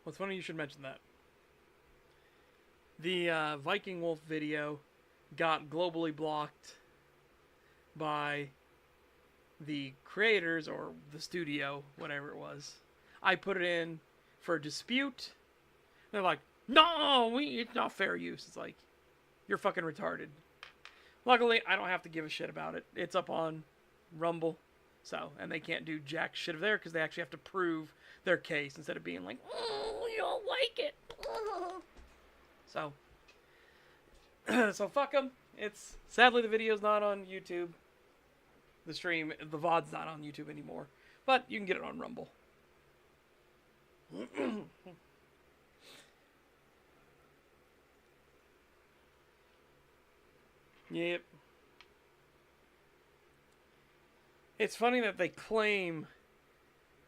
Well, it's funny you should mention that. The Viking Wolf video got globally blocked by the creators or the studio, whatever it was. I put it in for a dispute. They're like, no, it's not fair use. It's like, you're fucking retarded. Luckily, I don't have to give a shit about it. It's up on Rumble. So, and they can't do jack shit there because they actually have to prove their case instead of being like, oh, you don't like it. So, so fuck them. It's sadly the video's not on YouTube. The stream, the VOD's not on YouTube anymore, but you can get it on Rumble. Yep. It's funny that they claim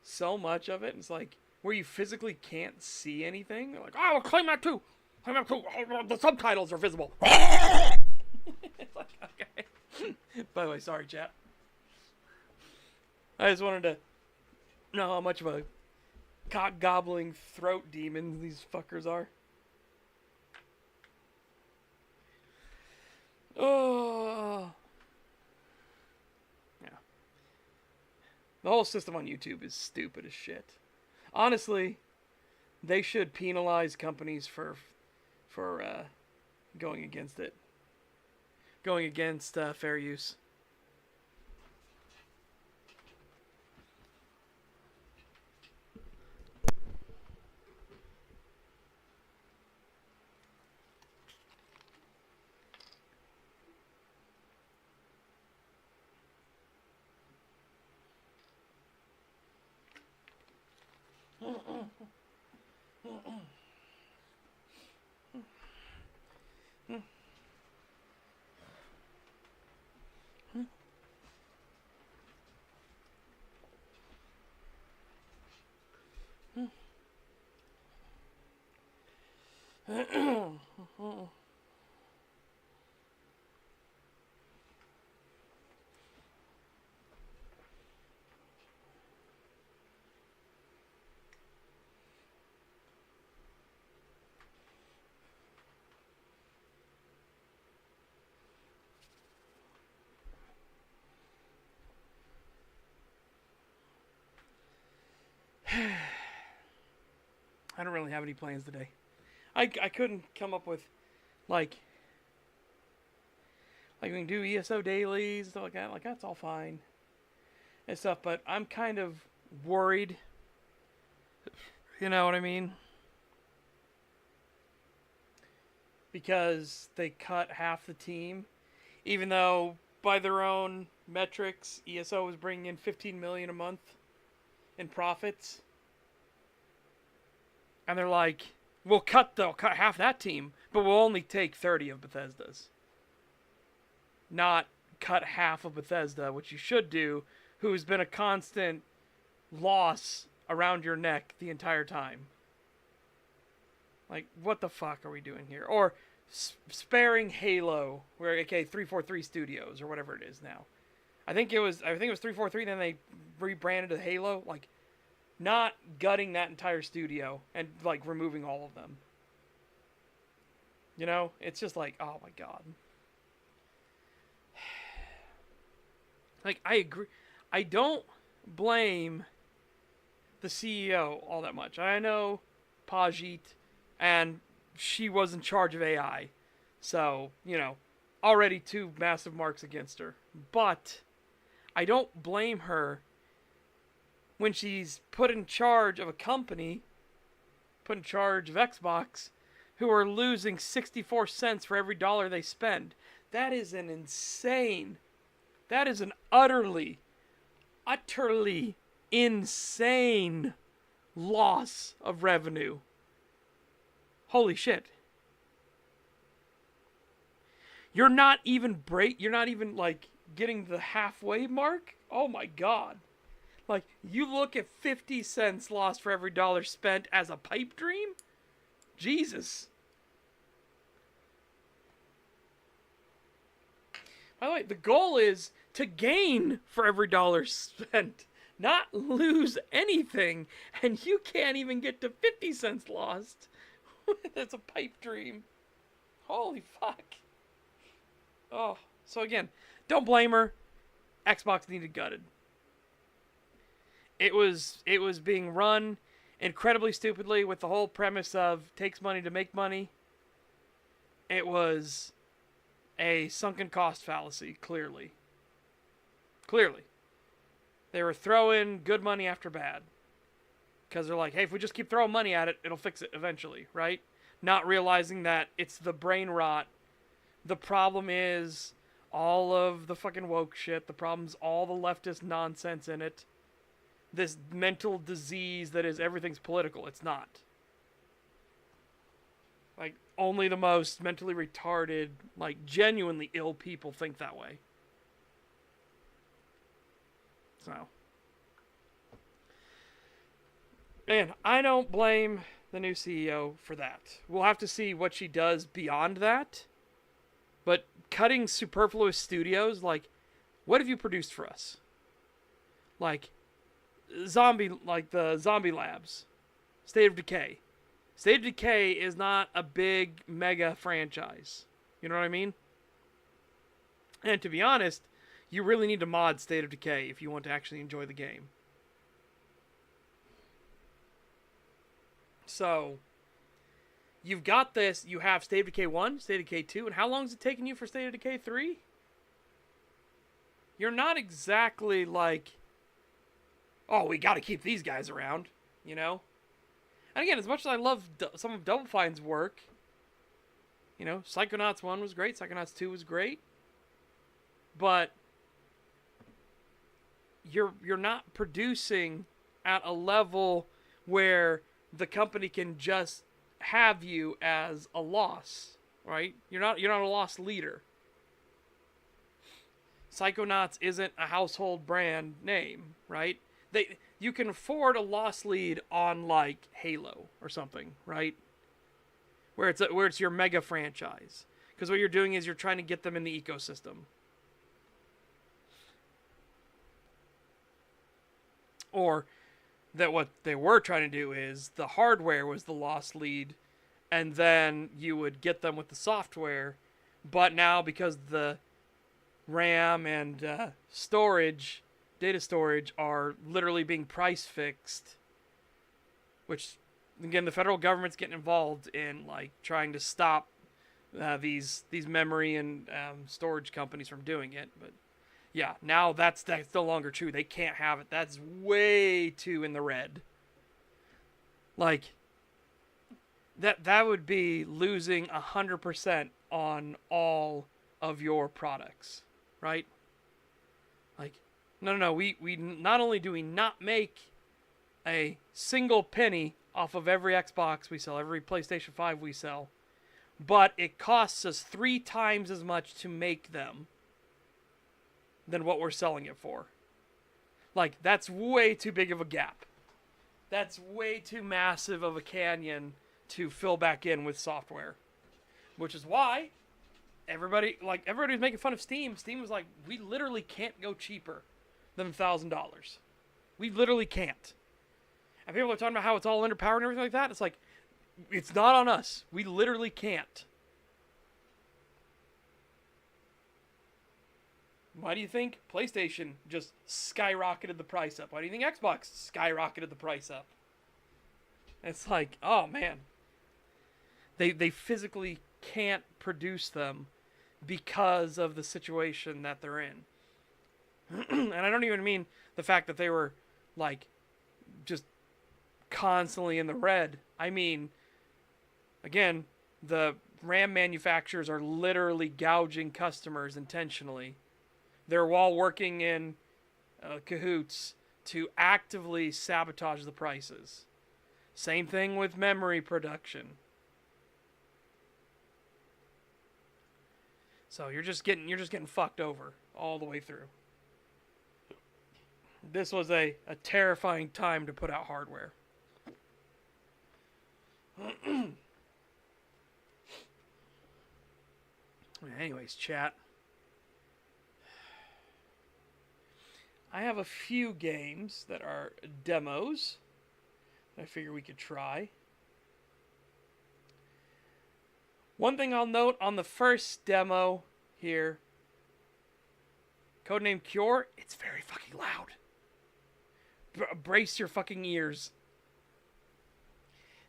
so much of it. It's like where you physically can't see anything. They're like, "Oh, I'll claim that too. Claim that too. Oh, the subtitles are visible." It's like, okay. By the way, sorry, chat. I just wanted to know how much of a cock gobbling throat demon these fuckers are. Oh. Yeah. The whole system on YouTube is stupid as shit. Honestly, they should penalize companies for going against it. Going against fair use. I don't really have any plans today. I couldn't come up with like we can do ESO dailies, stuff like that. Like that's all fine and stuff, but I'm kind of worried. You know what I mean? Because they cut half the team, even though by their own metrics, ESO was bringing in $15 million a month in profits. And they're like, they'll cut half that team, but we'll only take 30 of Bethesda's. Not cut half of Bethesda, which you should do, who's been a constant loss around your neck the entire time. Like, what the fuck are we doing here? Or sparing Halo, where okay, 343 Studios or whatever it is now. I think it was 343. Then they rebranded to Halo. Like, not gutting that entire studio and like removing all of them. You know, it's just like, oh my god. Like, I agree. I don't blame the CEO all that much. I know Pajit, and she was in charge of AI. So, you know, already two massive marks against her. But I don't blame her when she's put in charge of a company, put in charge of Xbox, who are losing 64 cents for every dollar they spend. That is an insane, that is an utterly insane loss of revenue. Holy shit. You're not even like getting the halfway mark? Oh my god. Like, you look at 50 cents lost for every dollar spent as a pipe dream? Jesus. By the way, the goal is to gain for every dollar spent. not lose anything, and you can't even get to 50 cents lost. That's a pipe dream. Holy fuck. Oh, so again, don't blame her. Xbox needed gutted. It was being run incredibly stupidly with the whole premise of takes money to make money. It was a sunken cost fallacy, clearly. Clearly. They were throwing good money after bad. Because they're like, hey, if we just keep throwing money at it, it'll fix it eventually, right? Not realizing that it's the brain rot. The problem is all of the fucking woke shit. The problem's all the leftist nonsense in it. This mental disease that is everything's political. It's not. Like, only the most mentally retarded, like, genuinely ill people think that way. So. Man, I don't blame the new CEO for that. We'll have to see what she does beyond that. But cutting superfluous studios, like, what have you produced for us? Like, the Zombie Labs. State of Decay. State of Decay is not a big mega franchise. You know what I mean? And to be honest, you really need to mod State of Decay if you want to actually enjoy the game. So, you've got this. You have State of Decay 1, State of Decay 2, and how long is it taking you for State of Decay 3? You're not exactly like, oh, we gotta keep these guys around, you know? And again, as much as I love some of Double Fine's work, you know, Psychonauts 1 was great, Psychonauts 2 was great, but you're not producing at a level where the company can just have you as a loss, right? You're not a loss leader. Psychonauts isn't a household brand name, right? You can afford a loss lead on like Halo or something, right? Where it's your mega franchise. Because what you're doing is you're trying to get them in the ecosystem. Or that what they were trying to do is the hardware was the lost lead, and then you would get them with the software. But now, because the RAM and data storage are literally being price fixed, which, again, the federal government's getting involved in like trying to stop these memory and storage companies from doing it. But yeah, now that's no longer true. They can't have it. That's way too in the red. Like, that would be losing 100% on all of your products, right? Like, no. We not only do we not make a single penny off of every Xbox we sell, every PlayStation 5 we sell, but it costs us 3 times as much to make them than what we're selling it for. Like, that's way too big of a gap. That's way too massive of a canyon to fill back in with software. Which is why everybody was making fun of Steam. Steam was like, we literally can't go cheaper than $1,000. We literally can't. And people are talking about how it's all underpowered and everything like that. It's like, it's not on us. We literally can't. Why do you think PlayStation just skyrocketed the price up? Why do you think Xbox skyrocketed the price up? It's like, oh man. They physically can't produce them because of the situation that they're in. And I don't even mean the fact that they were like just constantly in the red. I mean, again, the RAM manufacturers are literally gouging customers intentionally. They're all working in cahoots to actively sabotage the prices. Same thing with memory production. So you're just getting fucked over all the way through. This was a terrifying time to put out hardware. Anyways, chat. I have a few games that are demos that I figure we could try. One thing I'll note on the first demo here, Codename Cure, it's very fucking loud. Brace your fucking ears.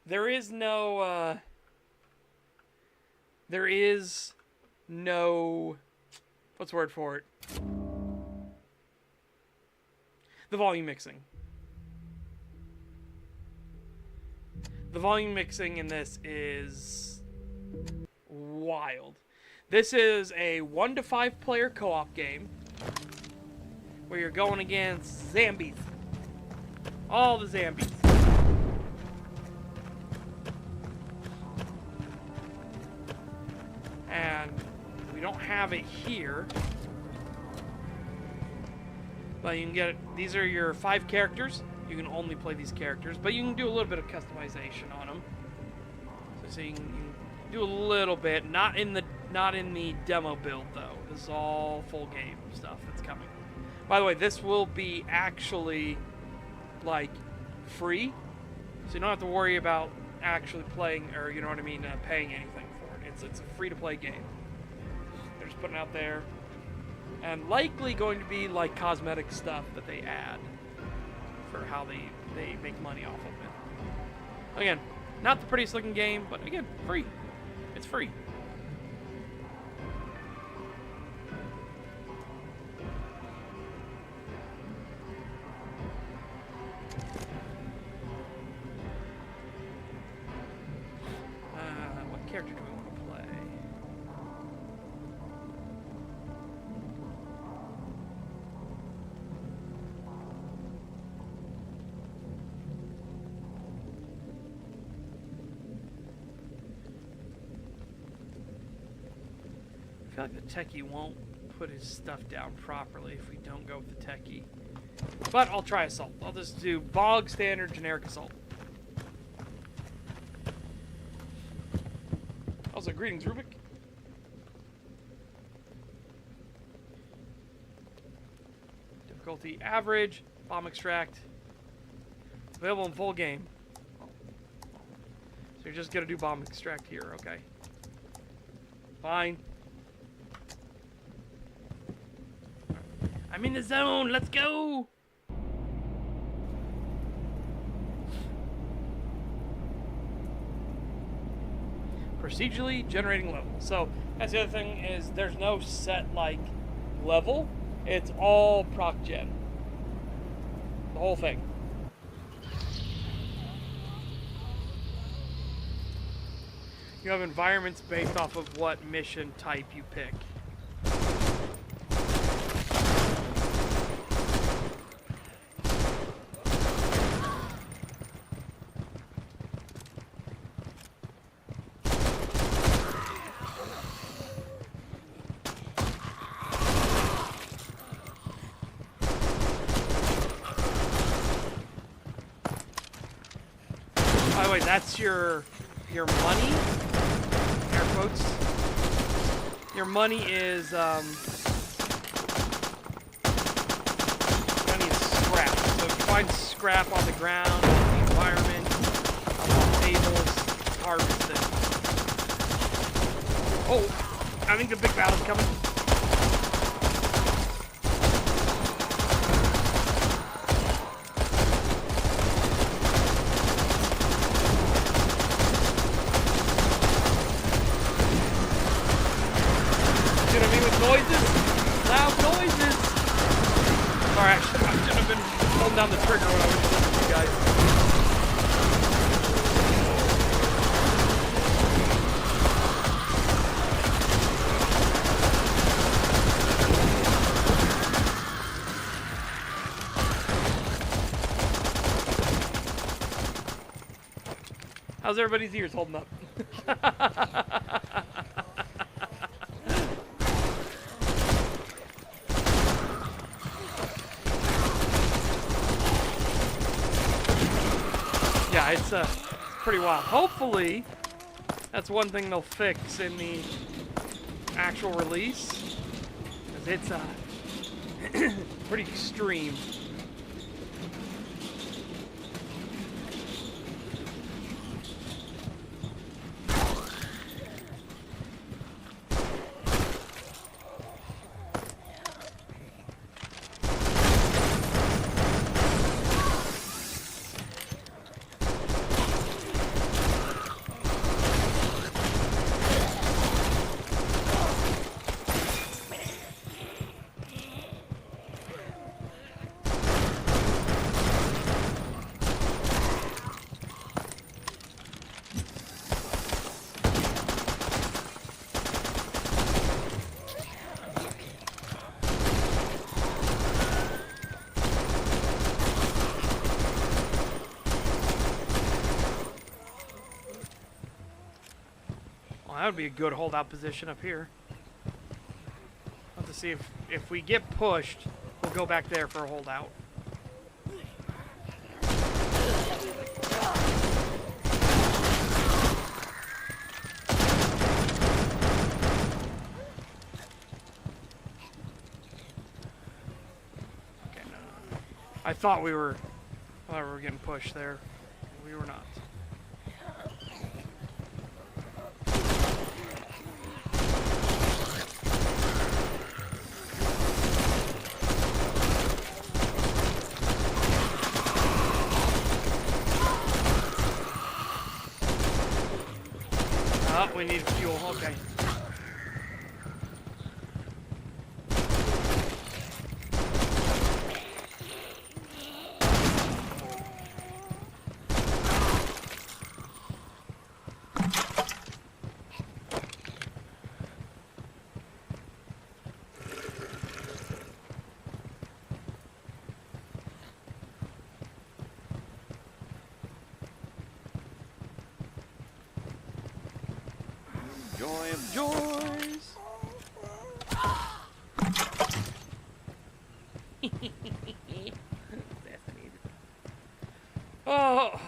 There is no, what's the word for it? The volume mixing. The volume mixing in this is wild. This is a 1 to 5 player co-op game where you're going against zombies. All the zombies. And we don't have it here. But you can get it. These are your 5 characters. You can only play these characters, but you can do a little bit of customization on them. So you can do a little bit. Not in the demo build though. This is all full game stuff that's coming. By the way, this will be actually like free, so you don't have to worry about actually playing, or you know what I mean, paying anything for it. It's a free to play game. They're just putting it out there. And likely going to be like cosmetic stuff that they add for how they make money off of it. Again, not the prettiest looking game, but again, free. It's free. What character do we want to play? I feel like the techie won't put his stuff down properly if we don't go with the techie. But I'll try Assault. I'll just do bog standard generic Assault. Also, greetings, Rubik. Difficulty average, bomb extract. Available in full game. So you're just gonna do bomb extract here, okay? Fine. I'm in the zone, let's go! Procedurally generating level. So that's the other thing, is there's no set like level. It's all proc gen. The whole thing. You have environments based off of what mission type you pick. By the way, that's your money. Air quotes. Your money is money is scrap. So if you find scrap on the ground, in the environment, on tables, harvest it. Oh, I think the big battle's coming. Down the trigger when I was listening to you guys. How's everybody's ears holding up? Yeah, it's pretty wild. Hopefully, that's one thing they'll fix in the actual release, because Pretty extreme. Well, that would be a good holdout position up here. I'll have to see if we get pushed, we'll go back there for a holdout. Okay, no. I thought we were getting pushed there. We were not. Oh, we need fuel. Okay. Joy of joys. Oh.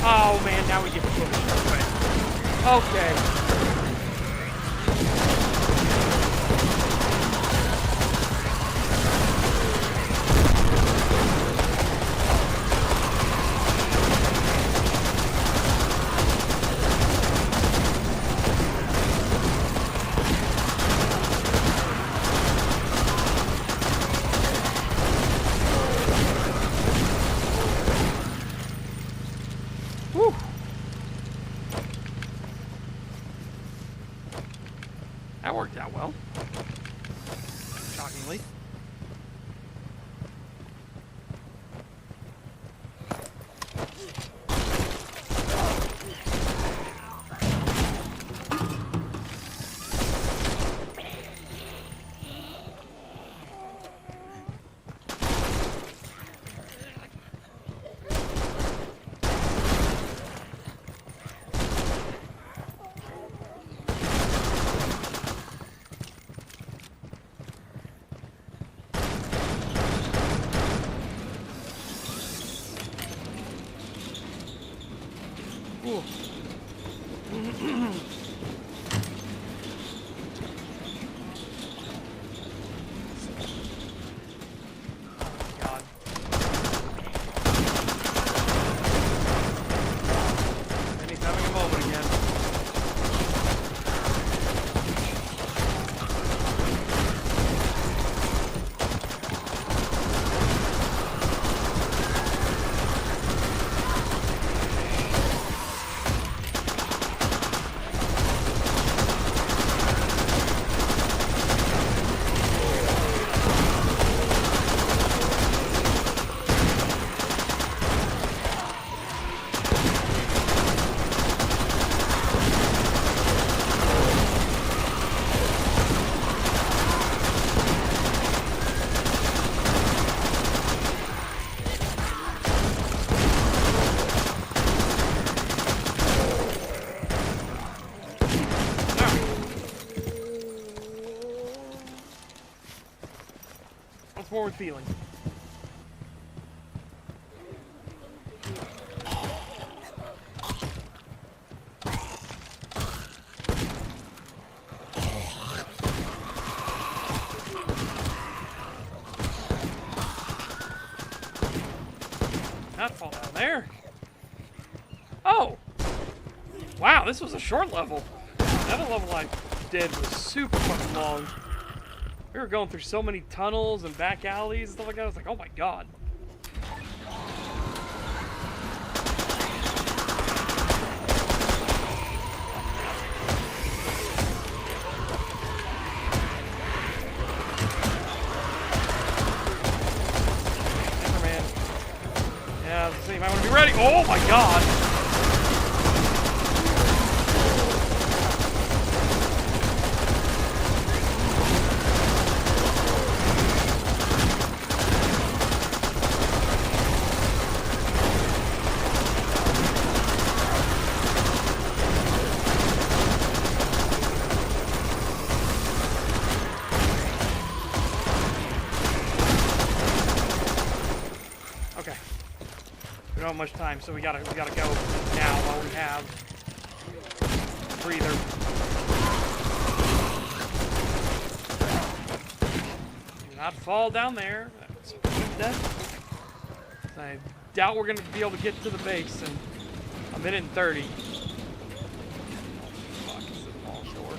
Oh man, now we get pushed. Okay. Whew. That worked out well. Shockingly. Ooh. God. And he's having a moment again. What's more with feeling? Not fall down there. Oh! Wow, this was a short level. That level I did was super fucking long. We were going through so many tunnels and back alleys and stuff like that. I was like, oh my god. Yeah, let's see. You might want to be ready. Oh my god. We don't have much time, so we gotta go now while we have a breather. Do not fall down there. That's death. I doubt we're gonna be able to get to the base in a minute and 30. Fuck, this is a long door.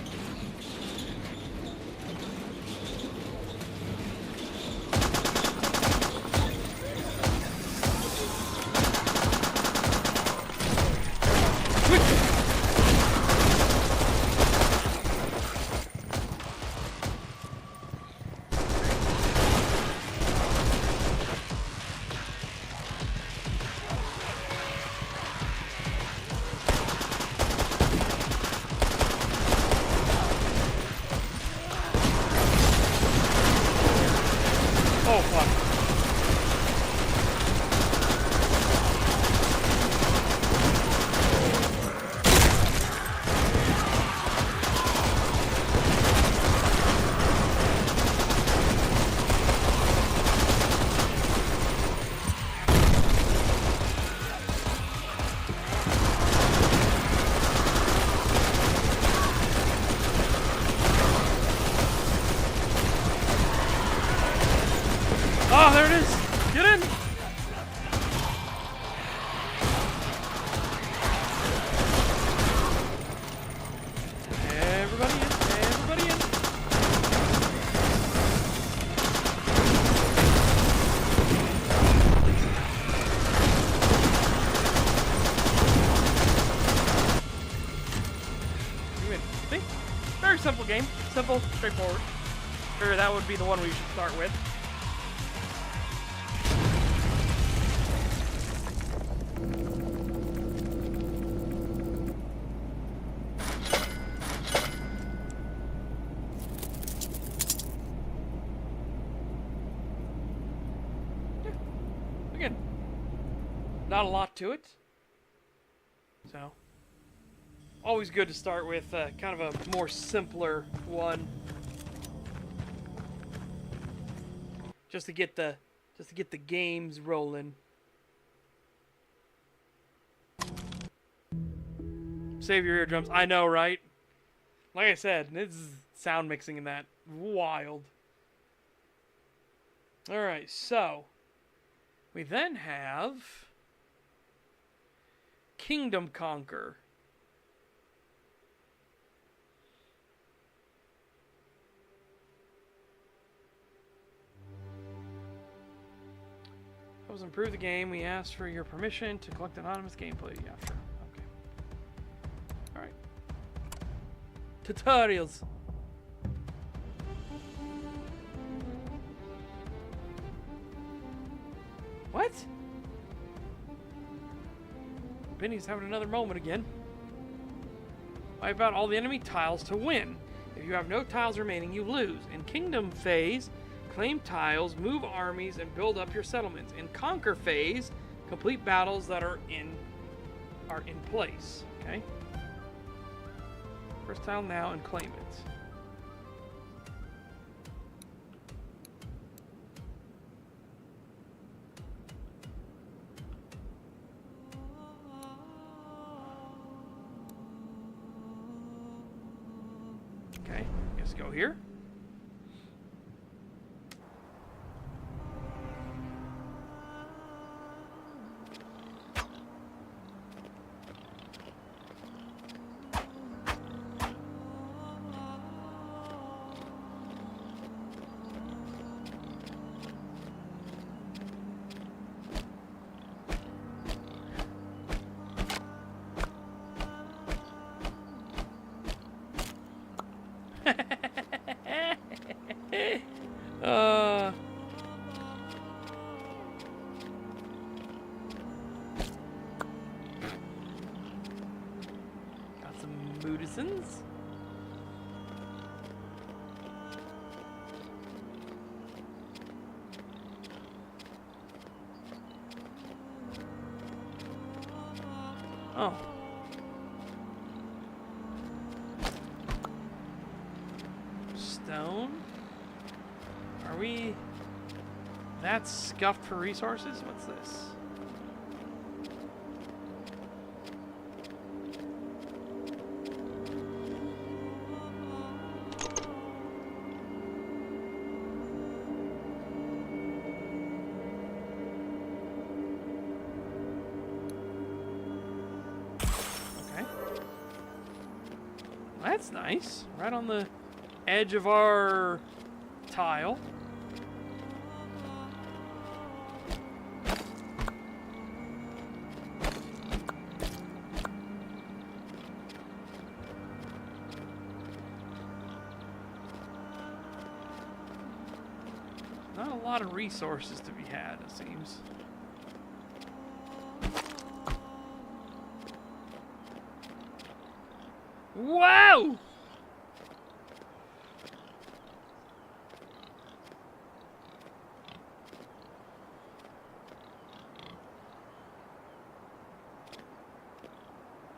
Oh, fuck. Oh, there it is. Get in. Everybody in. Everybody in. You win. See? Very simple game. Simple, straightforward. Sure, that would be the one we should start with. Again, not a lot to it. So, always good to start with kind of a more simpler one, just to get the games rolling. Save your eardrums. I know, right? Like I said, this is sound mixing in that wild. All right, so we then have Kingdom Conquer. Helps improve the game. We asked for your permission to collect anonymous gameplay. Yeah, sure. Okay. All right. Tutorials. What? Benny's having another moment again. Wipe out all the enemy tiles to win. If you have no tiles remaining, you lose. In Kingdom phase, claim tiles, move armies, and build up your settlements. In Conquer phase, complete battles that are in place. Okay? First tile now and claim it. Let's go here. Got some medicines. Oh. Stone? Are we... That's scuffed for resources? What's this? Okay. That's nice. Right on the edge of our tile. Not a lot of resources to be had, it seems. Wow!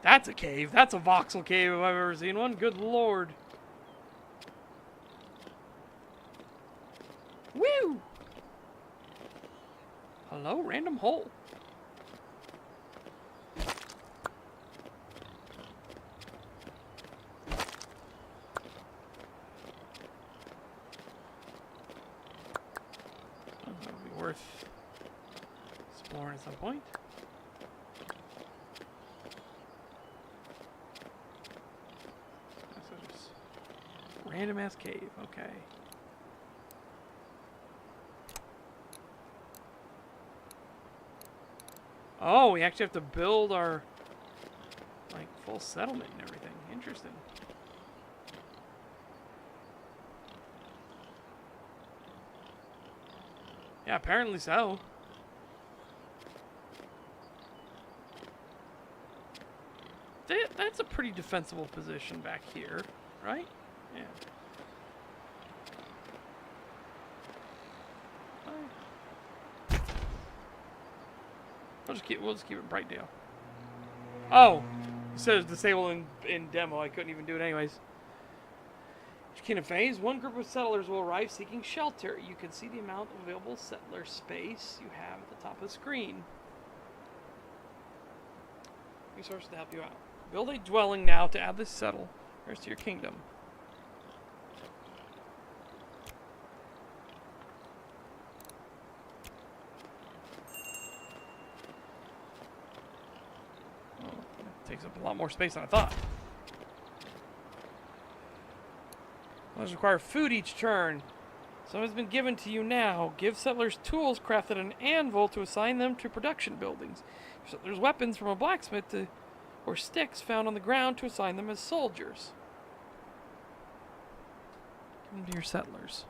That's a cave. That's a voxel cave if I've ever seen one. Good lord. Woo! Hello, random hole. That would be worth exploring at some point. Random ass cave, okay. Oh, we actually have to build our, like, full settlement and everything. Interesting. Yeah, apparently so. That's a pretty defensible position back here, right? Yeah. We'll just keep it bright deal. Oh, it says disable in demo. I couldn't even do it anyways. Kingdom phase. One group of settlers will arrive seeking shelter. You can see the amount of available settler space you have at the top of the screen. Resources to help you out. Build a dwelling now to add this settlers to your kingdom. Takes up a lot more space than I thought. Settlers require food each turn. Some has been given to you now. Give settlers tools crafted an anvil to assign them to production buildings. Give settlers weapons from a blacksmith or sticks found on the ground to assign them as soldiers. Give them to your settlers.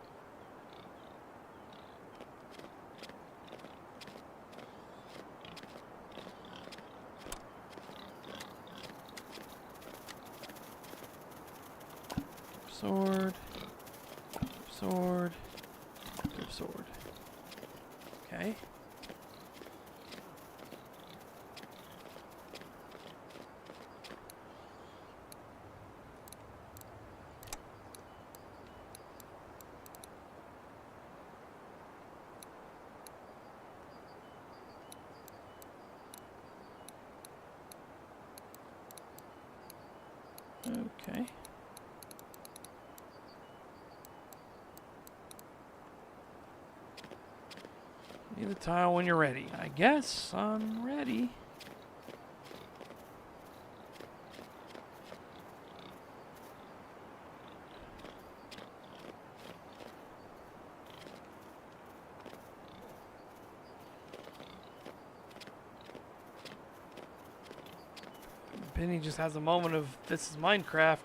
Sword, sword, sword. Okay. Okay. Leave the tile when you're ready. I guess I'm ready. Penny just has a moment of this is Minecraft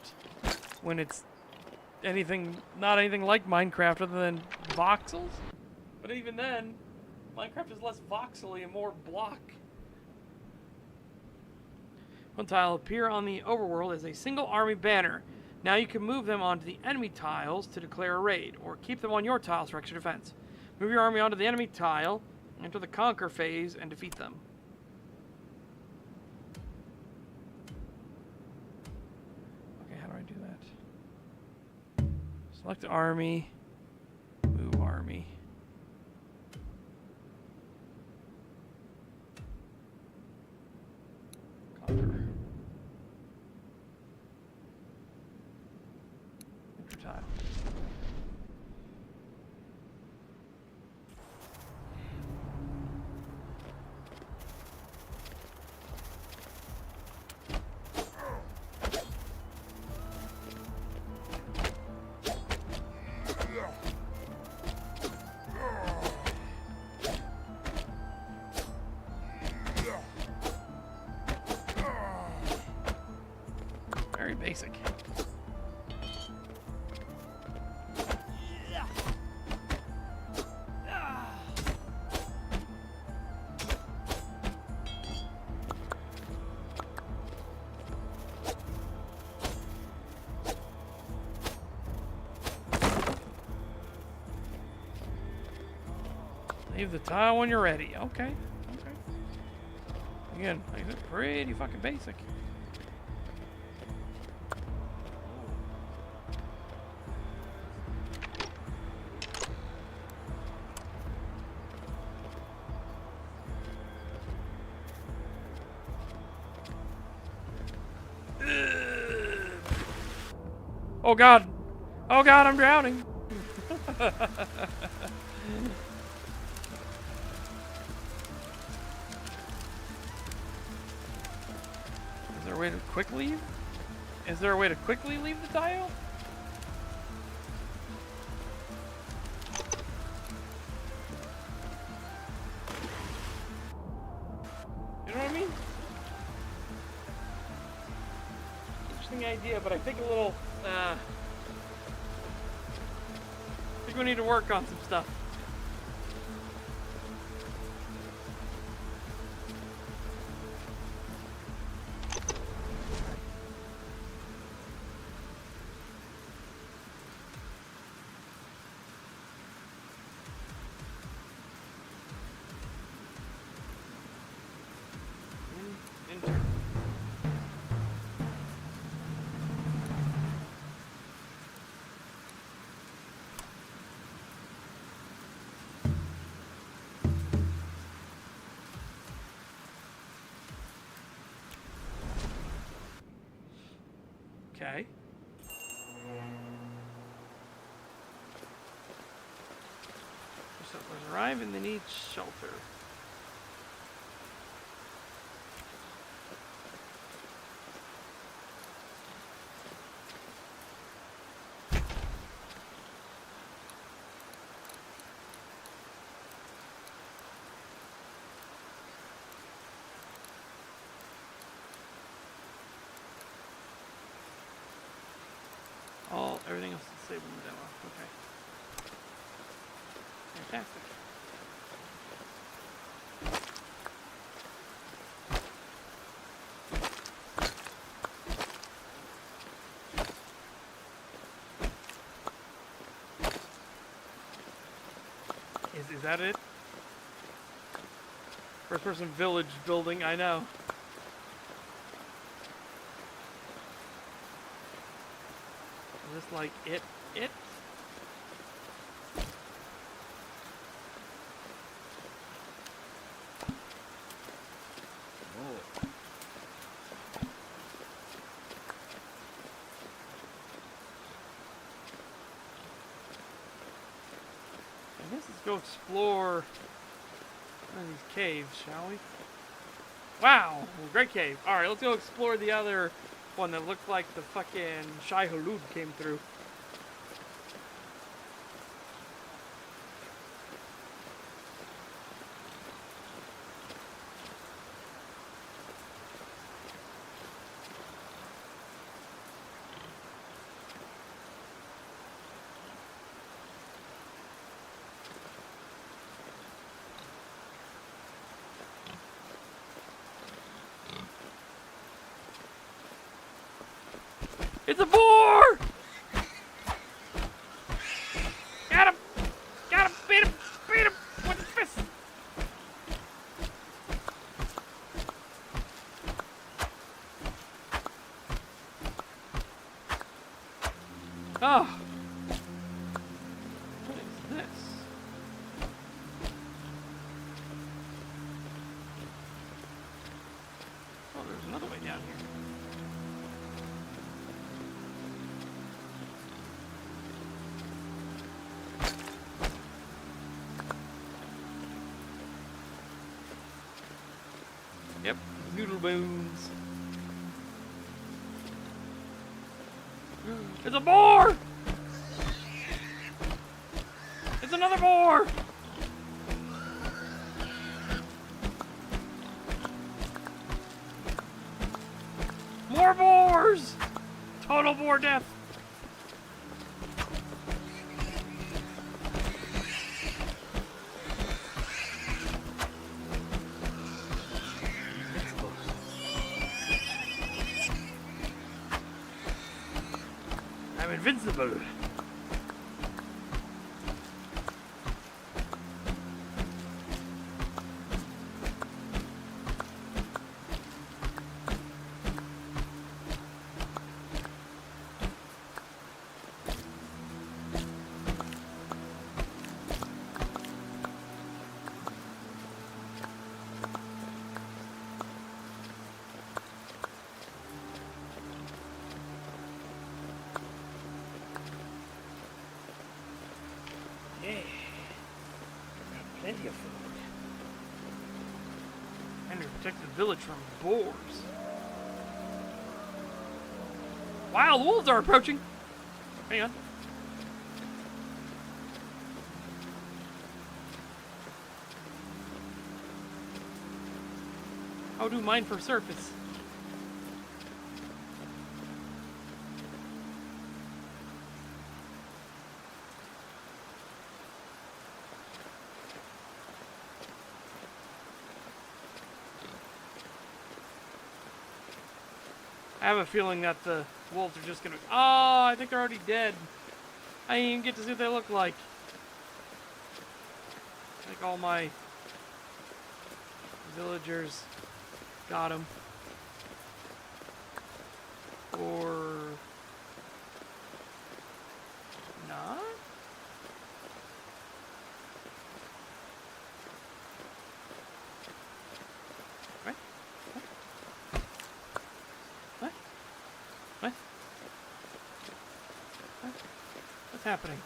when it's not anything like Minecraft other than voxels. But even then, Minecraft is less voxely and more block. One tile will appear on the overworld as a single army banner. Now you can move them onto the enemy tiles to declare a raid, or keep them on your tiles for extra defense. Move your army onto the enemy tile, enter the conquer phase, and defeat them. Okay, how do I do that? Select army, move army. Conquer. Enter tile. Very basic. Leave the tile when you're ready. Okay. Okay. Again, like I said, pretty fucking basic. Oh god! Oh god, I'm drowning! Is there a way to quick leave? Is there a way to quickly leave the tile? You know what I mean? Interesting idea, but I think a little, I think we need to work on some stuff. Enter. Okay. Settlers arrive and they need shelter. Everything else is disabled in the demo. Okay. Fantastic. Is that it? First person village building, I know. Is this like it? Oh. I guess let's go explore these caves, shall we? Wow, great cave. Alright, let's go explore the other one that looked like the fucking Shai Hulud came through. It's a boar! Got him! Got him! Beat him! Beat him! With his fist! Oh! What is this? Oh, there's another way down here. Yep, noodle bones. It's a boar! It's another boar! More boars! Total boar death. I'm invincible. Yeah. Got plenty of food. And to protect the village from boars. Wild wolves are approaching. Hang on. I'll do mine for surface. I have a feeling that the wolves are just gonna... Oh, I think they're already dead. I didn't even get to see what they look like. I think all my villagers got them. Or... not? Right? What? What? What? What's happening?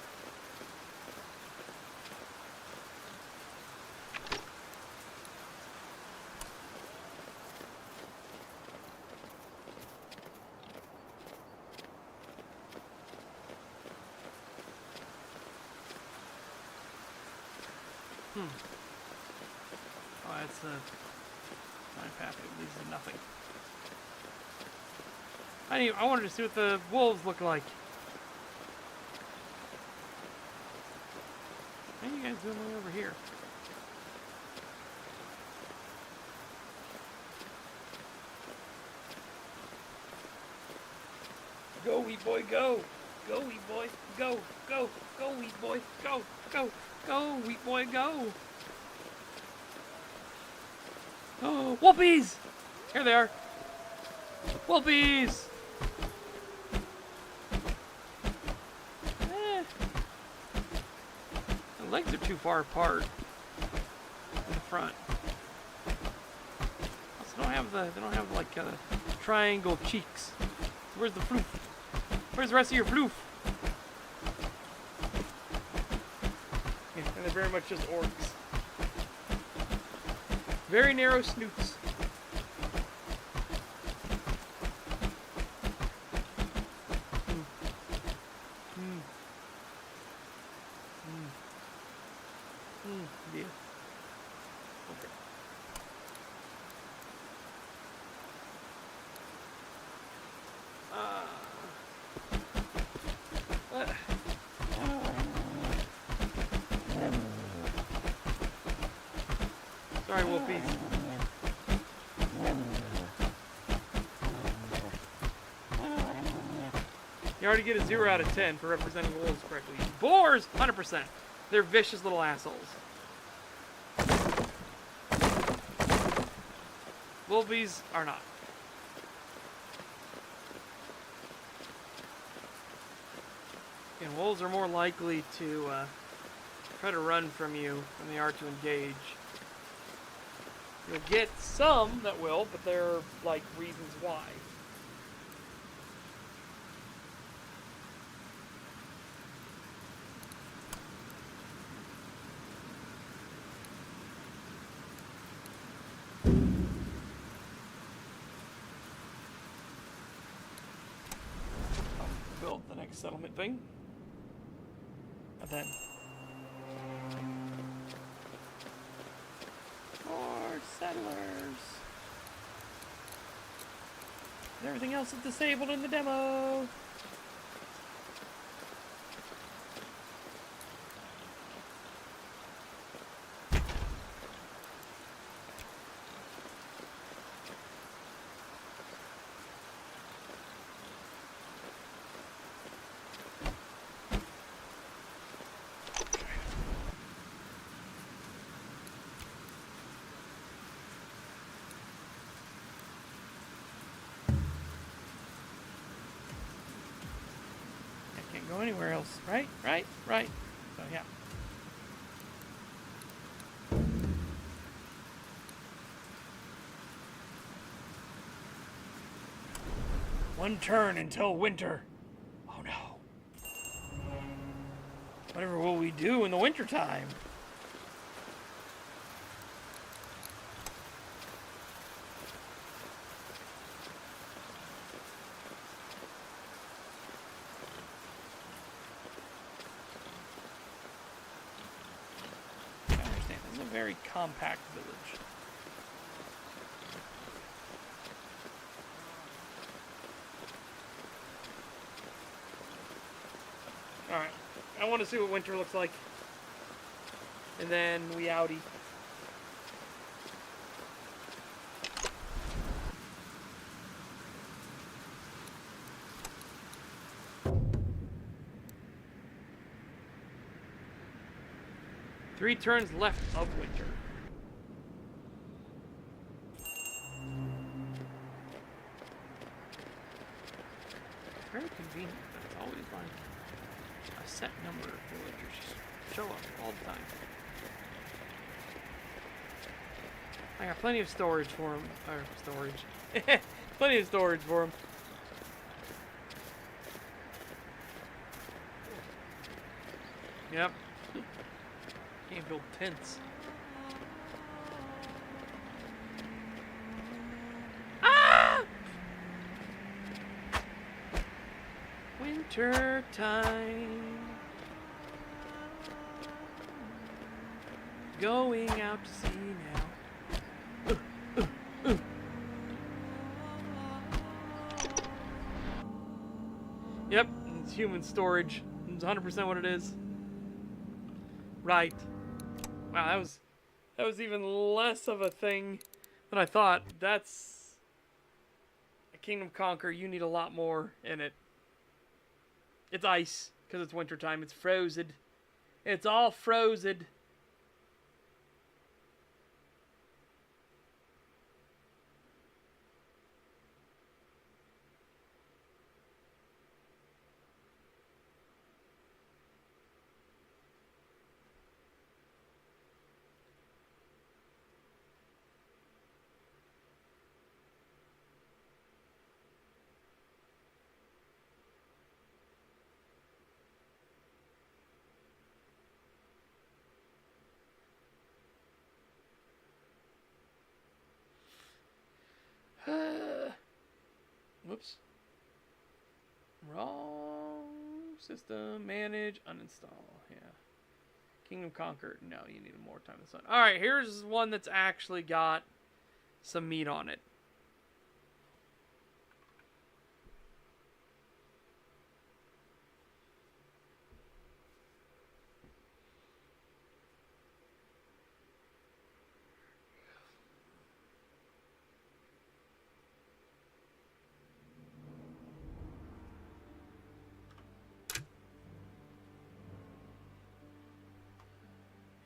Oh, that's a fine path that leads to nothing. I wanted to see what the wolves look like. What are you guys doing way over here? Go, wee boy, go! Go, wee boy, go! Go! Go, wee boy, go! Go! Go, wee boy, go! Oh, whoopies! Here they are. Whoopies! The legs are too far apart in the front. Also, they don't have like triangle cheeks. Where's the floof? Where's the rest of your floof? Yeah, and they're very much just orcs. Very narrow snoots. Yeah. Okay. Sorry, Wolfies. You already get a 0 out of 10 for representing wolves correctly. Boars, 100%. They're vicious little assholes. Wolfies are not. And wolves are more likely to try to run from you than they are to engage. You'll get some that will, but there are, like, reasons why. I'll build the next settlement thing. And then more settlers. And everything else is disabled in the demo. Go anywhere else, right? So yeah. One turn until winter. Oh no. Whatever will we do in the wintertime? Very compact village. Alright, I want to see what winter looks like. And then we outie. Three turns left of winter. Very convenient, but it's always like a set number of villagers show up all the time. I got plenty of storage for them. Or storage. Plenty of storage for them. Yep. Can't build tents. Ah! Winter time. Going out to sea now. Yep, it's human storage. It's 100% what it is. Right. Wow, that was even less of a thing than I thought. That's a Kingdom Conquer. You need a lot more in it. It's ice because it's wintertime. It's frozen. It's all frozen. Whoops. Wrong system. Manage. Uninstall. Yeah. Kingdom Conquer. No, you need more time in the sun. Alright, here's one that's actually got some meat on it.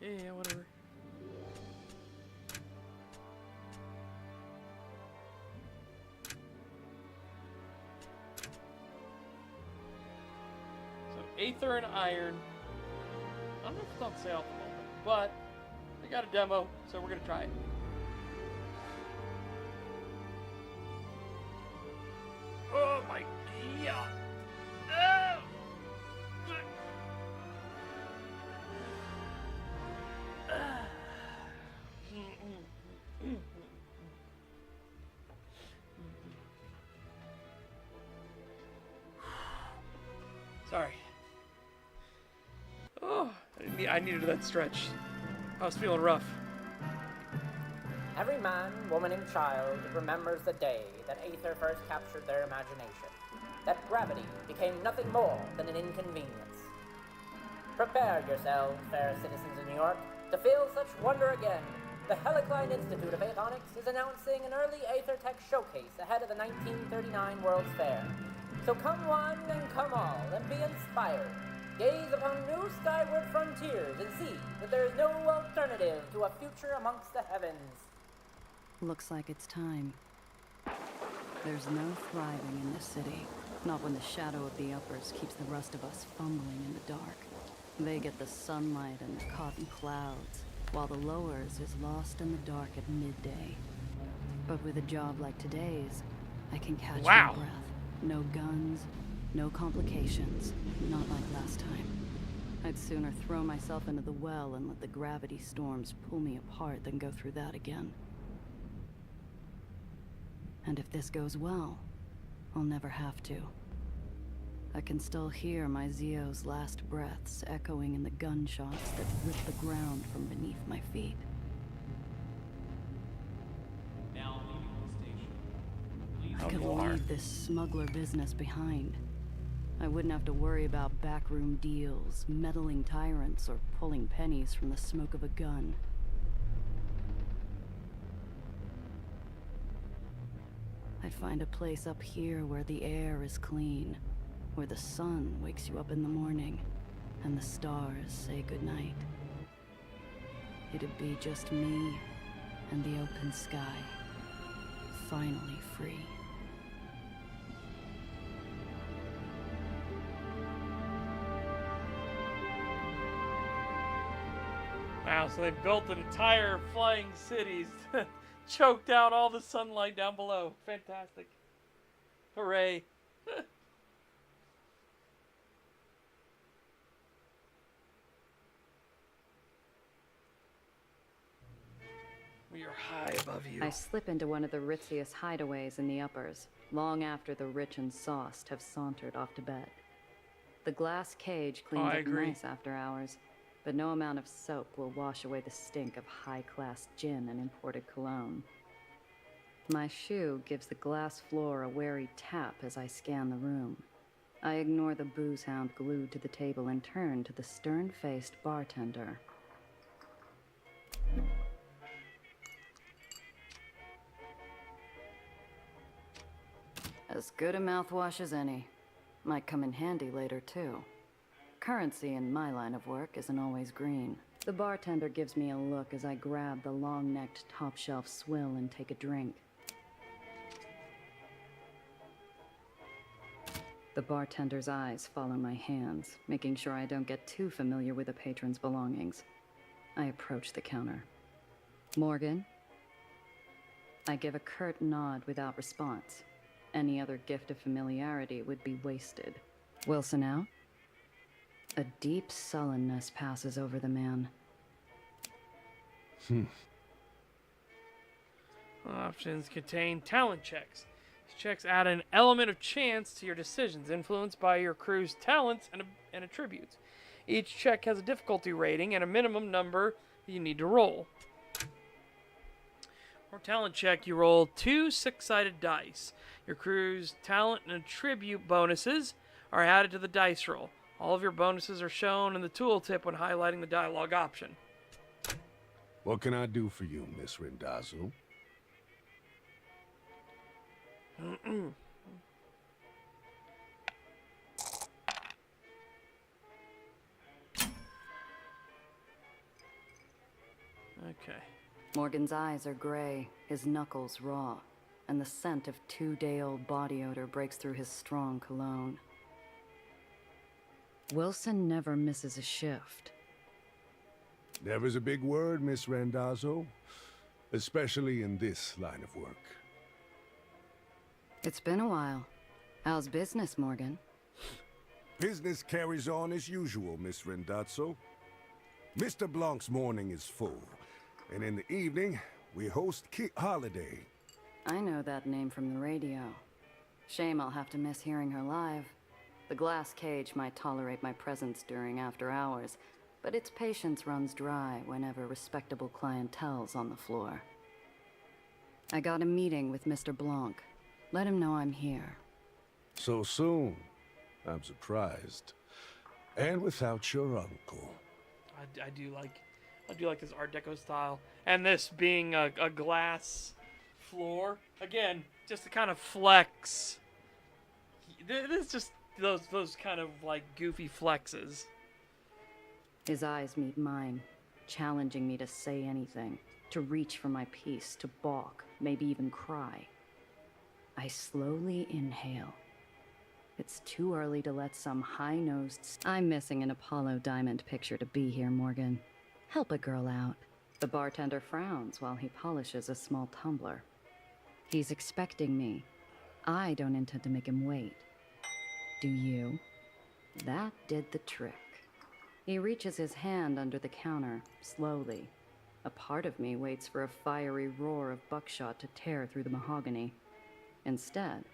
Yeah, whatever. So, Aether and Iron. I don't know if it's on sale at the moment, but they got a demo, so we're going to try it. Oh my god! Oh! Sorry. Oh, I needed that stretch. I was feeling rough. Every man, woman, and child remembers the day that Aether first captured their imagination. That gravity became nothing more than an inconvenience. Prepare yourselves, fair citizens of New York, to feel such wonder again. The Helicline Institute of Aethonics is announcing an early Aether Tech showcase ahead of the 1939 World's Fair. So come one and come all, and be inspired. Gaze upon new skyward frontiers and see that there is no alternative to a future amongst the heavens. Looks like it's time. There's no thriving in this city. Not when the shadow of the uppers keeps the rest of us fumbling in the dark. They get the sunlight and the cotton clouds, while the lowers is lost in the dark at midday. But with a job like today's, I can catch my breath. No guns, no complications, not like last time. I'd sooner throw myself into the well and let the gravity storms pull me apart than go through that again. And if this goes well, I'll never have to. I can still hear my Zio's last breaths echoing in the gunshots that rip the ground from beneath my feet. I could leave this smuggler business behind. I wouldn't have to worry about backroom deals, meddling tyrants, or pulling pennies from the smoke of a gun. I'd find a place up here where the air is clean, where the sun wakes you up in the morning, and the stars say goodnight. It'd be just me and the open sky, finally free. Wow, so they built an entire flying cities to choke down all the sunlight down below. Fantastic. Hooray. We are high above you. I slip into one of the ritziest hideaways in the uppers, long after the rich and sauced have sauntered off to bed. The glass cage cleans up nice after hours, but no amount of soap will wash away the stink of high-class gin and imported cologne. My shoe gives the glass floor a wary tap as I scan the room. I ignore the booze hound glued to the table and turn to the stern-faced bartender. As good a mouthwash as any. Might come in handy later, too. Currency in my line of work isn't always green. The bartender gives me a look as I grab the long-necked top-shelf swill and take a drink. The bartender's eyes follow my hands, making sure I don't get too familiar with the patron's belongings. I approach the counter. Morgan? I give a curt nod without response. Any other gift of familiarity would be wasted. Wilson out? A deep sullenness passes over the man. Options contain talent checks. These checks add an element of chance to your decisions, influenced by your crew's talents and attributes. Each check has a difficulty rating and a minimum number you need to roll. For talent check, you roll 2 six-sided dice. Your crew's talent and attribute bonuses are added to the dice roll. All of your bonuses are shown in the tooltip when highlighting the dialogue option. What can I do for you, Miss Rendazzo? Okay. Morgan's eyes are gray, his knuckles raw, and the scent of 2-day-old body odor breaks through his strong cologne. Wilson never misses a shift. Never's a big word, Miss Rendazzo. Especially in this line of work. It's been a while. How's business, Morgan? Business carries on as usual, Miss Rendazzo. Mr. Blanc's morning is full, and in the evening, we host Kit Holiday. I know that name from the radio. Shame I'll have to miss hearing her live. The glass cage might tolerate my presence during after hours, but its patience runs dry whenever respectable clientele's on the floor. I got a meeting with Mr. Blanc. Let him know I'm here. So soon? I'm surprised. And without your uncle. I do like this Art Deco style, and this being a glass floor. Again, just to kind of flex. This is just those kind of like goofy flexes. His eyes meet mine, challenging me to say anything, to reach for my piece, to balk, maybe even cry. I slowly inhale. It's too early to let some high-nosed... I'm missing an Apollo Diamond picture to be here, Morgan. Help a girl out. The bartender frowns while he polishes a small tumbler. He's expecting me. I don't intend to make him wait. Do you? That did the trick. He reaches his hand under the counter, slowly. A part of me waits for a fiery roar of buckshot to tear through the mahogany. Instead,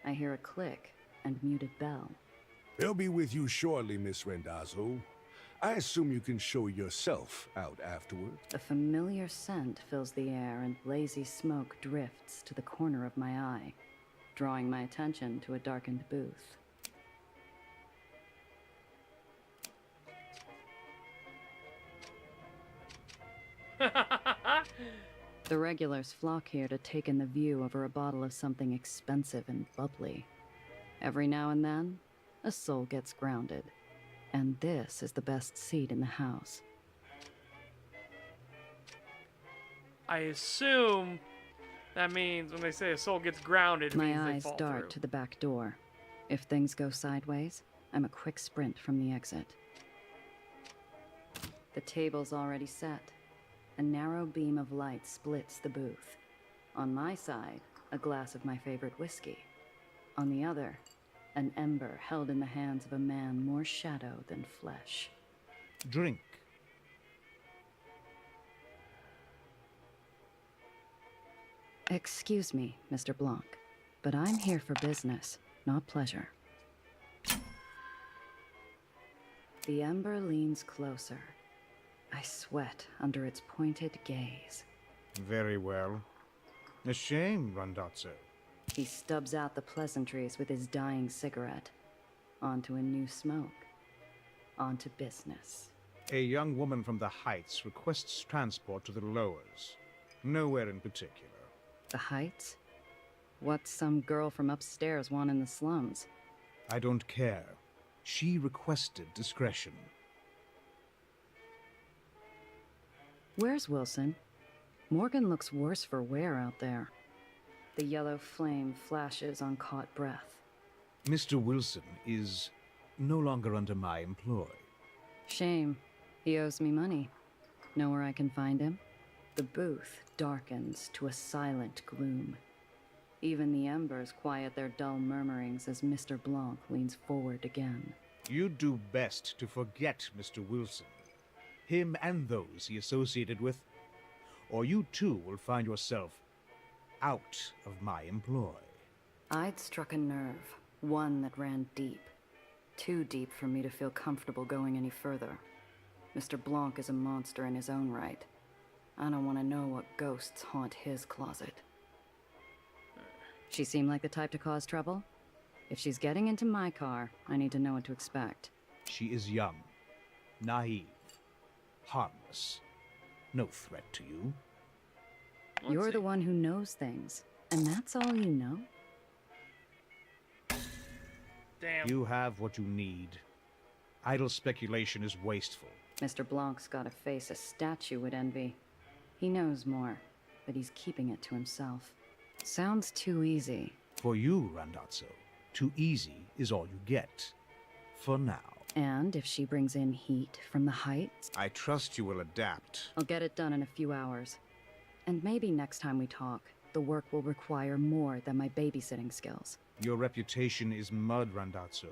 I hear a click and muted bell. They'll be with you shortly, Miss Rendazzo. I assume you can show yourself out afterward. A familiar scent fills the air and lazy smoke drifts to the corner of my eye, drawing my attention to a darkened booth. The regulars flock here to take in the view over a bottle of something expensive and bubbly. Every now and then, a soul gets grounded. And this is the best seat in the house. I assume that means when they say a soul gets grounded, it means My they eyes fall dart through. to the back door. If things go sideways, I'm a quick sprint from the exit. The table's already set. A narrow beam of light splits the booth. On my side, a glass of my favorite whiskey. On the other, an ember held in the hands of a man more shadow than flesh. Drink. Excuse me, Mr. Blanc, but I'm here for business, not pleasure. The ember leans closer. I sweat under its pointed gaze. Very well. A shame, Randazzo. He stubs out the pleasantries with his dying cigarette. Onto a new smoke. Onto business. A young woman from the Heights requests transport to the lowers. Nowhere in particular. The Heights? What's some girl from upstairs want in the slums? I don't care. She requested discretion. Where's Wilson? Morgan looks worse for wear out there. The yellow flame flashes on caught breath. Mr. Wilson is no longer under my employ. Shame. He owes me money. Know where I can find him? The booth darkens to a silent gloom. Even the embers quiet their dull murmurings as Mr. Blanc leans forward again. You'd do best to forget Mr. Wilson. Him and those he associated with. Or you too will find yourself out of my employ. I'd struck a nerve, one that ran deep. Too deep for me to feel comfortable going any further. Mr. Blanc is a monster in his own right. I don't want to know what ghosts haunt his closet. She seem like the type to cause trouble? If she's getting into my car, I need to know what to expect. She is young, naive, harmless. No threat to you. You're the one who knows things, and that's all you know? Damn. You have what you need. Idle speculation is wasteful. Mr. Blanc's got a face a statue would envy. He knows more, but he's keeping it to himself. Sounds too easy. For you, Randazzo, too easy is all you get. For now. And if she brings in heat from the heights, I trust you will adapt. I'll get it done in a few hours. And maybe next time we talk, the work will require more than my babysitting skills. Your reputation is mud, Randazzo.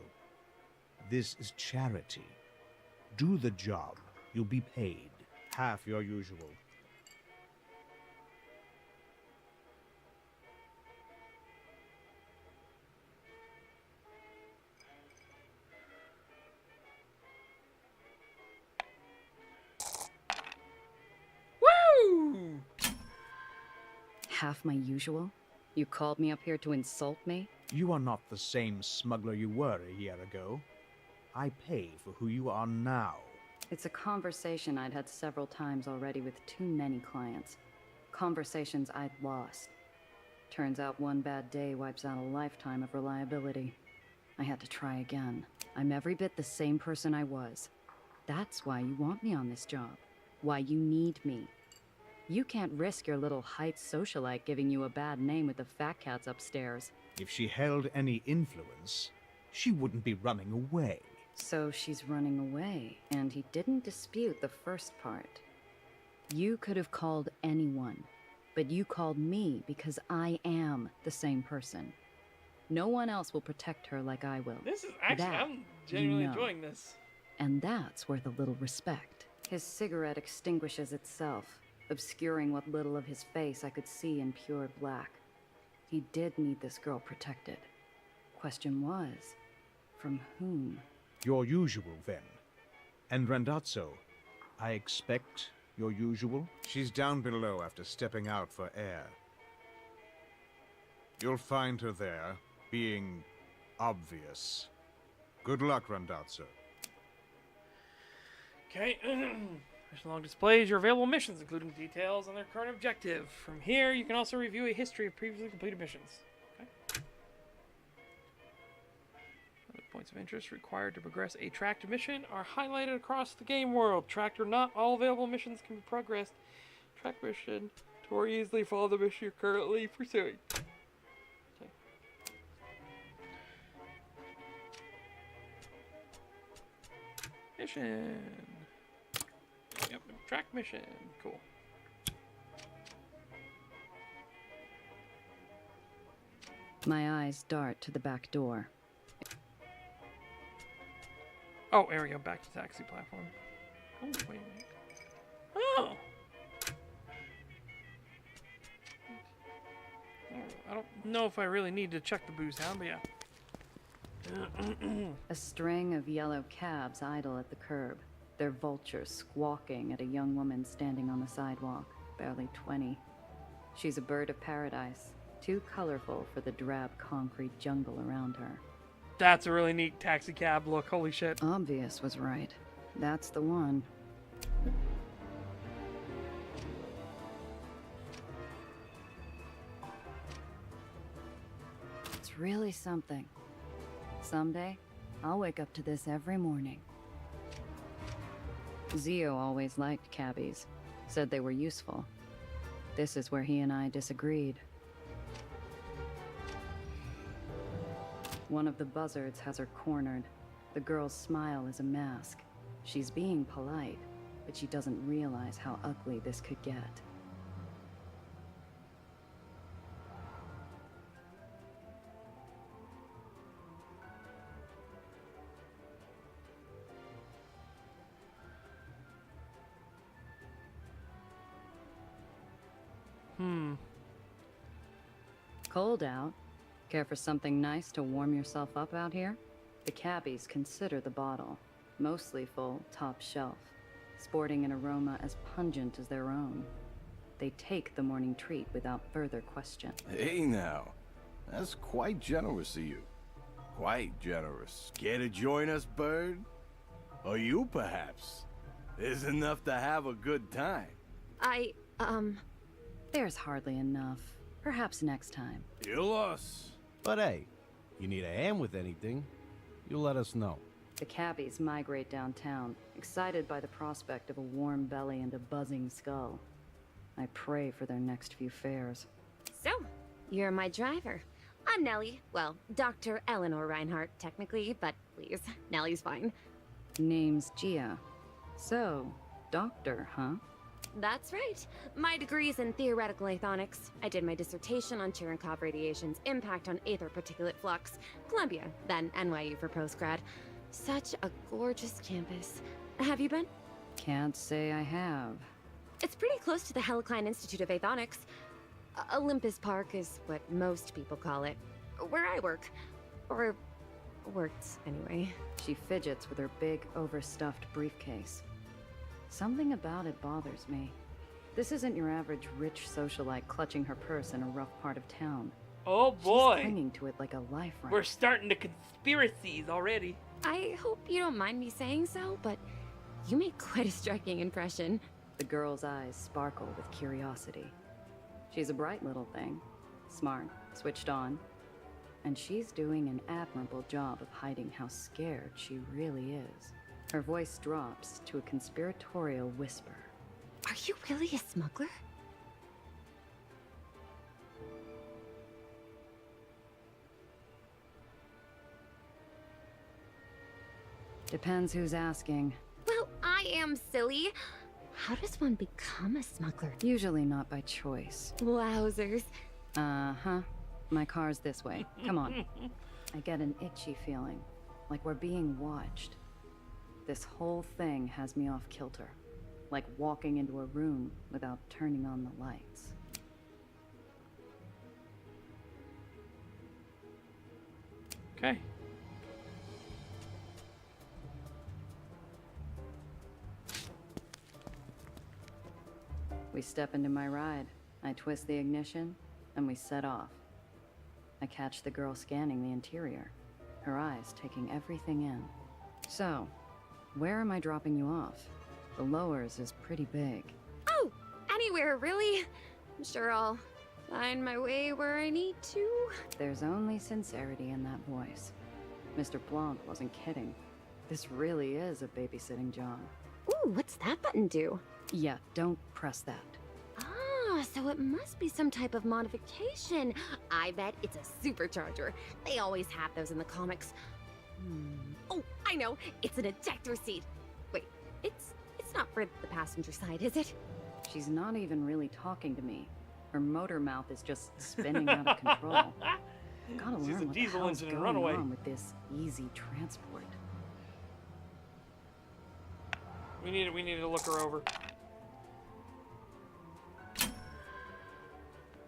This is charity. Do the job. You'll be paid. Half your usual. Woo! Half my usual? You called me up here to insult me? You are not the same smuggler you were a year ago. I pay for who you are now. It's a conversation I'd had several times already with too many clients. Conversations I'd lost. Turns out one bad day wipes out a lifetime of reliability. I had to try again. I'm every bit the same person I was. That's why you want me on this job. Why you need me. You can't risk your little Heights socialite giving you a bad name with the fat cats upstairs. If she held any influence, she wouldn't be running away. So she's running away, and he didn't dispute the first part. You could have called anyone, but you called me because I am the same person. No one else will protect her like I will. This is actually, That I'm genuinely you know. enjoying this. And that's worth a little respect. His cigarette extinguishes itself, obscuring what little of his face I could see in pure black. He did need this girl protected. Question was, from whom? Your usual, then. And Randazzo, I expect your usual? She's down below after stepping out for air. You'll find her there, being obvious. Good luck, Randazzo. Okay. Mission log displays your available missions, including details on their current objective. From here, you can also review a history of previously completed missions. Okay. Other points of interest required to progress a tracked mission are highlighted across the game world. Tracked or not, all available missions can be progressed. Track mission to more easily follow the mission you're currently pursuing. Okay. Mission. Yep, track mission. Cool. My eyes dart to the back door. Oh, there we go. Back to taxi platform. Oh, wait a minute. Oh! I don't know if I really need to check the booze hound, but yeah. A string of yellow cabs idle at the curb, their vultures squawking at a young woman standing on the sidewalk, barely 20. She's a bird of paradise, too colorful for the drab concrete jungle around her. That's a really neat taxi cab look. Holy shit. Obvious was right. That's the one. It's really something. Someday, I'll wake up to this every morning. Zio always liked cabbies, said they were useful. This is where he and I disagreed. One of the buzzards has her cornered. The girl's smile is a mask. She's being polite, but she doesn't realize how ugly this could get. Cold out? Care for something nice to warm yourself up out here? The cabbies consider the bottle, mostly full, top shelf, sporting an aroma as pungent as their own. They take the morning treat without further question. Hey now, that's quite generous of you. Quite generous. Care to join us, Bird? Or you, perhaps? There's enough to have a good time. There's hardly enough. Perhaps next time. You lost. But hey, you need a hand with anything, you let us know. The cabbies migrate downtown, excited by the prospect of a warm belly and a buzzing skull. I pray for their next few fares. So, you're my driver. I'm Nellie. Well, Dr. Eleanor Reinhardt, technically, but please, Nellie's fine. Name's Gia. So, doctor, huh? That's right. My degree's in theoretical athonics. I did my dissertation on Cherenkov radiation's impact on aether particulate flux. Columbia, then NYU for postgrad. Such a gorgeous campus. Have you been? Can't say I have. It's pretty close to the Helicline Institute of Athonics. Olympus Park is what most people call it. Where I work. Or worked, anyway. She fidgets with her big, overstuffed briefcase. Something about it bothers me. This isn't your average rich socialite clutching her purse in a rough part of town. Oh boy. She's clinging to it like a life raft. We're starting the conspiracies already. I hope you don't mind me saying so, but you make quite a striking impression. The girl's eyes sparkle with curiosity. She's a bright little thing. Smart, switched on. And she's doing an admirable job of hiding how scared she really is. Her voice drops to a conspiratorial whisper. Are you really a smuggler? Depends who's asking. Well, I am silly. How does one become a smuggler? Usually not by choice. Wowzers. Uh-huh. My car's this way. Come on. I get an itchy feeling, like we're being watched. This whole thing has me off kilter, like walking into a room without turning on the lights. Okay. We step into my ride. I twist the ignition, and we set off. I catch the girl scanning the interior, her eyes taking everything in. So, where am I dropping you off? The lowers is pretty big. Oh, anywhere, really? I'm sure I'll find my way where I need to. There's only sincerity in that voice. Mr. Blanc wasn't kidding. This really is a babysitting job. Ooh, what's that button do? Yeah, don't press that. Ah, so it must be some type of modification. I bet it's a supercharger. They always have those in the comics. Oh, I know. It's an ejector seat. Wait, it's not for the passenger side, is it? She's not even really talking to me. Her motor mouth is just spinning out of control. Gotta She's learn a what the diesel hell's engine going runaway. on with this easy transport. We need to look her over.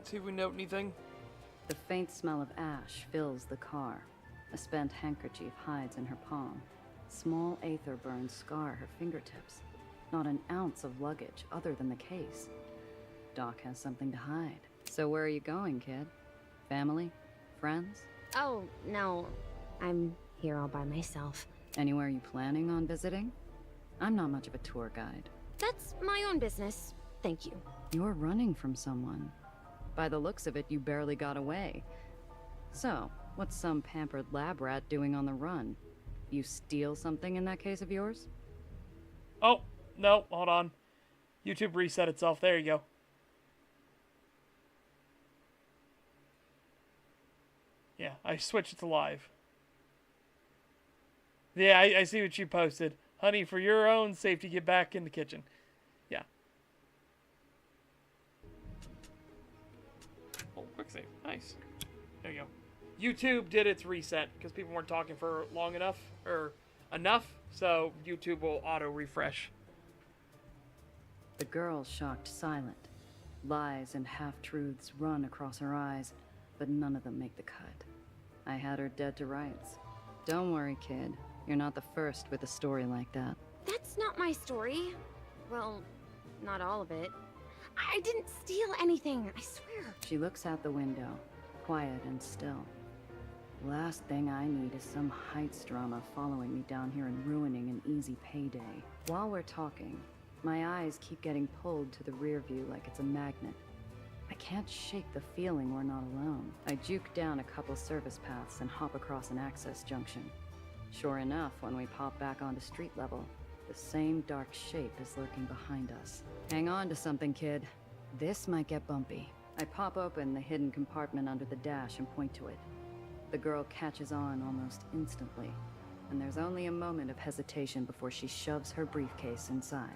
See if we note anything. The faint smell of ash fills the car. A spent handkerchief hides in her palm. Small aether burns scar her fingertips. Not an ounce of luggage other than the case. Doc has something to hide. So where are you going, kid? Family? Friends? Oh, no. I'm here all by myself. Anywhere you planning on visiting? I'm not much of a tour guide. That's my own business. Thank you. You're running from someone. By the looks of it, you barely got away. So, what's some pampered lab rat doing on the run? You steal something in that case of yours? Oh, no, hold on. YouTube reset itself. There you go. Yeah, I switched it to live. Yeah, I see what you posted. Honey, for your own safety, get back in the kitchen. Yeah. Oh, quick save. Nice. There you go. YouTube did its reset because people weren't talking for long enough, or enough, so YouTube will auto-refresh. The girl shocked silent. Lies and half-truths run across her eyes, but none of them make the cut. I had her dead to rights. Don't worry, kid. You're not the first with a story like that. That's not my story. Well, not all of it. I didn't steal anything, I swear. She looks out the window, quiet and still. Last thing I need is some Heights drama following me down here and ruining an easy payday. While we're talking, my eyes keep getting pulled to the rear view like it's a magnet. I can't shake the feeling we're not alone. I juke down a couple service paths and hop across an access junction. Sure enough, when we pop back onto street level, the same dark shape is lurking behind us. Hang on to something, kid. This might get bumpy. I pop open the hidden compartment under the dash and point to it. The girl catches on almost instantly, and there's only a moment of hesitation before she shoves her briefcase inside.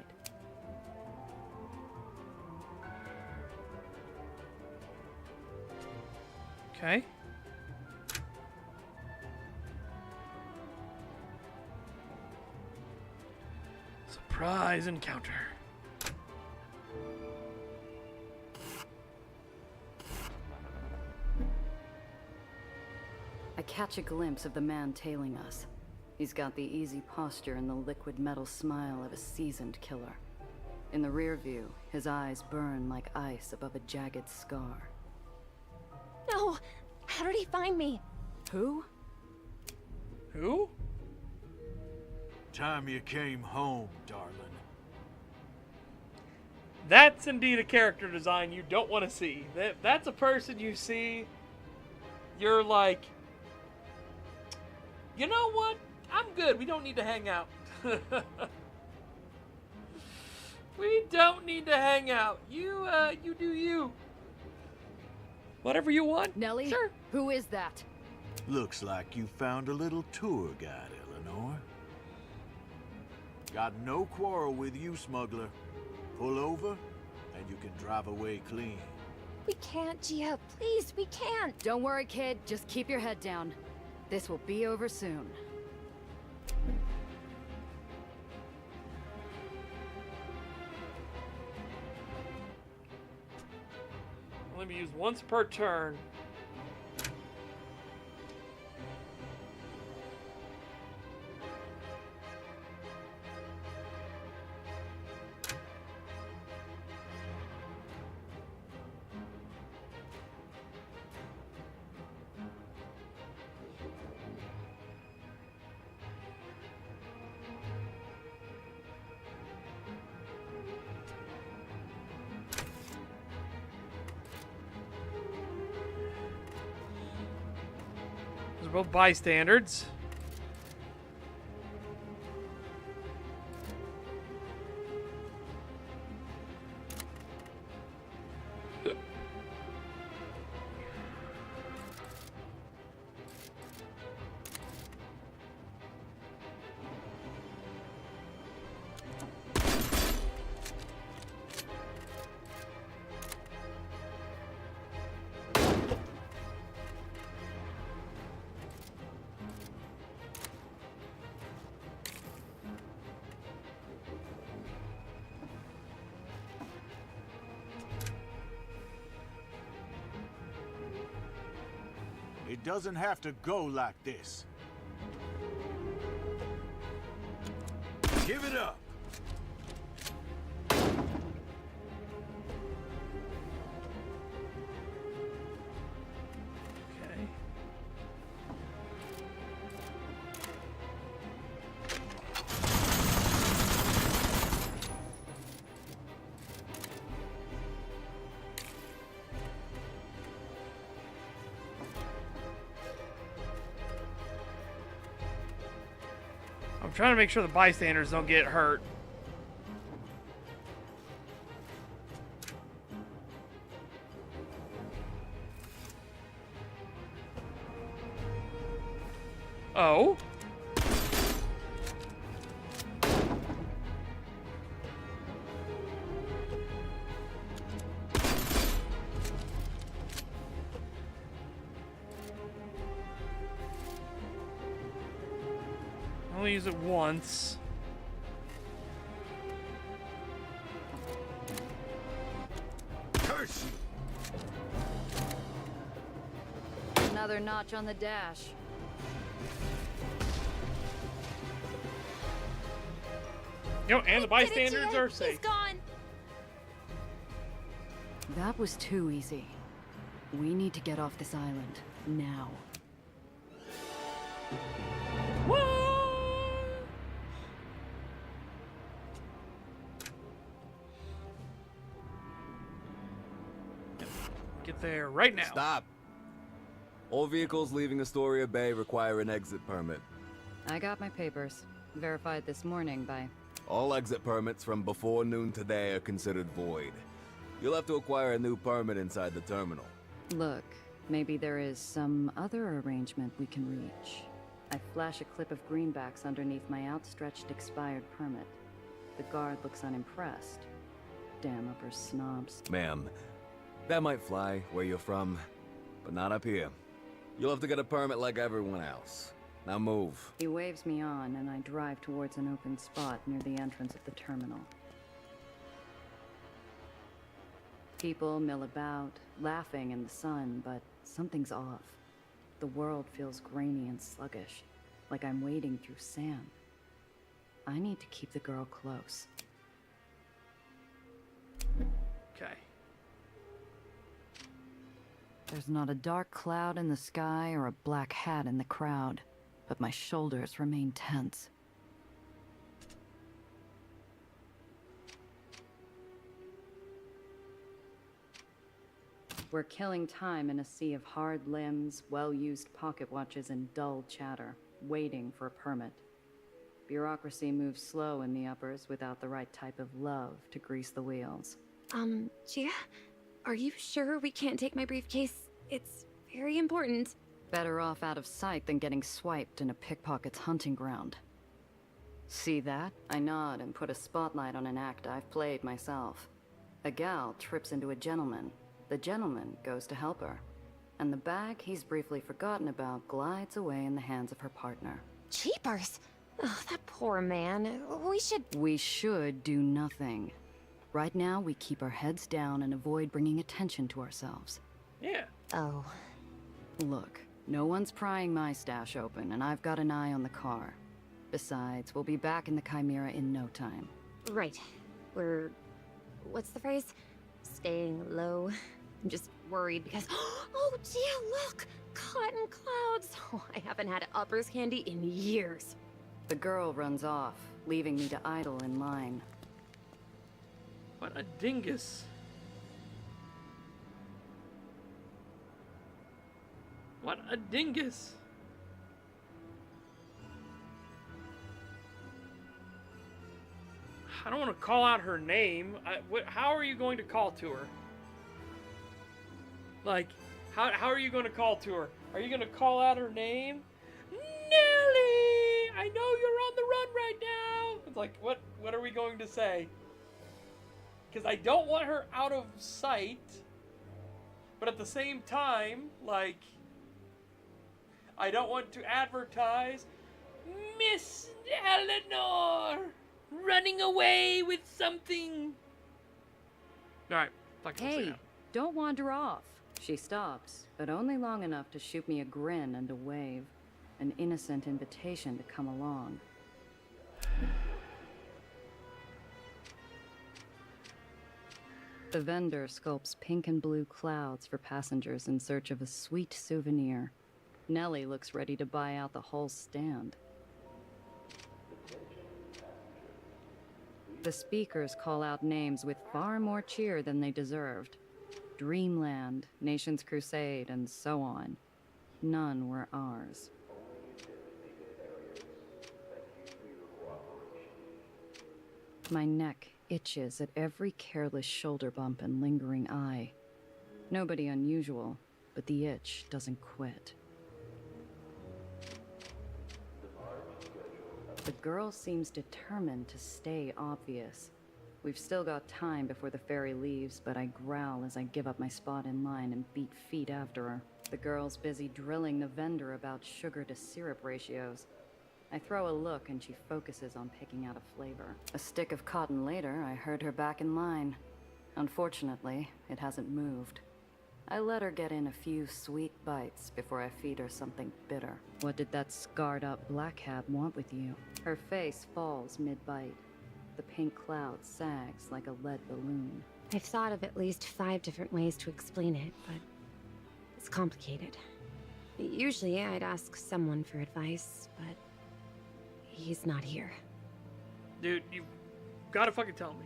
Okay. Surprise encounter. I catch a glimpse of the man tailing us. He's got the easy posture and the liquid metal smile of a seasoned killer. In the rear view, his eyes burn like ice above a jagged scar. No! How did he find me? Who? Who? Time you came home, darling. That's indeed a character design you don't want to see. That's a person you see, you're like, you know what? I'm good. We don't need to hang out. We don't need to hang out. You do you. Whatever you want. Nellie? Sure. Who is that? Looks like you found a little tour guide, Eleanor. Got no quarrel with you, smuggler. Pull over, and you can drive away clean. We can't, Gia. Please, we can't. Don't worry, kid. Just keep your head down. This will be over soon. Let me use once per turn. Those are both bystanders. It doesn't have to go like this. Give it up. Okay. I'm trying to make sure the bystanders don't get hurt. Oh? I only use it once. Curse you! Another notch on the dash. You know, and the We did it, bystanders Gia. are safe. He's gone. That was too easy. We need to get off this island. Now. Get there right now. Stop. All vehicles leaving Astoria Bay require an exit permit. I got my papers. Verified this morning by... All exit permits from before noon today are considered void. You'll have to acquire a new permit inside the terminal. Look, maybe there is some other arrangement we can reach. I flash a clip of greenbacks underneath my outstretched expired permit. The guard looks unimpressed. Damn upper snobs. Ma'am, that might fly where you're from, but not up here. You'll have to get a permit like everyone else. Now move. He waves me on, and I drive towards an open spot near the entrance of the terminal. People mill about, laughing in the sun, but something's off. The world feels grainy and sluggish, like I'm wading through sand. I need to keep the girl close. Okay. There's not a dark cloud in the sky or a black hat in the crowd, but my shoulders remain tense. We're killing time in a sea of hard limbs, well-used pocket watches, and dull chatter, waiting for a permit. Bureaucracy moves slow in the uppers without the right type of love to grease the wheels. Gia? Are you sure we can't take my briefcase? It's very important. Better off out of sight than getting swiped in a pickpocket's hunting ground. See that? I nod and put a spotlight on an act I've played myself. A gal trips into a gentleman. The gentleman goes to help her. And the bag he's briefly forgotten about glides away in the hands of her partner. Jeepers! Oh, that poor man. We should do nothing. Right now, we keep our heads down and avoid bringing attention to ourselves. Yeah. Oh. Look, no one's prying my stash open, and I've got an eye on the car. Besides, we'll be back in the Chimera in no time. Right. We're... what's the phrase? Staying low. I'm just worried because... Oh, Gia, look! Cotton clouds! Oh, I haven't had uppers candy in years. The girl runs off, leaving me to idle in line. What a dingus. What a dingus. I don't want to call out her name. How are you going to call to her? Like, how are you going to call to her? Are you going to call out her name? Nelly! I know you're on the run right now! It's like, what are we going to say? Because I don't want her out of sight, but at the same time, like, I don't want to advertise Miss Eleanor running away with something. Alright, hey, don't wander off. She stops, but only long enough to shoot me a grin and a wave. An innocent invitation to come along. The vendor sculpts pink and blue clouds for passengers in search of a sweet souvenir. Nellie looks ready to buy out the whole stand. The speakers call out names with far more cheer than they deserved. Dreamland, Nation's Crusade, and so on. None were ours. My neck itches at every careless shoulder bump and lingering eye. Nobody unusual, but the itch doesn't quit. The girl seems determined to stay obvious. We've still got time before the ferry leaves, but I growl as I give up my spot in line and beat feet after her. The girl's busy drilling the vendor about sugar to syrup ratios. I throw a look and she focuses on picking out a flavor. A stick of cotton later, I heard her back in line. Unfortunately, it hasn't moved. I let her get in a few sweet bites before I feed her something bitter. What did that scarred-up black hat want with you? Her face falls mid-bite. The pink cloud sags like a lead balloon. I've thought of at least 5 different ways to explain it, but it's complicated. Usually I'd ask someone for advice, but he's not here. Dude, you gotta fucking tell me.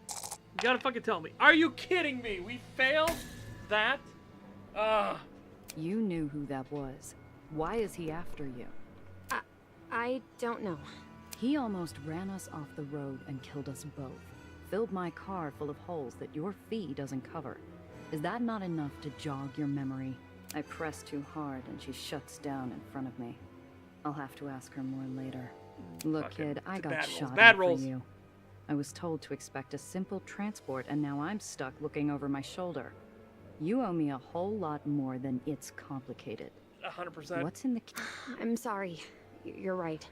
You gotta fucking tell me. Are you kidding me? We failed that? You knew who that was. Why is he after you? I don't know. He almost ran us off the road and killed us both. Filled my car full of holes that your fee doesn't cover. Is that not enough to jog your memory? I press too hard and she shuts down in front of me. I'll have to ask her more later. Look, kid, I got shot at for you. I was told to expect a simple transport, and now I'm stuck looking over my shoulder. You owe me a whole lot more than it's complicated. 100%. What's in the... I'm sorry. You're right.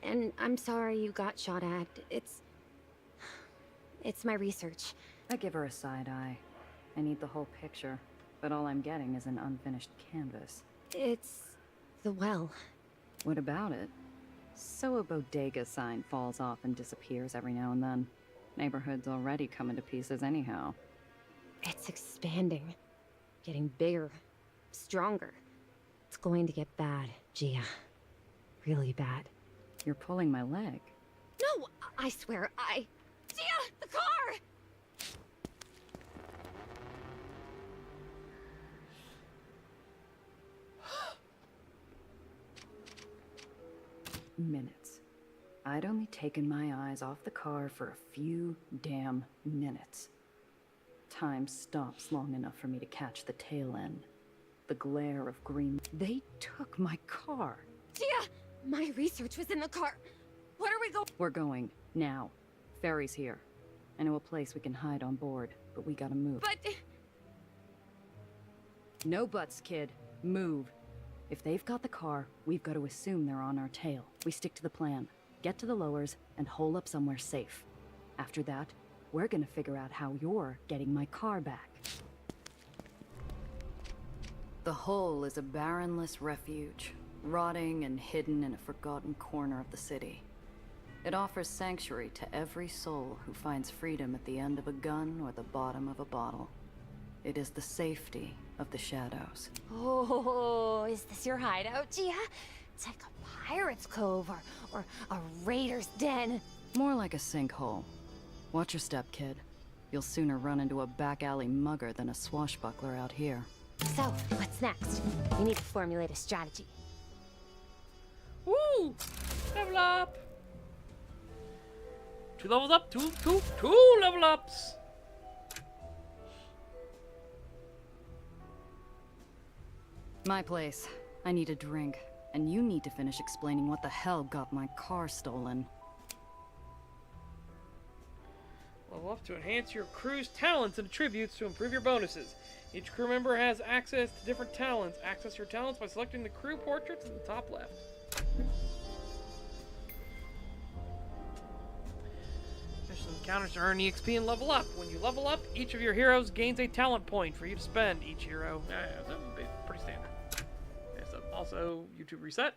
And I'm sorry you got shot at. It's my research. I give her a side eye. I need the whole picture, but all I'm getting is an unfinished canvas. It's the well. What about it? So a bodega sign falls off and disappears every now and then. Neighborhood's already coming to pieces anyhow. It's expanding. Getting bigger. Stronger. It's going to get bad, Gia. Really bad. You're pulling my leg. No! I swear, Gia! The car! Minutes. I'd only taken my eyes off the car for a few damn minutes. Time stops long enough for me to catch the tail end. The glare of green. They took my car. Gia! My research was in the car. What are we going? We're going. Now. Ferry's here. I know a place we can hide on board, but we gotta move. But... No buts, kid. Move. If they've got the car, we've got to assume they're on our tail. We stick to the plan. Get to the lowers and hole up somewhere safe. After that, we're gonna figure out how you're getting my car back. The hole is a barrenless refuge, rotting and hidden in a forgotten corner of the city. It offers sanctuary to every soul who finds freedom at the end of a gun or the bottom of a bottle. It is the safety of the shadows. Oh, is this your hideout, Gia? It's like a pirate's cove or a raider's den. More like a sinkhole. Watch your step, kid. You'll sooner run into a back alley mugger than a swashbuckler out here. So, what's next? We need to formulate a strategy. Woo! Level up! 2 levels up, two level ups! My place. I need a drink. And you need to finish explaining what the hell got my car stolen. Level up to enhance your crew's talents and attributes to improve your bonuses. Each crew member has access to different talents. Access your talents by selecting the crew portraits in the top left. Mission encounters to earn EXP and level up. When you level up, each of your heroes gains a talent point for you to spend. Each hero, that's pretty standard. Okay, so also YouTube reset.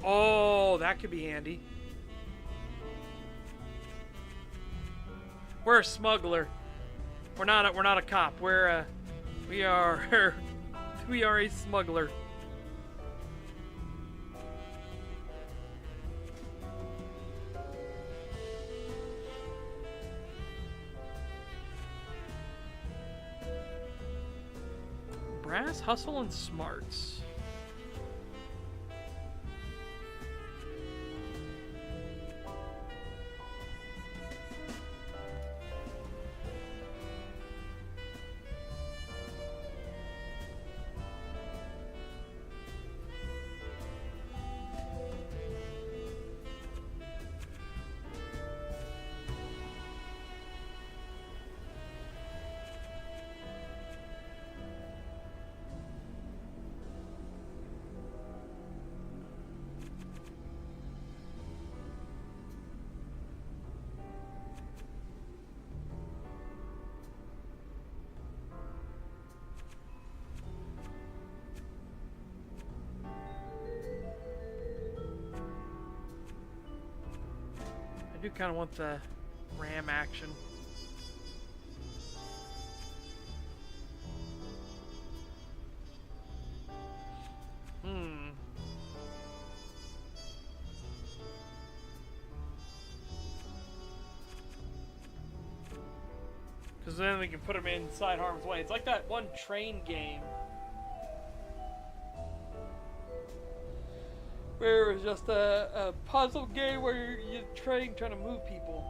Oh, that could be handy. We're a smuggler. We're not a cop. We are a smuggler. Brass, hustle, and smarts. do kind of want the ram action. Because then we can put them inside harm's way. It's like that one train game where it was just a puzzle game where you're trying to move people.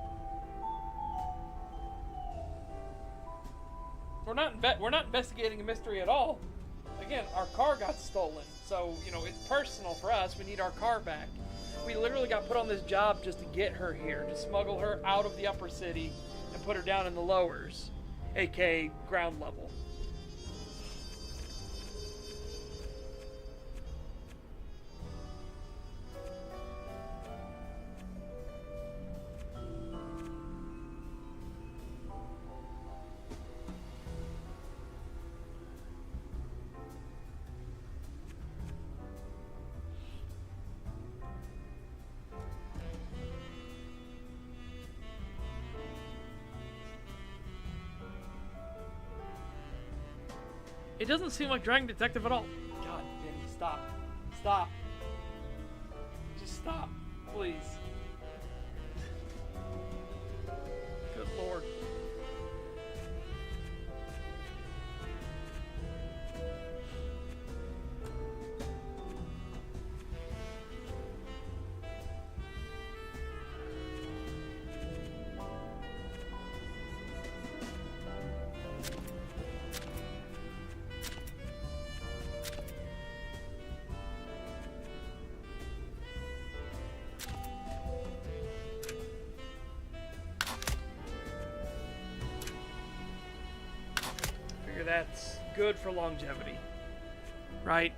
We're not investigating a mystery at all. Again, our car got stolen, so you know it's personal for us. We need our car back. We literally got put on this job just to get her here, to smuggle her out of the upper city and put her down in the lowers, aka ground level. It doesn't seem like Dragon Detective at all. God, Vinny, stop. Stop. Just stop, please. Good Lord. That's good for longevity, right?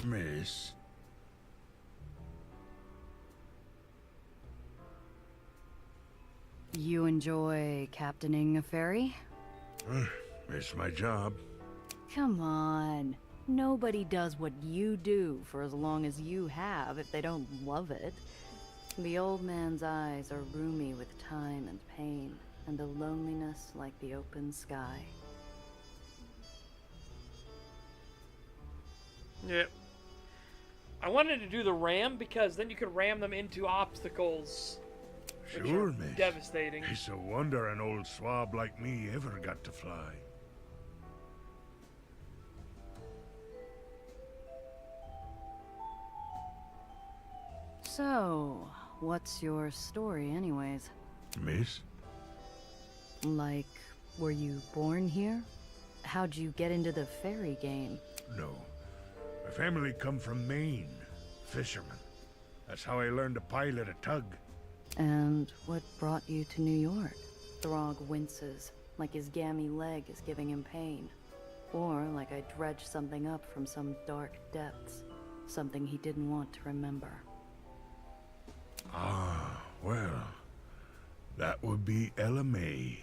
Miss. You enjoy captaining a ferry? It's my job. Come on. Nobody does what you do for as long as you have if they don't love it. The old man's eyes are roomy with time and pain, and a loneliness like the open sky. Yep. I wanted to do the ram because then you could ram them into obstacles. Sure, miss. Devastating. It's a wonder an old swab like me ever got to fly. So, what's your story anyways? Miss? Like, were you born here? How'd you get into the ferry game? No. My family come from Maine. Fishermen. That's how I learned to pilot a tug. And what brought you to New York? Throg winces, like his gammy leg is giving him pain. Or like I dredged something up from some dark depths. Something he didn't want to remember. Ah, well, that would be Ella May,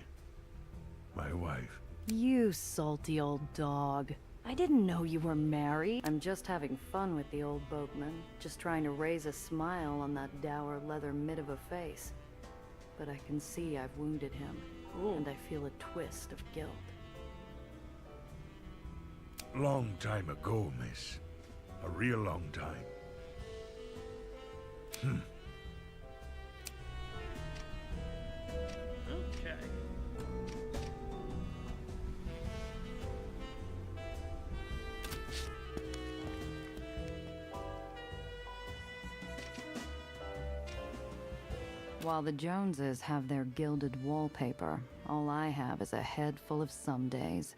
my wife. You salty old dog. I didn't know you were married. I'm just having fun with the old boatman, just trying to raise a smile on that dour leather mid of a face. But I can see I've wounded him, and I feel a twist of guilt. Long time ago, miss. A real long time. Okay. While the Joneses have their gilded wallpaper, all I have is a head full of some days.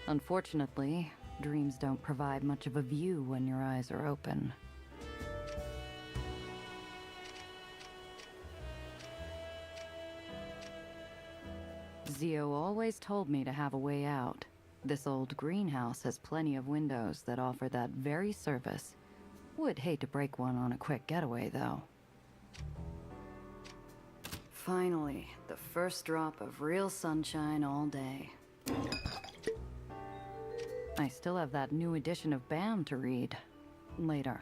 Unfortunately, dreams don't provide much of a view when your eyes are open. Zio always told me to have a way out. This old greenhouse has plenty of windows that offer that very service. Would hate to break one on a quick getaway, though. Finally, the first drop of real sunshine all day. I still have that new edition of BAM to read. Later.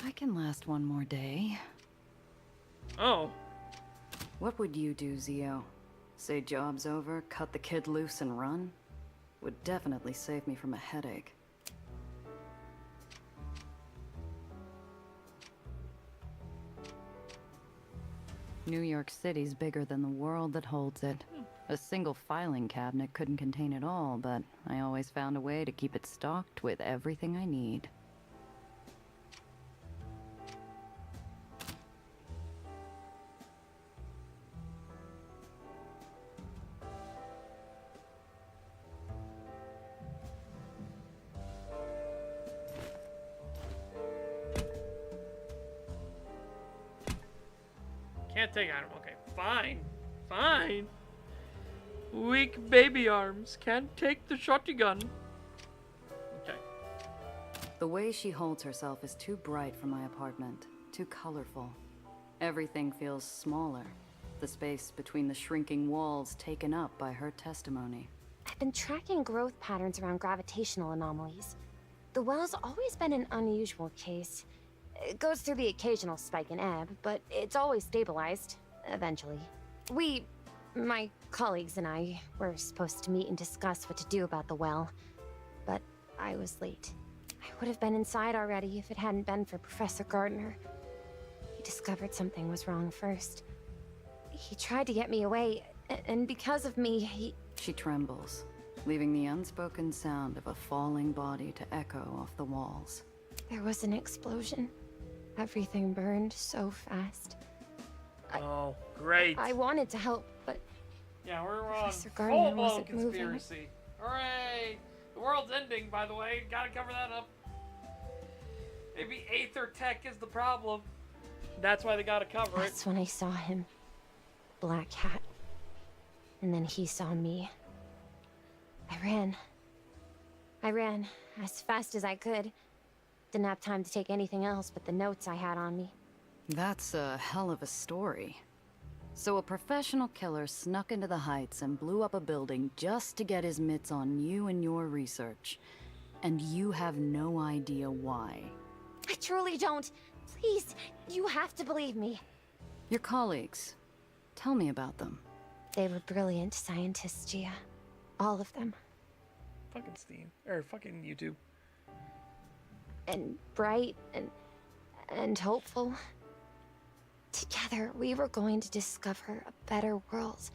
I can last one more day. Oh. What would you do, Zio? Say job's over, cut the kid loose and run? Would definitely save me from a headache. New York City's bigger than the world that holds it. A single filing cabinet couldn't contain it all, but I always found a way to keep it stocked with everything I need. Can't take item. Okay, fine. Fine. Weak baby arms. Can't take the shotgun. Okay. The way she holds herself is too bright for my apartment. Too colorful. Everything feels smaller. The space between the shrinking walls taken up by her testimony. I've been tracking growth patterns around gravitational anomalies. The well's always been an unusual case. It goes through the occasional spike and ebb, but it's always stabilized, eventually. My colleagues and I, were supposed to meet and discuss what to do about the well, but I was late. I would have been inside already if it hadn't been for Professor Gardner. He discovered something was wrong first. He tried to get me away, and because of me, he... She trembles, leaving the unspoken sound of a falling body to echo off the walls. There was an explosion. Everything burned so fast. Oh, great. I wanted to help, but... Yeah, we're on Professor Gardner full-blown wasn't moving. conspiracy. Hooray! The world's ending, by the way. Gotta cover that up. Maybe Aether Tech is the problem. That's why they gotta cover it. That's when I saw him. Black hat. And then he saw me. I ran as fast as I could. Didn't have time to take anything else but the notes I had on me. That's a hell of a story. So a professional killer snuck into the Heights and blew up a building just to get his mitts on you and your research. And you have no idea why. I truly don't. Please, you have to believe me. Your colleagues. Tell me about them. They were brilliant scientists, Gia. All of them. Fucking Steam. Or fucking YouTube. And bright and hopeful. Together, we were going to discover a better world.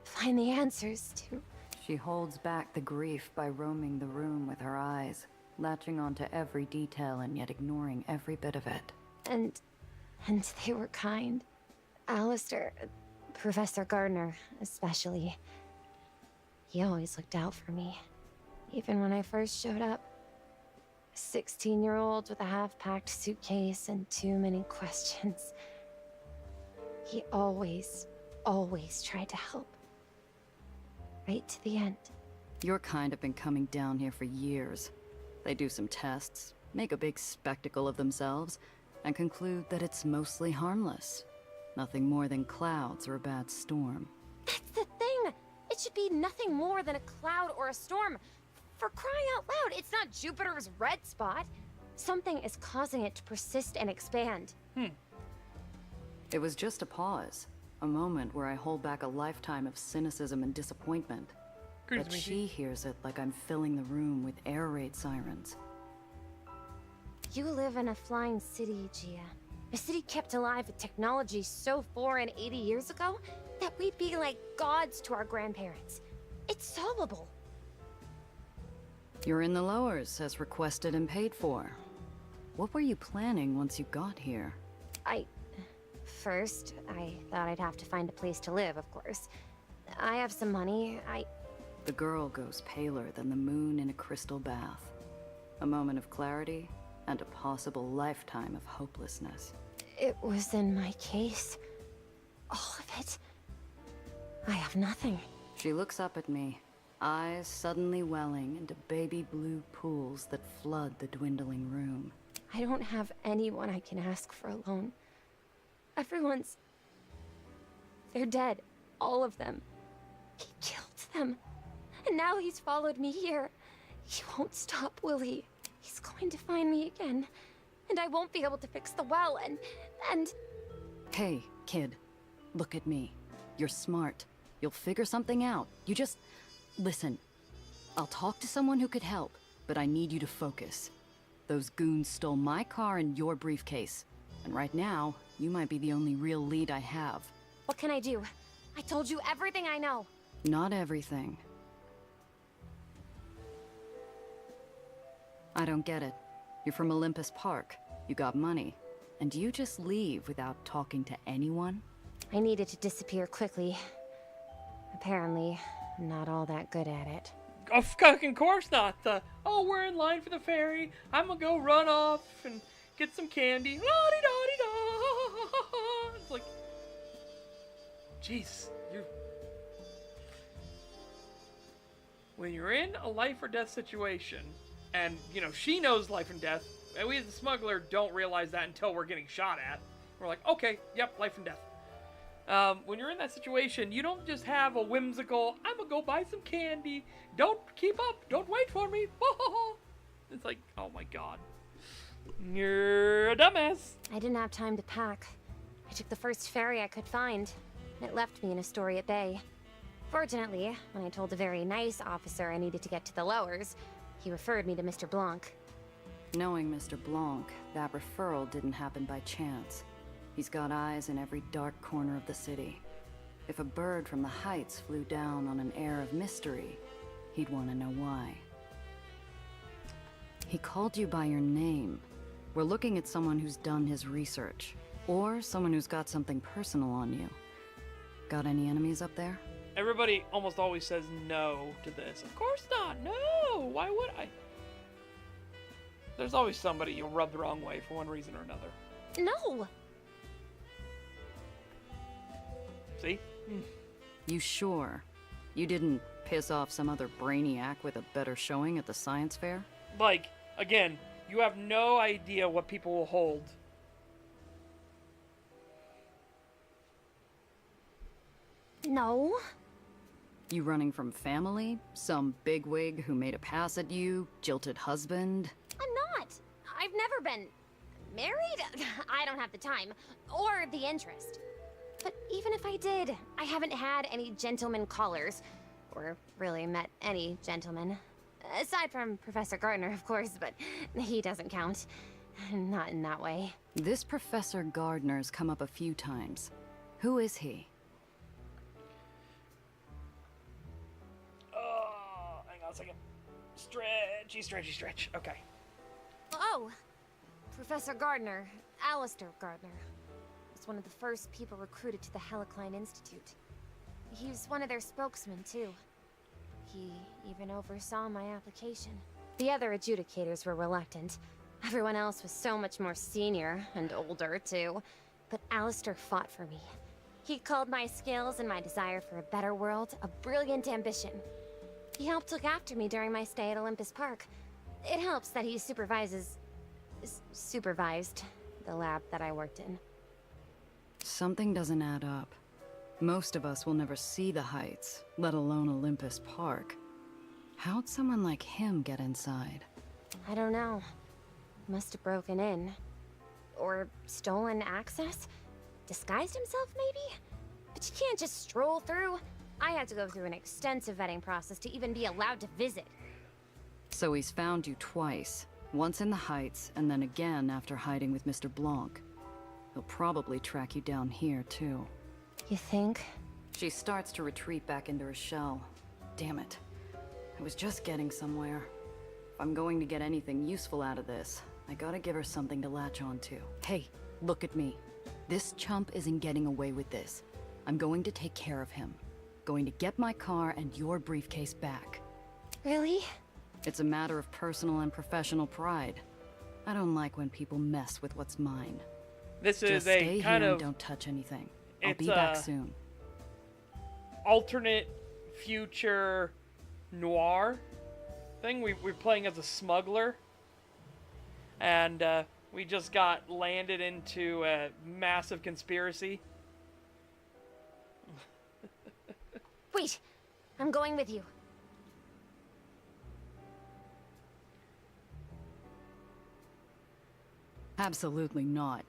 Find the answers to... She holds back the grief by roaming the room with her eyes, latching onto every detail and yet ignoring every bit of it. And they were kind. Alistair, Professor Gardner, especially. He always looked out for me. Even when I first showed up. A 16-year-old with a half-packed suitcase and too many questions. He always tried to help. Right to the end. Your kind have been coming down here for years. They do some tests, make a big spectacle of themselves, and conclude that it's mostly harmless. Nothing more than clouds or a bad storm. That's the thing! It should be nothing more than a cloud or a storm. For crying out loud, it's not Jupiter's red spot. Something is causing it to persist and expand. It was just a pause. A moment where I hold back a lifetime of cynicism and disappointment. But she hears it like I'm filling the room with air raid sirens. You live in a flying city, Gia. A city kept alive with technology so foreign 80 years ago that we'd be like gods to our grandparents. It's solvable. You're in the lowers, as requested and paid for. What were you planning once you got here? First, I thought I'd have to find a place to live, of course. I have some money, The girl goes paler than the moon in a crystal bath. A moment of clarity, and a possible lifetime of hopelessness. It was in my case. All of it. I have nothing. She looks up at me, eyes suddenly welling into baby blue pools that flood the dwindling room. I don't have anyone I can ask for a loan. Everyone's... They're dead. All of them. He killed them. And now he's followed me here. He won't stop, will he? He's going to find me again. And I won't be able to fix the well, and... Hey, kid. Look at me. You're smart. You'll figure something out. You just... Listen. I'll talk to someone who could help, but I need you to focus. Those goons stole my car and your briefcase. And right now, you might be the only real lead I have. What can I do? I told you everything I know. Not everything. I don't get it. You're from Olympus Park. You got money. And you just leave without talking to anyone? I needed to disappear quickly. Apparently, I'm not all that good at it. Of fucking course not. Oh, we're in line for the ferry. I'm gonna go run off and get some candy. La-di-da-di-da. It's like, jeez, when you're in a life or death situation, and, you know, she knows life and death, and we as the smuggler don't realize that until we're getting shot at. We're like, okay, yep, life and death. When you're in that situation, you don't just have a whimsical, I'm gonna go buy some candy, don't keep up, don't wait for me. It's like, oh my god. You're a dumbass. I didn't have time to pack. I took the first ferry I could find. It left me in Astoria Bay. Fortunately, when I told a very nice officer I needed to get to the lowers, he referred me to Mr. Blanc. Knowing Mr. Blanc, that referral didn't happen by chance. He's got eyes in every dark corner of the city. If a bird from the heights flew down on an air of mystery, he'd want to know why. He called you by your name. We're looking at someone who's done his research, or someone who's got something personal on you. Got any enemies up there? Everybody almost always says no to this. Of course not. No. Why would I? There's always somebody you'll rub the wrong way for one reason or another. No! See? You sure? You didn't piss off some other brainiac with a better showing at the science fair? Like, again, you have no idea what people will hold. No. You running from family? Some bigwig who made a pass at you? Jilted husband? I'm not. I've never been married. I don't have the time or the interest. But even if I did, I haven't had any gentleman callers, or really met any gentlemen. Aside from Professor Gardner, of course, but he doesn't count. Not in that way. This Professor Gardner's come up a few times. Who is he? Hang on a second. Stretch. Okay. Oh, Professor Gardner, Alistair Gardner, was one of the first people recruited to the Helicline Institute. He was one of their spokesmen, too. He even oversaw my application. The other adjudicators were reluctant. Everyone else was so much more senior, and older, too. But Alistair fought for me. He called my skills and my desire for a better world a brilliant ambition. He helped look after me during my stay at Olympus Park. It helps that he supervised the lab that I worked in. Something doesn't add up. Most of us will never see the heights, let alone Olympus Park. How'd someone like him get inside? I don't know. Must have broken in. Or stolen access? Disguised himself, maybe? But you can't just stroll through. I had to go through an extensive vetting process to even be allowed to visit. So he's found you twice. Once in the heights, and then again after hiding with Mr. Blanc. He'll probably track you down here, too. You think? She starts to retreat back into her shell. Damn it. I was just getting somewhere. If I'm going to get anything useful out of this, I gotta give her something to latch onto. Hey, look at me. This chump isn't getting away with this. I'm going to take care of him. Going to get my car and your briefcase back. Really? It's a matter of personal and professional pride. I don't like when people mess with what's mine. This is Just a stay kind here of... and don't touch anything. I'll it's be back soon. Alternate future noir thing. We're playing as a smuggler. And we just got landed into a massive conspiracy. Wait, I'm going with you. Absolutely not.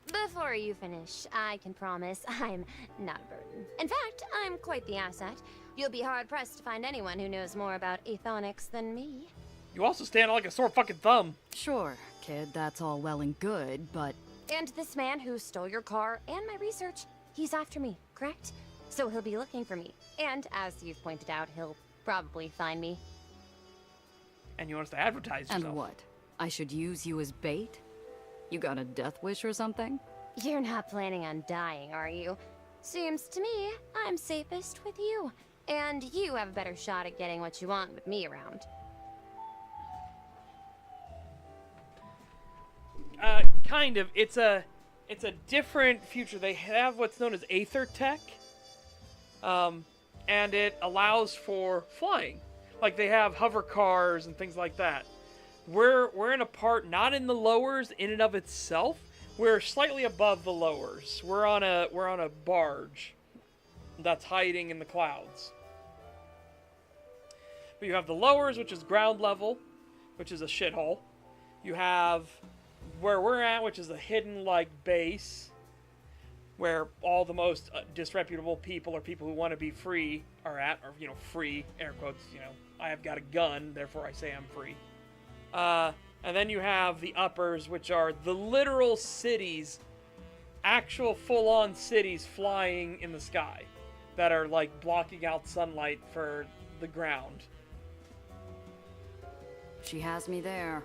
Before you finish, I can promise I'm not a burden. In fact, I'm quite the asset. You'll be hard-pressed to find anyone who knows more about aethonics than me. You also stand out like a sore fucking thumb. Sure, kid, that's all well and good, but... And this man who stole your car and my research, he's after me, correct? So he'll be looking for me. And as you've pointed out, he'll probably find me. And you want us to advertise yourself. And what? I should use you as bait? You got a death wish or something? You're not planning on dying, are you? Seems to me I'm safest with you. And you have a better shot at getting what you want with me around. Kind of. It's a different future. They have what's known as Aether Tech. And it allows for flying. Like they have hover cars and things like that. We're in a part not in the lowers in and of itself. We're slightly above the lowers. We're on a barge that's hiding in the clouds. But you have the lowers, which is ground level, which is a shithole. You have where we're at, which is a hidden like base, where all the most disreputable people or people who want to be free are at, or free air quotes. I have got a gun, therefore I say I'm free. And then you have the uppers, which are the literal cities, actual full-on cities flying in the sky that are like blocking out sunlight for the ground. She has me there.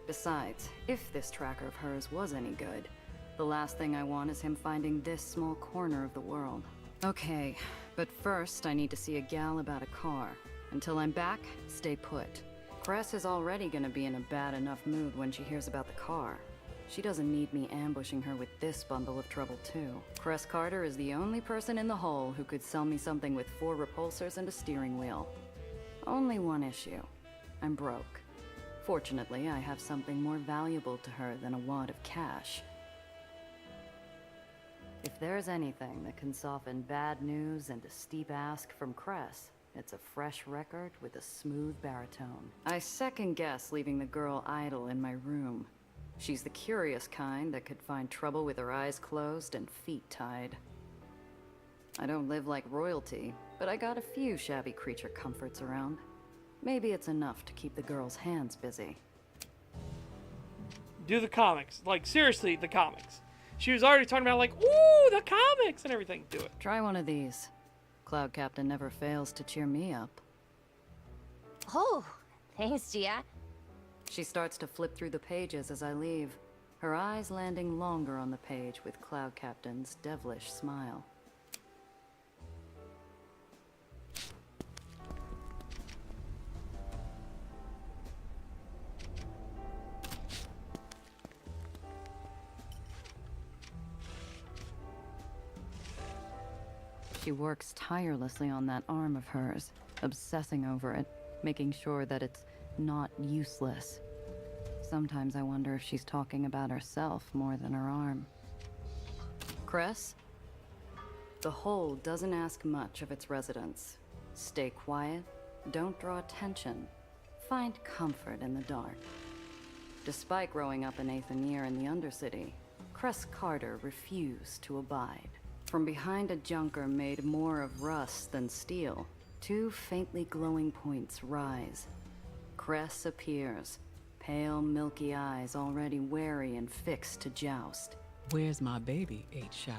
Besides, if this tracker of hers was any good, the last thing I want is him finding this small corner of the world. Okay, but first I need to see a gal about a car. Until I'm back, stay put. Cress is already gonna be in a bad enough mood when she hears about the car. She doesn't need me ambushing her with this bundle of trouble too. Cress Carter is the only person in the whole who could sell me something with 4 repulsors and a steering wheel. Only one issue. I'm broke. Fortunately, I have something more valuable to her than a wad of cash. If there's anything that can soften bad news and a steep ask from Cress, it's a fresh record with a smooth baritone. I second guess leaving the girl idle in my room. She's the curious kind that could find trouble with her eyes closed and feet tied. I don't live like royalty, but I got a few shabby creature comforts around. Maybe it's enough to keep the girl's hands busy. Do the comics. Like, seriously, the comics. She was already talking about, like, ooh, the comics and everything. Do it. Try one of these. Cloud Captain never fails to cheer me up. Oh, thanks, Gia. She starts to flip through the pages as I leave, her eyes landing longer on the page with Cloud Captain's devilish smile. She works tirelessly on that arm of hers, obsessing over it, making sure that it's not useless. Sometimes I wonder if she's talking about herself more than her arm. Cress? The Hole doesn't ask much of its residents. Stay quiet, don't draw attention, find comfort in the dark. Despite growing up in Aethonir in the Undercity, Cress Carter refused to abide. From behind a junker made more of rust than steel, 2 faintly glowing points rise. Cress appears, pale, milky eyes already wary and fixed to joust. Where's my baby, 8-Shot?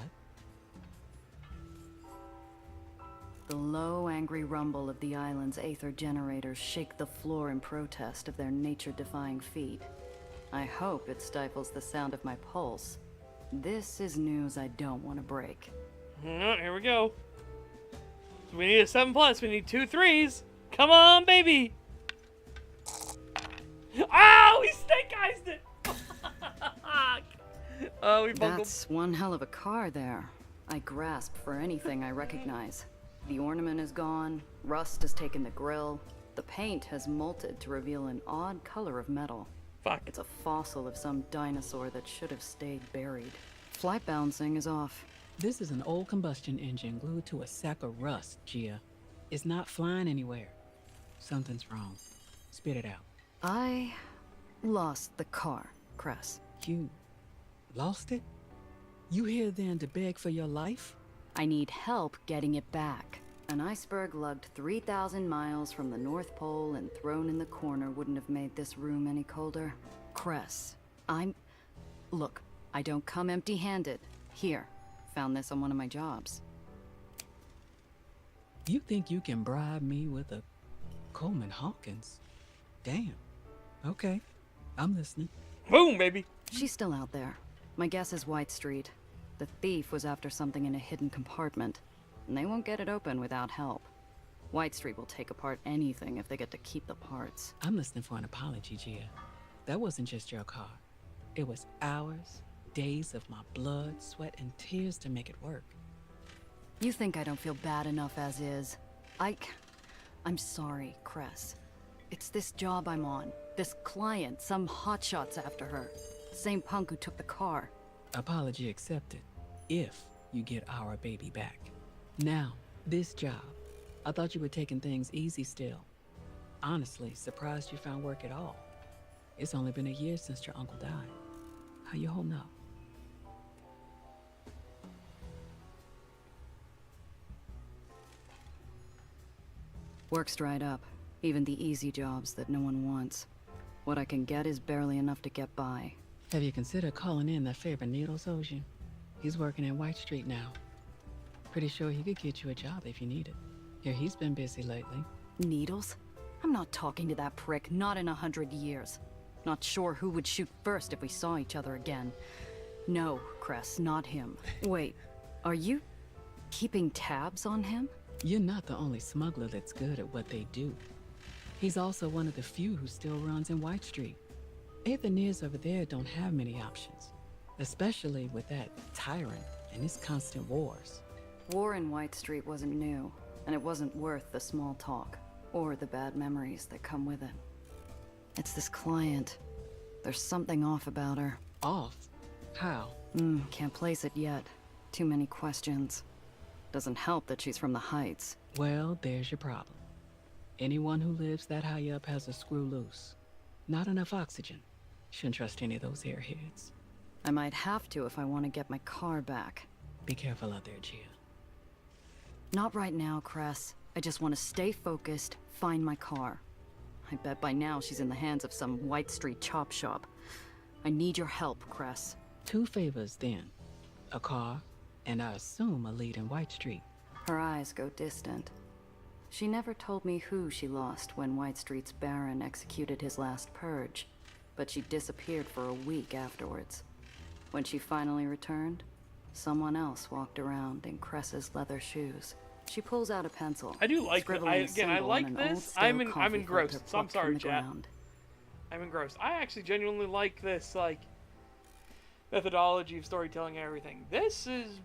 The low, angry rumble of the island's aether generators shake the floor in protest of their nature-defying feat. I hope it stifles the sound of my pulse. This is news I don't want to break. Here we go. We need a 7+. We need 2 3s. Come on, baby. Oh, we snake eyes it. Oh, we bungled. That's one hell of a car there. I grasp for anything I recognize. The ornament is gone, rust has taken the grill, the paint has molted to reveal an odd color of metal. Fuck. It's a fossil of some dinosaur that should have stayed buried. Flight balancing is off. This is an old combustion engine glued to a sack of rust, Gia. It's not flying anywhere. Something's wrong. Spit it out. I lost the car, Cress. You lost it? You here then to beg for your life? I need help getting it back. An iceberg lugged 3,000 miles from the North Pole and thrown in the corner wouldn't have made this room any colder. Cress, Look, I don't come empty-handed. Here, found this on one of my jobs. You think you can bribe me with a Coleman Hawkins? Damn. Okay, I'm listening. Boom, baby. She's still out there. My guess is White Street. The thief was after something in a hidden compartment, and they won't get it open without help. White Street will take apart anything if they get to keep the parts. I'm listening for an apology, Gia. That wasn't just your car. It was hours, days of my blood, sweat, and tears to make it work. You think I don't feel bad enough as is? I'm sorry, Cress. It's this job I'm on. This client, some hotshot's after her. Same punk who took the car. Apology accepted, if you get our baby back. Now, this job. I thought you were taking things easy still. Honestly, surprised you found work at all. It's only been a year since your uncle died. How you holding up? Work's dried up. Even the easy jobs that no one wants. What I can get is barely enough to get by. Have you considered calling in that favor Needles owes you? He's working in White Street now. Pretty sure he could get you a job if you need it. Here, he's been busy lately. Needles? I'm not talking to that prick, not in 100 years. Not sure who would shoot first if we saw each other again. No, Cress, not him. Wait, are you keeping tabs on him? You're not the only smuggler that's good at what they do. He's also one of the few who still runs in White Street. Atheniers over there don't have many options, especially with that tyrant and his constant wars. War in White Street wasn't new, and it wasn't worth the small talk, or the bad memories that come with it. It's this client. There's something off about her. Off? How? Can't place it yet. Too many questions. Doesn't help that she's from the Heights. Well, there's your problem. Anyone who lives that high up has a screw loose. Not enough oxygen. Shouldn't trust any of those airheads. I might have to if I want to get my car back. Be careful out there, Gia. Not right now, Cress. I just want to stay focused, find my car. I bet by now she's in the hands of some White Street chop shop. I need your help, Cress. 2 favors, then. A car, and I assume a lead in White Street. Her eyes go distant. She never told me who she lost when White Street's Baron executed his last purge, but she disappeared for a week afterwards. When she finally returned, someone else walked around in Cress's leather shoes. She pulls out a pencil. I do like scribbling I a symbol like on an this. old stale I'm coffee engrossed, filter so I'm plucked from sorry, the chat. ground. I'm engrossed. I actually genuinely like this, like, methodology of storytelling and everything. This is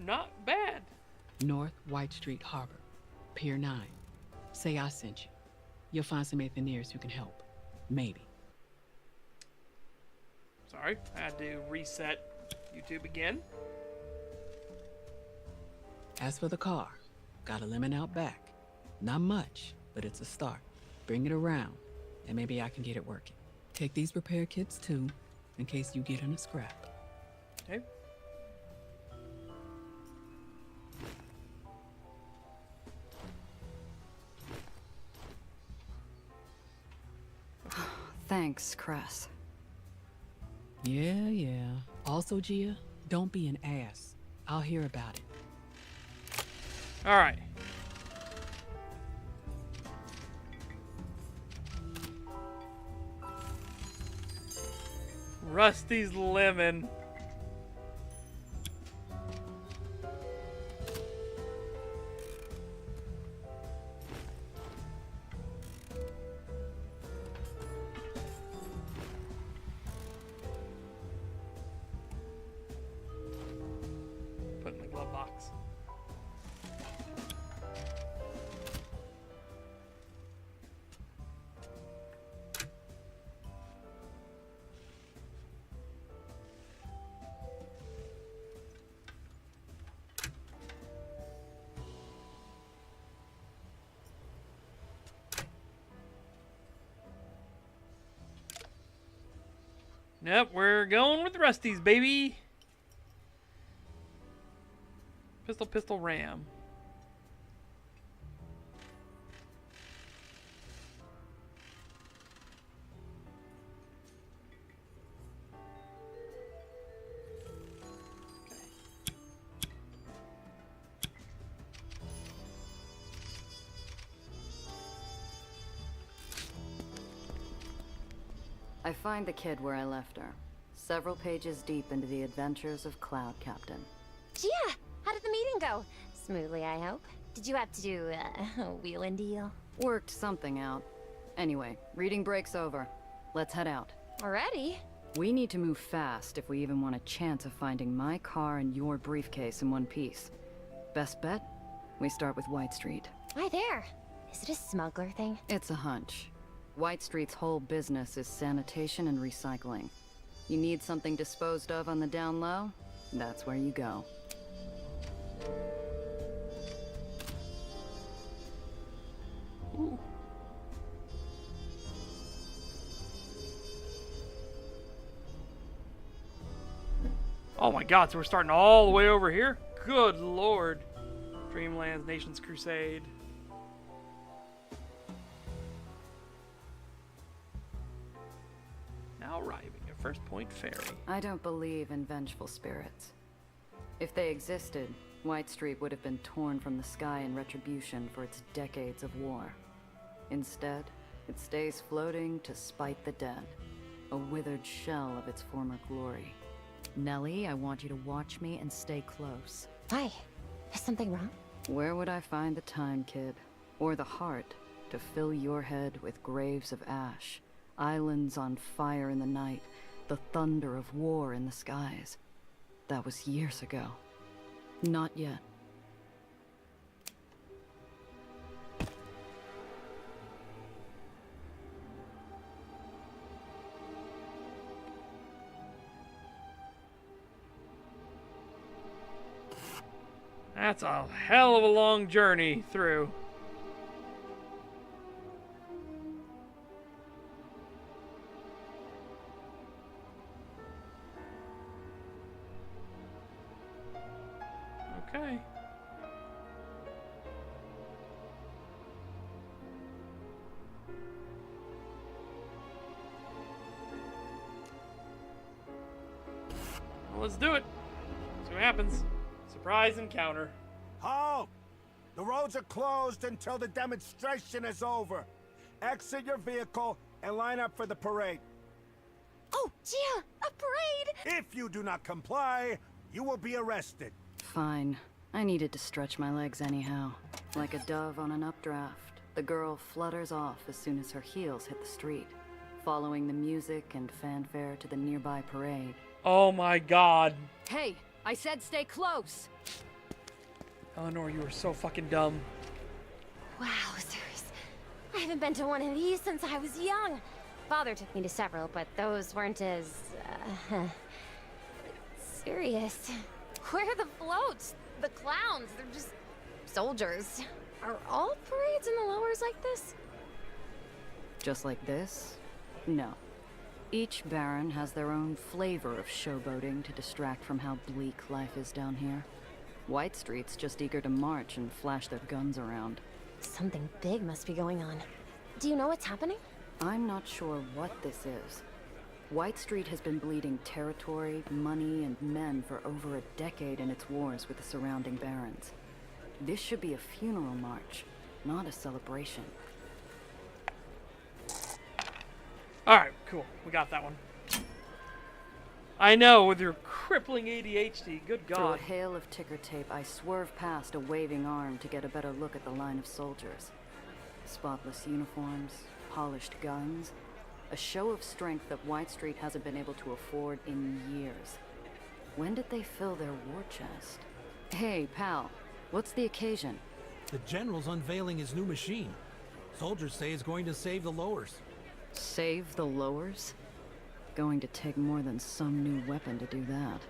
not bad. North White Street Harbor, Pier 9. Say I sent you. You'll find some Atheniers who can help. Maybe. Sorry, I had to reset YouTube again. As for the car, got a lemon out back. Not much, but it's a start. Bring it around, and maybe I can get it working. Take these repair kits too, in case you get in a scrap. Okay. Thanks, Cress. Yeah. Also, Gia, don't be an ass. I'll hear about it. All right. Rusty's lemon. Put in the glove box. Nope, we're going with Rusty's, baby. Pistol, pistol, ram. I find the kid where I left her. Several pages deep into the adventures of Cloud Captain. Gia, how did the meeting go? Smoothly, I hope. Did you have to do a wheel and deal? Worked something out. Anyway, reading break's over. Let's head out. Already? We need to move fast if we even want a chance of finding my car and your briefcase in one piece. Best bet? We start with White Street. Why there? Is it a smuggler thing? It's a hunch. White Street's whole business is sanitation and recycling. You need something disposed of on the down low? That's where you go. Ooh. Oh my god, so we're starting all the way over here? Good lord. Dreamlands, Nation's Crusade. Now arriving at First Point Ferry. I don't believe in vengeful spirits. If they existed, White Street would have been torn from the sky in retribution for its decades of war. Instead, it stays floating to spite the dead, a withered shell of its former glory. Nellie, I want you to watch me and stay close. Why? Is something wrong? Where would I find the time, kid? Or the heart to fill your head with graves of ash, islands on fire in the night, the thunder of war in the skies? That was years ago. Not yet. That's a hell of a long journey through. Okay. Well, let's do it. See what happens. Surprise encounter. Halt! The roads are closed until the demonstration is over. Exit your vehicle and line up for the parade. Oh, Gia, a parade! If you do not comply, you will be arrested. Fine. I needed to stretch my legs anyhow. Like a dove on an updraft, the girl flutters off as soon as her heels hit the street, following the music and fanfare to the nearby parade. Oh my god. Hey, I said stay close! Eleanor, you are so fucking dumb. Wowzers. I haven't been to one of these since I was young. Father took me to several, but those weren't as, serious. Where are the floats? The clowns? They're just soldiers. Are all parades in the lowers like this? Just like this? No. Each baron has their own flavor of showboating to distract from how bleak life is down here. White Street's just eager to march and flash their guns around. Something big must be going on. Do you know what's happening? I'm not sure what this is. White Street has been bleeding territory, money, and men for over a decade in its wars with the surrounding barons. This should be a funeral march, not a celebration. Alright, cool. We got that one. I know, with your crippling ADHD, good Through a god. hail of ticker tape, I swerve past a waving arm to get a better look at the line of soldiers. Spotless uniforms, polished guns, a show of strength that White Street hasn't been able to afford in years. When did they fill their war chest? Hey, pal, what's the occasion? The General's unveiling his new machine. Soldiers say it's going to save the lowers. Save the lowers? Going to take more than some new weapon to do that.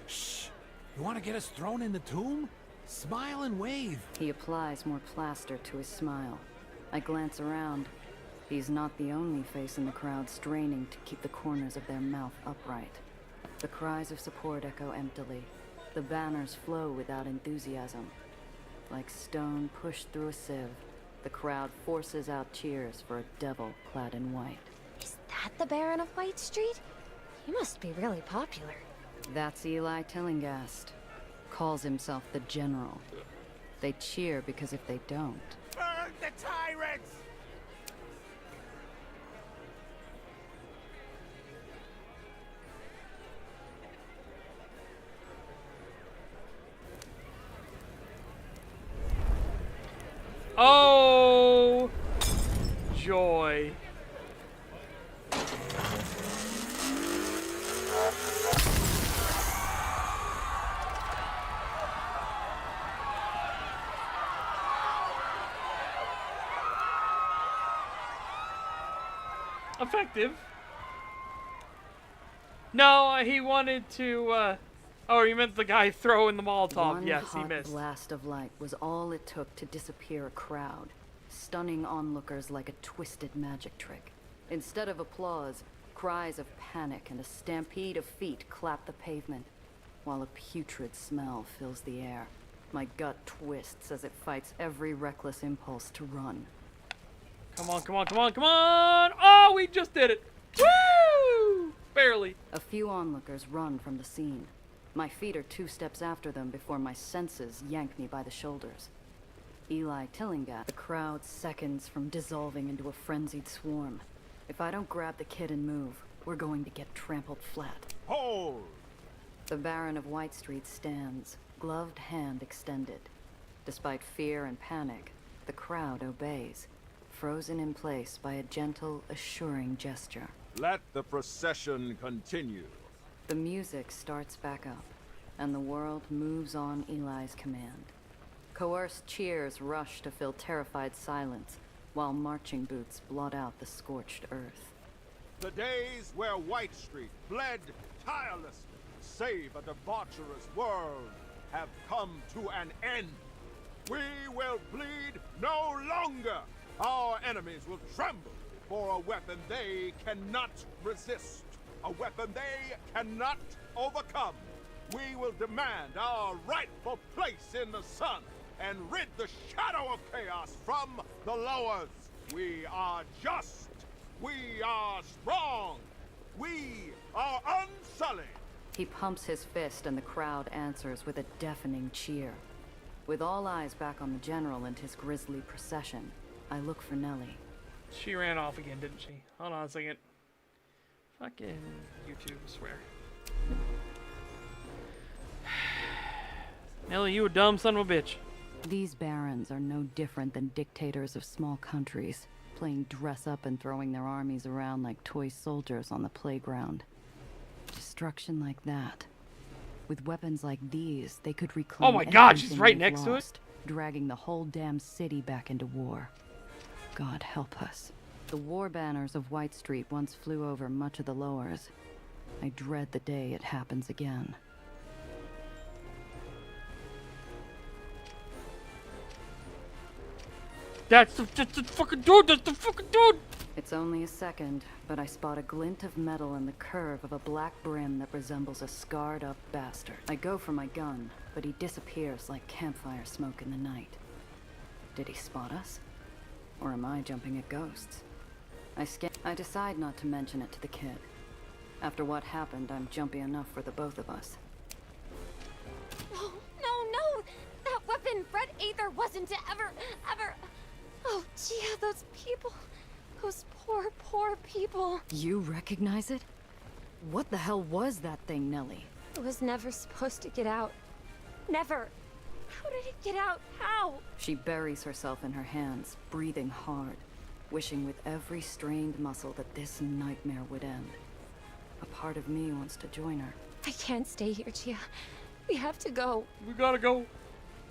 Shh! You want to get us thrown in the tomb? Smile and wave. He applies more plaster to his smile. I glance around. He's not the only face in the crowd straining to keep the corners of their mouth upright. The cries of support echo emptily. The banners flow without enthusiasm. Like stone pushed through a sieve, the crowd forces out cheers for a devil clad in white. Is that the Baron of White Street? He must be really popular. That's Eli Tillinghast. Calls himself the General. They cheer because if they don't... Burn the tyrants! Oh, joy. Effective. No, he wanted to, oh, you meant the guy throwing the Molotov. One Yes, he hot missed. blast of light was all it took to disappear a crowd, stunning onlookers like a twisted magic trick. Instead of applause, cries of panic and a stampede of feet clap the pavement, while a putrid smell fills the air. My gut twists as it fights every reckless impulse to run. Come on, come on, come on, come on! Oh, we just did it! Woo! Barely. A few onlookers run from the scene. My feet are 2 steps after them before my senses yank me by the shoulders. Eli Tillinghast, the crowd seconds from dissolving into a frenzied swarm. If I don't grab the kid and move, we're going to get trampled flat. Hold! The Baron of White Street stands, gloved hand extended. Despite fear and panic, the crowd obeys, frozen in place by a gentle, assuring gesture. Let the procession continue. The music starts back up, and the world moves on Eli's command. Coerced cheers rush to fill terrified silence, while marching boots blot out the scorched earth. The days where White Street bled tirelessly to save a debaucherous world have come to an end. We will bleed no longer. Our enemies will tremble before a weapon they cannot resist, a weapon they cannot overcome. We will demand our rightful place in the sun and rid the shadow of chaos from the lowers. We are just. We are strong. We are unsullied. He pumps his fist and the crowd answers with a deafening cheer. With all eyes back on the General and his grisly procession, I look for Nellie. She ran off again, didn't she? Hold on a second. Fucking YouTube, I swear. Nelly, you a dumb son of a bitch. These barons are no different than dictators of small countries, playing dress-up and throwing their armies around like toy soldiers on the playground. Destruction like that. With weapons like these, they could reclaim Oh my god, she's everything right they've next to it? lost, dragging the whole damn city back into war. God help us. The war banners of White Street once flew over much of the lowers. I dread the day it happens again. That's the fucking dude! That's the fucking dude! It's only a second, but I spot a glint of metal in the curve of a black brim that resembles a scarred-up bastard. I go for my gun, but he disappears like campfire smoke in the night. Did he spot us? Or am I jumping at ghosts? I decide not to mention it to the kid. After what happened, I'm jumpy enough for the both of us. Oh, no! That weapon Fred Aether wasn't to ever... Oh, Gia, those people. Those poor people. You recognize it? What the hell was that thing, Nellie? It was never supposed to get out. Never. How did it get out? How? She buries herself in her hands, breathing hard, wishing with every strained muscle that this nightmare would end. A part of me wants to join her. I can't stay here, Gia. We have to go. We gotta go.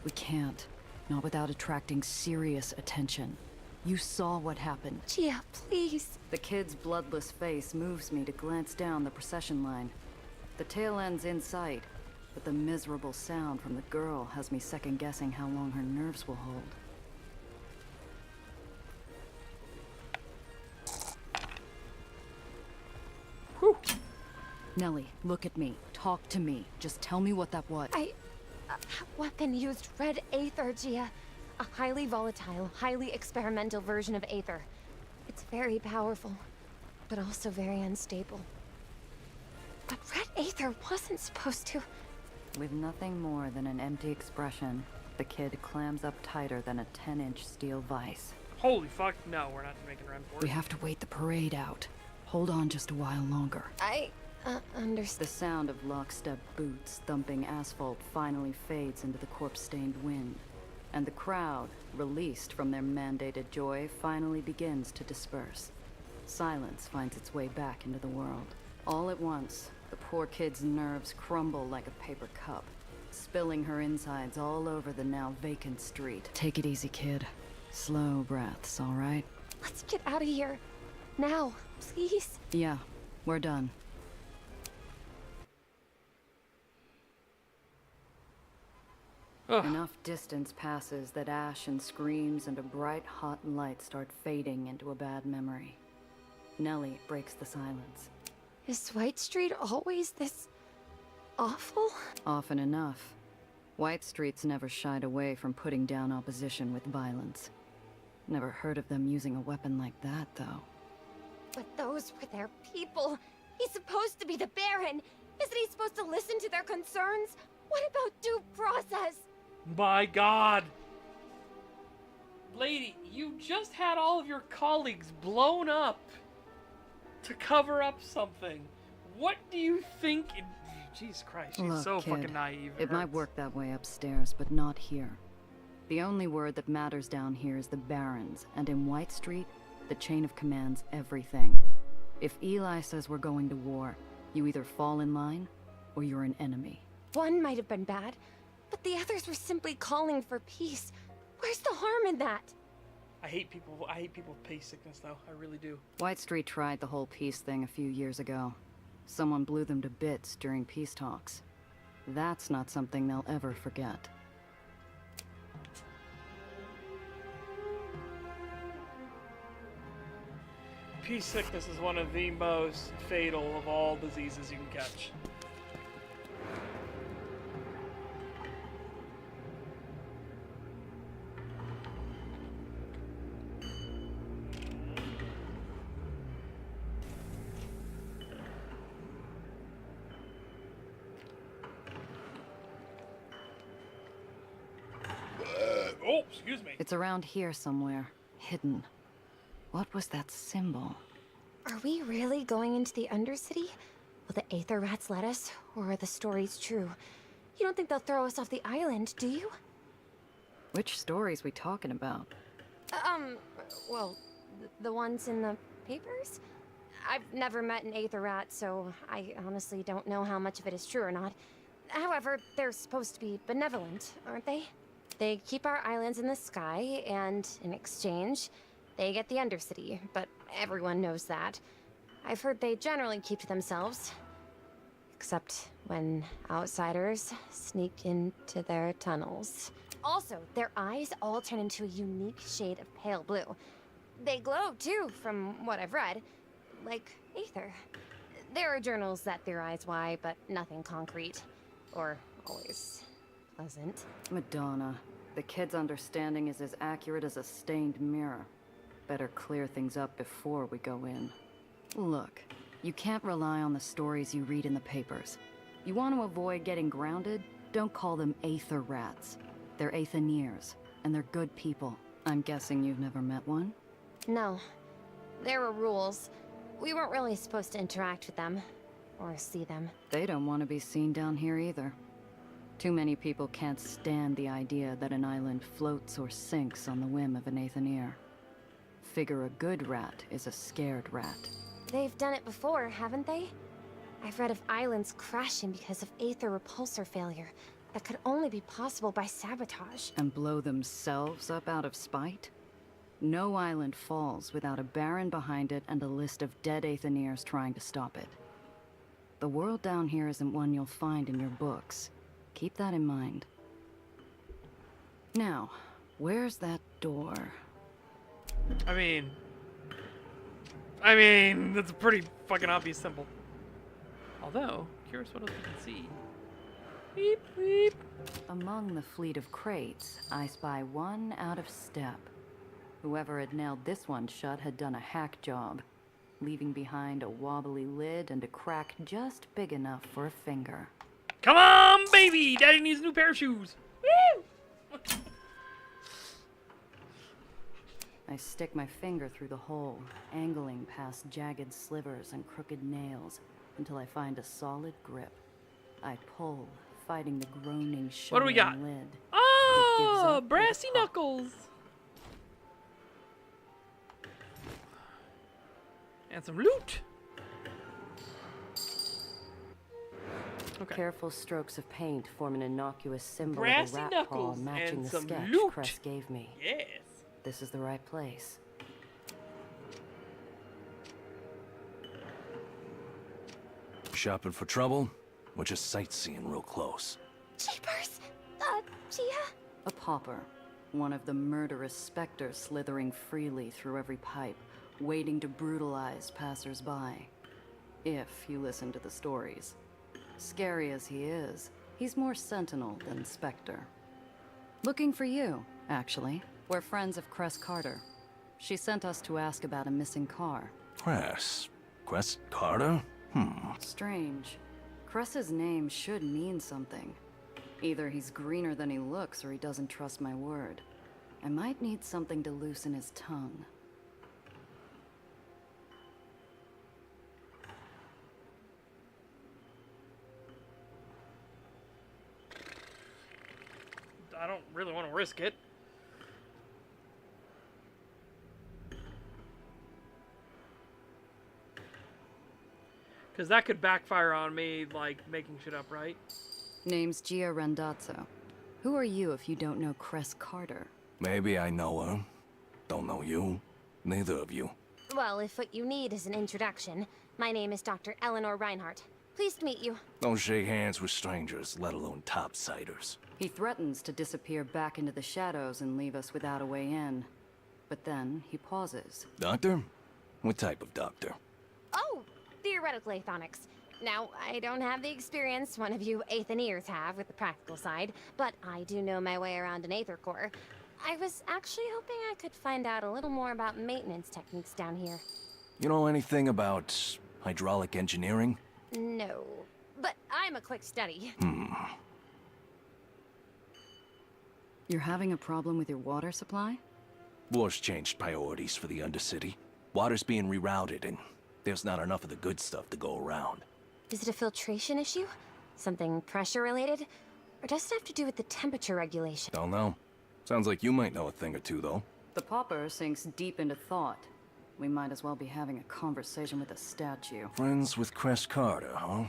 We can't. Not without attracting serious attention. You saw what happened. Gia, please. The kid's bloodless face moves me to glance down the procession line. The tail end's in sight, but the miserable sound from the girl has me second-guessing how long her nerves will hold. Nellie, look at me. Talk to me. Just tell me what that was. A weapon used red aether, Gia. A highly volatile, highly experimental version of aether. It's very powerful, but also very unstable. But red aether wasn't supposed to... With nothing more than an empty expression, the kid clams up tighter than a 10-inch steel vise. Holy fuck, no, we're not making a run for it. We have to wait the parade out. Hold on just a while longer. I understand. The sound of lockstep boots thumping asphalt finally fades into the corpse-stained wind, and the crowd, released from their mandated joy, finally begins to disperse. Silence finds its way back into the world. All at once, the poor kid's nerves crumble like a paper cup, spilling her insides all over the now vacant street. Take it easy, kid. Slow breaths, all right? Let's get out of here. Now, please. Yeah, we're done. Ugh. Enough distance passes that ash and screams and a bright, hot light start fading into a bad memory. Nellie breaks the silence. Is White Street always this... awful? Often enough. White Street's never shied away from putting down opposition with violence. Never heard of them using a weapon like that, though. But those were their people. He's supposed to be the Baron. Isn't he supposed to listen to their concerns? What about due process? My God. Lady, you just had all of your colleagues blown up to cover up something. What do you think? Jesus Christ, she's Look, so kid, fucking naive. It might work that way upstairs, but not here. The only word that matters down here is the Barons, and in White Street, the chain of command's everything. If Eli says we're going to war, you either fall in line, or you're an enemy. One might have been bad, but the others were simply calling for peace. Where's the harm in that? I hate people with peace sickness, though. I really do. White Street tried the whole peace thing a few years ago. Someone blew them to bits during peace talks. That's not something they'll ever forget. Peace sickness is one of the most fatal of all diseases you can catch. Oh, excuse me. It's around here somewhere, hidden. What was that symbol? Are we really going into the Undercity? Will the Aether Rats let us, or are the stories true? You don't think they'll throw us off the island, do you? Which stories we talking about? Well, the ones in the papers? I've never met an Aether Rat, so I honestly don't know how much of it is true or not. However, they're supposed to be benevolent, aren't they? They keep our islands in the sky, and in exchange, they get the Undercity, but everyone knows that. I've heard they generally keep to themselves. Except when outsiders sneak into their tunnels. Also, their eyes all turn into a unique shade of pale blue. They glow, too, from what I've read. Like aether. There are journals that theorize why, but nothing concrete. Or always pleasant. Madonna. The kid's understanding is as accurate as a stained mirror. Better clear things up before we go in. Look, you can't rely on the stories you read in the papers. You want to avoid getting grounded? Don't call them Aether Rats. They're Aetheneers, and they're good people. I'm guessing you've never met one? No. There were rules. We weren't really supposed to interact with them. Or see them. They don't want to be seen down here either. Too many people can't stand the idea that an island floats or sinks on the whim of an Aetheneer. Figure a good rat is a scared rat. They've done it before, haven't they? I've read of islands crashing because of aether repulsor failure that could only be possible by sabotage. And blow themselves up out of spite? No island falls without a Baron behind it and a list of dead Aetheneers trying to stop it. The world down here isn't one you'll find in your books. Keep that in mind. Now, where's that door? I mean, that's a pretty fucking obvious symbol. Although, curious what else we can see. Beep, beep. Among the fleet of crates, I spy one out of step. Whoever had nailed this one shut had done a hack job, leaving behind a wobbly lid and a crack just big enough for a finger. Come on, baby! Daddy needs a new pair of shoes. Woo! I stick my finger through the hole, angling past jagged slivers and crooked nails until I find a solid grip. I pull, fighting the groaning, What do we got? lid. Oh, brassy knuckles. And some loot. Okay. Careful strokes of paint form an innocuous symbol Brassy of a rat paw knuckles matching and the some sketch loot. Cress gave me. Yes. This is the right place. Shopping for trouble? We're just sightseeing real close. Jeepers! Gia? A pauper. One of the murderous specters slithering freely through every pipe, waiting to brutalize passers-by. If you listen to the stories. Scary as he is, he's more sentinel than specter. Looking for you, actually. We're friends of Cress Carter. She sent us to ask about a missing car. Cress Carter? Strange. Cress's name should mean something. Either he's greener than he looks or he doesn't trust my word. I might need something to loosen his tongue. I don't really want to risk it. Because that could backfire on me, like, making shit up, right? Name's Gia Randazzo. Who are you if you don't know Cress Carter? Maybe I know her. Don't know you. Neither of you. Well, if what you need is an introduction, my name is Dr. Eleanor Reinhardt. Pleased to meet you. Don't shake hands with strangers, let alone topsiders. He threatens to disappear back into the shadows and leave us without a way in. But then he pauses. Doctor? What type of doctor? Oh, theoretical athonics. Now, I don't have the experience one of you Atheneers have with the practical side, but I do know my way around an Aether core. I was actually hoping I could find out a little more about maintenance techniques down here. You know anything about hydraulic engineering? No, but I'm a quick study. You're having a problem with your water supply? War's changed priorities for the Undercity. Water's being rerouted, and there's not enough of the good stuff to go around. Is it a filtration issue? Something pressure-related? Or does it have to do with the temperature regulation? Don't know. Sounds like you might know a thing or two, though. The pauper sinks deep into thought. We might as well be having a conversation with a statue. Friends with Cress Carter, huh?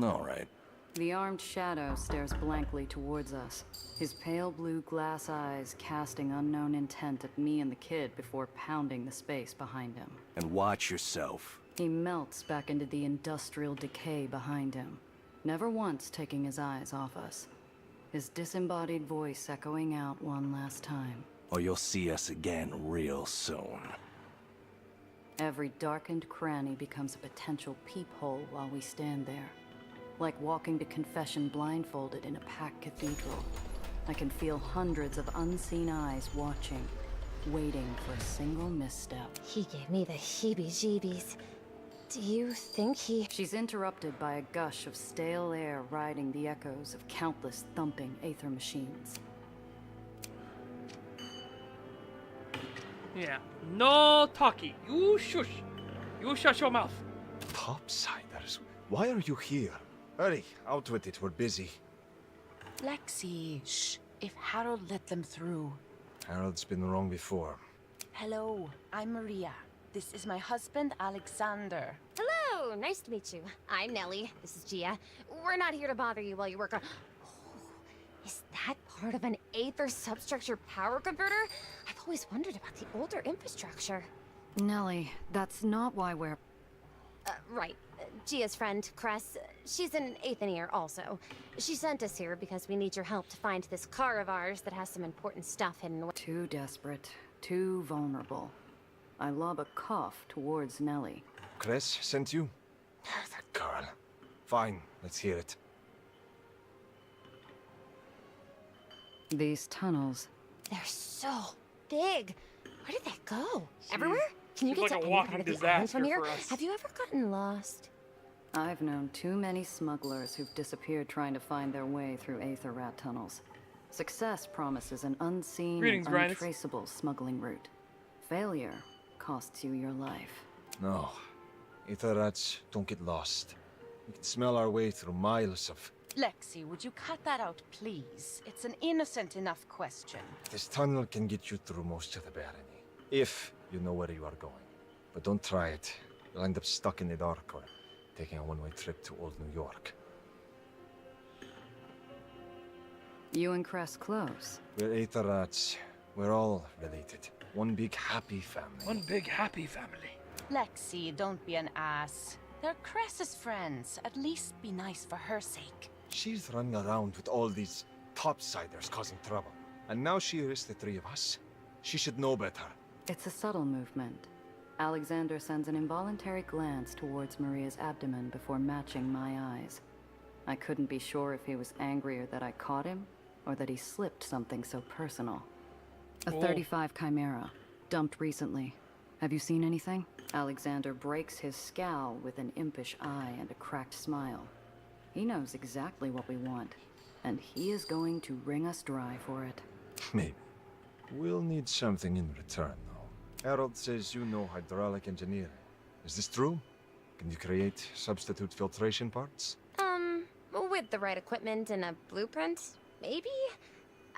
All right. The armed shadow stares blankly towards us, his pale blue glass eyes casting unknown intent at me and the kid before pounding the space behind him. And watch yourself. He melts back into the industrial decay behind him, never once taking his eyes off us. His disembodied voice echoing out one last time. Or you'll see us again real soon. Every darkened cranny becomes a potential peephole while we stand there. Like walking to confession blindfolded in a packed cathedral. I can feel hundreds of unseen eyes watching, waiting for a single misstep. He gave me the heebie-jeebies. Do you think he... She's interrupted by a gush of stale air riding the echoes of countless thumping aether machines. Yeah. No talkie. You shush. You shut your mouth. Topsiders? Why are you here? Hurry, out with it, we're busy. Lexi, shh. If Harold let them through. Harold's been wrong before. Hello, I'm Maria. This is my husband, Alexander. Hello, nice to meet you. I'm Nellie. This is Gia. We're not here to bother you while you work on... Oh, is that part of an Aether substructure power converter? I've always wondered about the older infrastructure. Nellie, that's not why we're... Right. Gia's friend, Cress, she's an Atheneer also. She sent us here because we need your help to find this car of ours that has some important stuff hidden away. Too desperate, too vulnerable. I lob a cough towards Nellie. Cress sent you? That girl. Fine, let's hear it. These tunnels. They're so big. Where did they go? Everywhere? Can you she's get like to a any walking part of the island disaster from here? for us. Have you ever gotten lost? I've known too many smugglers who've disappeared trying to find their way through Aether Rat tunnels. Success promises an unseen Greetings, and Grindis. untraceable smuggling route. Failure costs you your life. No. Aether rats don't get lost. We can smell our way through miles of... Lexi, would you cut that out, please? It's an innocent enough question. This tunnel can get you through most of the barony. If you know where you are going. But don't try it. You'll end up stuck in the dark or taking a one-way trip to old New York. You and Cress close. We're Aether rats. We're all related. One big happy family. One big happy family. Lexi, don't be an ass. They're Cress's friends. At least be nice for her sake. She's running around with all these topsiders causing trouble. And now she risks the three of us. She should know better. It's a subtle movement. Alexander sends an involuntary glance towards Maria's abdomen before matching my eyes. I couldn't be sure if he was angrier that I caught him, or that he slipped something so personal. A 35 Chimera, dumped recently. Have you seen anything? Alexander breaks his scowl with an impish eye and a cracked smile. He knows exactly what we want, and he is going to wring us dry for it. Maybe. We'll need something in return, though. Harold says you know hydraulic engineering. Is this true? Can you create substitute filtration parts? With the right equipment and a blueprint, maybe?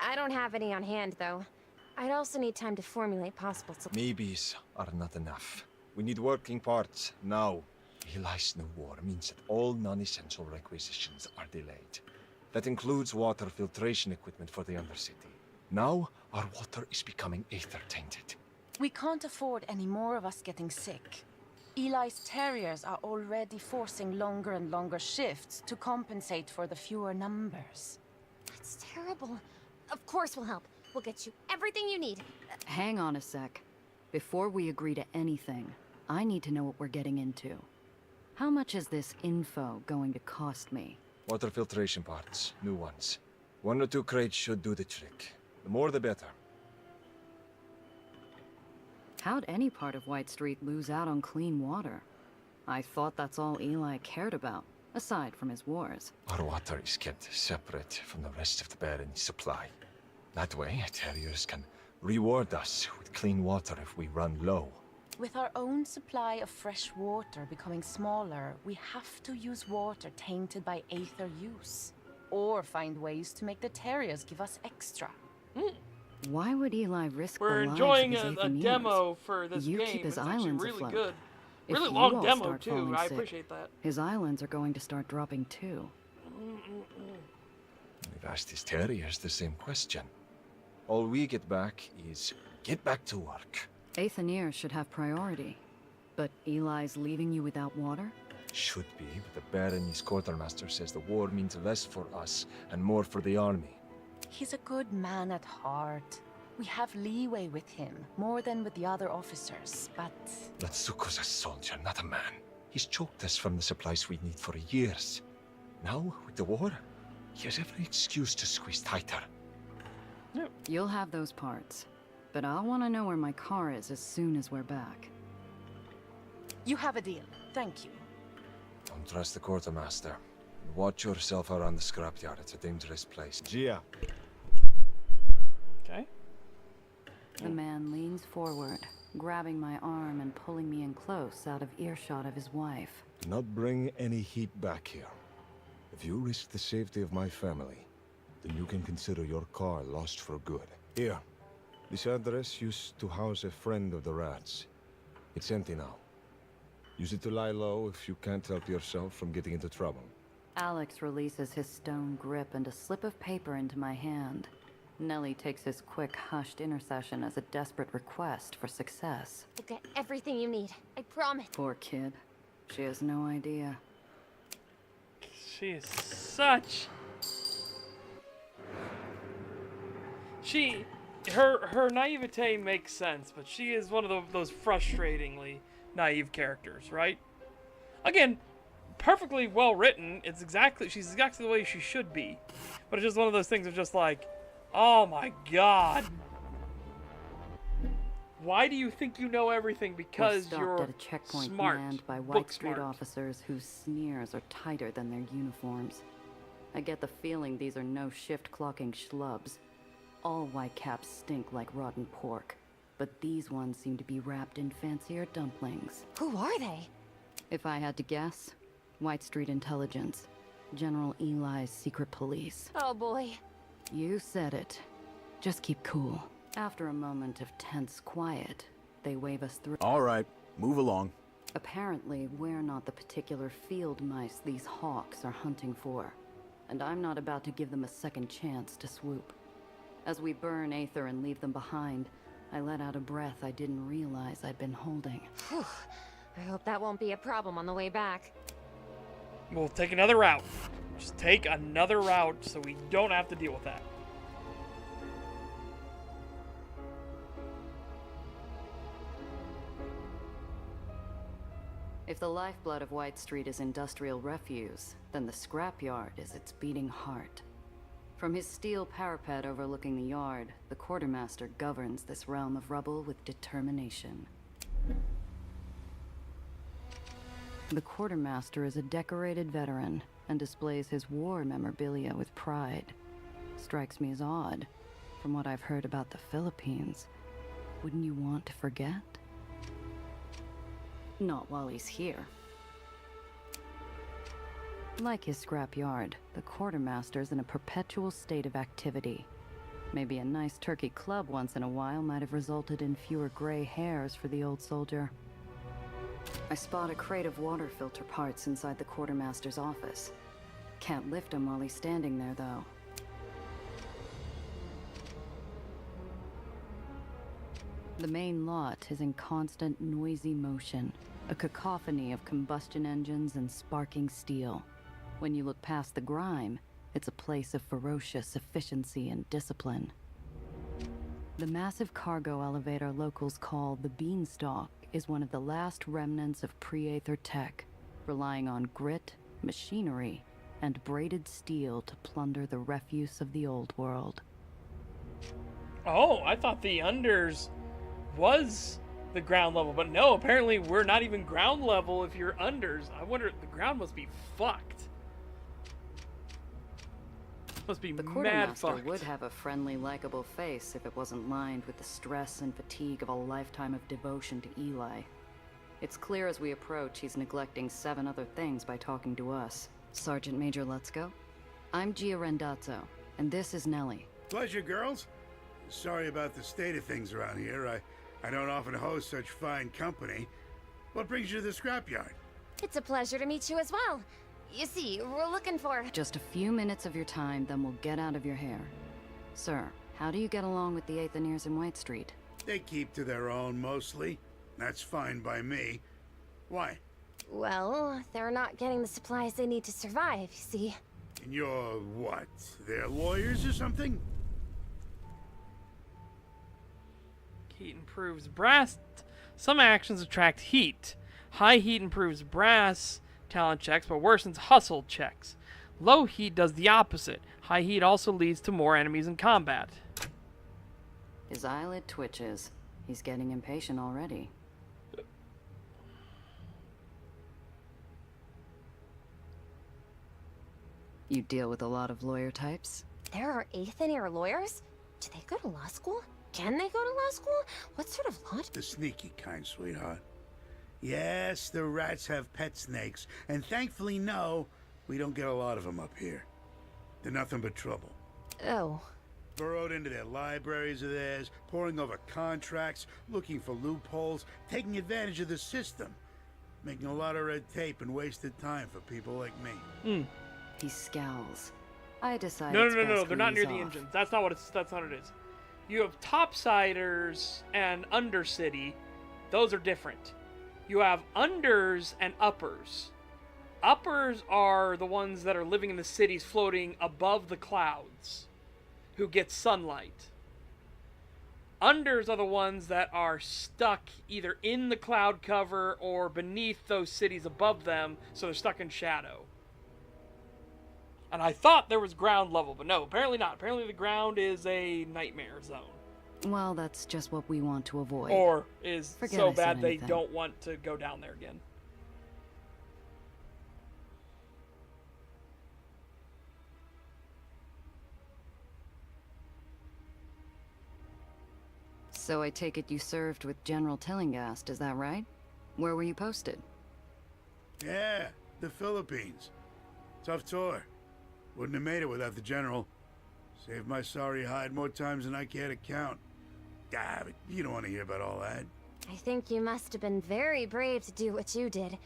I don't have any on hand, though. I'd also need time to formulate possible Maybes are not enough. We need working parts, now. Eli's new war means that all non-essential requisitions are delayed. That includes water filtration equipment for the Undercity. Now, our water is becoming aether-tainted. We can't afford any more of us getting sick. Eli's terriers are already forcing longer and longer shifts to compensate for the fewer numbers. That's terrible. Of course we'll help. We'll get you everything you need. Hang on a sec. Before we agree to anything, I need to know what we're getting into. How much is this info going to cost me? Water filtration parts, new ones. 1 or 2 crates should do the trick. The more the better. How'd any part of White Street lose out on clean water? I thought that's all Eli cared about, aside from his wars. Our water is kept separate from the rest of the barony supply. That way, terriers can reward us with clean water if we run low. With our own supply of fresh water becoming smaller, we have to use water tainted by aether use. Or find ways to make the terriers give us extra. Why would Eli risk We're the lives enjoying of his a Aethenians? demo for this You game. keep his It's actually islands really afloat. good. If Really you long all demo start too. falling I sick, appreciate that. His islands are going to start dropping too. We've asked his terriers the same question. All we get back is, get back to work. Aetheniers should have priority. But Eli's leaving you without water? Should be, but the barony's quartermaster says the war means less for us and more for the army. He's a good man at heart. We have leeway with him, more than with the other officers, but... Latsuko's a soldier, not a man. He's choked us from the supplies we need for years. Now, with the war, he has every excuse to squeeze tighter. You'll have those parts. But I'll want to know where my car is as soon as we're back. You have a deal. Thank you. Don't trust the quartermaster. Watch yourself around the scrapyard. It's a dangerous place. Gia. Okay. The man leans forward, grabbing my arm and pulling me in close out of earshot of his wife. Do not bring any heat back here. If you risk the safety of my family, then you can consider your car lost for good. Here. This address used to house a friend of the rats. It's empty now. Use it to lie low if you can't help yourself from getting into trouble. Alex releases his stone grip and a slip of paper into my hand. Nellie takes his quick, hushed intercession as a desperate request for success. We'll get everything you need. I promise. Poor kid. She has no idea. She is such... Her naivete makes sense, but she is one of those frustratingly naive characters, right? Again, perfectly well written. She's exactly the way she should be. But it's just one of those things of just like, oh my god. Why do you think you know everything? Because We're you're stopped at a checkpoint smart, manned by book White Street smart. officers whose sneers are tighter than their uniforms. I get the feeling these are no shift-clocking schlubs. All white caps stink like rotten pork, but these ones seem to be wrapped in fancier dumplings. Who are they? If I had to guess, White Street Intelligence. General Eli's secret police. Oh boy. You said it. Just keep cool. After a moment of tense quiet, they wave us through. All right, move along. Apparently, we're not the particular field mice these hawks are hunting for, and I'm not about to give them a second chance to swoop. As we burn Aether and leave them behind, I let out a breath I didn't realize I'd been holding. Whew. I hope that won't be a problem on the way back. We'll take another route. Just take another route so we don't have to deal with that. If the lifeblood of White Street is industrial refuse, then the scrapyard is its beating heart. From his steel parapet overlooking the yard, the quartermaster governs this realm of rubble with determination. The quartermaster is a decorated veteran and displays his war memorabilia with pride. Strikes me as odd. From what I've heard about the Philippines, wouldn't you want to forget? Not while he's here. Like his scrapyard, the quartermaster's in a perpetual state of activity. Maybe a nice turkey club once in a while might have resulted in fewer gray hairs for the old soldier. I spot a crate of water filter parts inside the quartermaster's office. Can't lift him while he's standing there, though. The main lot is in constant noisy motion, a cacophony of combustion engines and sparking steel. When you look past the grime, it's a place of ferocious efficiency and discipline. The massive cargo elevator locals call the Beanstalk is one of the last remnants of pre-Aether tech, relying on grit, machinery, and braided steel to plunder the refuse of the old world. Oh, I thought the unders was the ground level, but no, apparently we're not even ground level if you're unders. I wonder, the ground must be fucked. Must be The mad quartermaster fucked. would have a friendly, likable face if it wasn't lined with the stress and fatigue of a lifetime of devotion to Eli. It's clear as we approach he's neglecting 7 other things by talking to us. Sergeant Major Let's-Go. I'm Gia Rendazzo, and this is Nellie. Pleasure, girls. Sorry about the state of things around here. I don't often host such fine company. What brings you to the scrapyard? It's a pleasure to meet you as well. You see, we're looking for... Just a few minutes of your time, then we'll get out of your hair. Sir, how do you get along with the Aethoniers in White Street? They keep to their own, mostly. That's fine by me. Why? Well, they're not getting the supplies they need to survive, you see. And you're what? Their lawyers or something? Heat improves brass. Some actions attract heat. High heat improves brass talent checks, but worsens hustle checks. Low heat does the opposite. High heat also leads to more enemies in combat. His eyelid twitches. He's getting impatient already. You deal with a lot of lawyer types? There are Aethonier lawyers? Do they go to law school? Can they go to law school? What sort of law? The sneaky kind, sweetheart. Yes, the rats have pet snakes, and thankfully, no, we don't get a lot of them up here. They're nothing but trouble. Oh. Burrowed into their libraries of theirs, poring over contracts, looking for loopholes, taking advantage of the system, making a lot of red tape and wasted time for people like me. He scowls. I decide No, it's no, no, no, best they're we not near ease the off. engines. That's not what it is. You have topsiders and undercity. Those are different. You have unders and uppers. Uppers are the ones that are living in the cities floating above the clouds, who get sunlight. Unders are the ones that are stuck either in the cloud cover or beneath those cities above them, so they're stuck in shadow. And I thought there was ground level, but no, apparently not. Apparently the ground is a nightmare zone. Well, that's just what we want to avoid. Or is Forget so I said bad they anything. don't want to go down there again. So I take it you served with General Tillinghast, is that right? Where were you posted? Yeah, the Philippines. Tough tour. Wouldn't have made it without the General. Saved my sorry hide more times than I care to count. Ah, but you don't want to hear about all that. I think you must have been very brave to do what you did.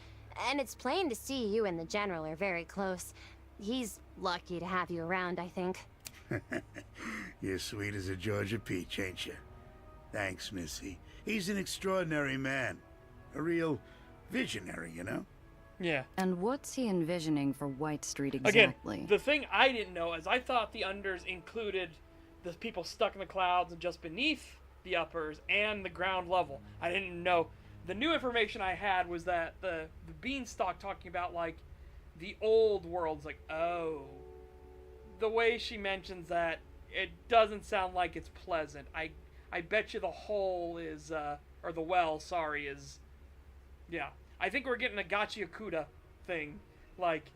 And it's plain to see you and the General are very close. He's lucky to have you around, I think. You're sweet as a Georgia peach, ain't you? Thanks, Missy. He's an extraordinary man. A real visionary, you know? Yeah. And what's he envisioning for White Street exactly? Again, the thing I didn't know is I thought the unders included the people stuck in the clouds and just beneath the uppers and the ground level. I didn't know. The new information I had was that the beanstalk talking about, like, the old world's like, oh. The way she mentions that, it doesn't sound like it's pleasant. I bet you the hole is, or the well, sorry, is, yeah. I think we're getting a Gachi Okuda thing. Like,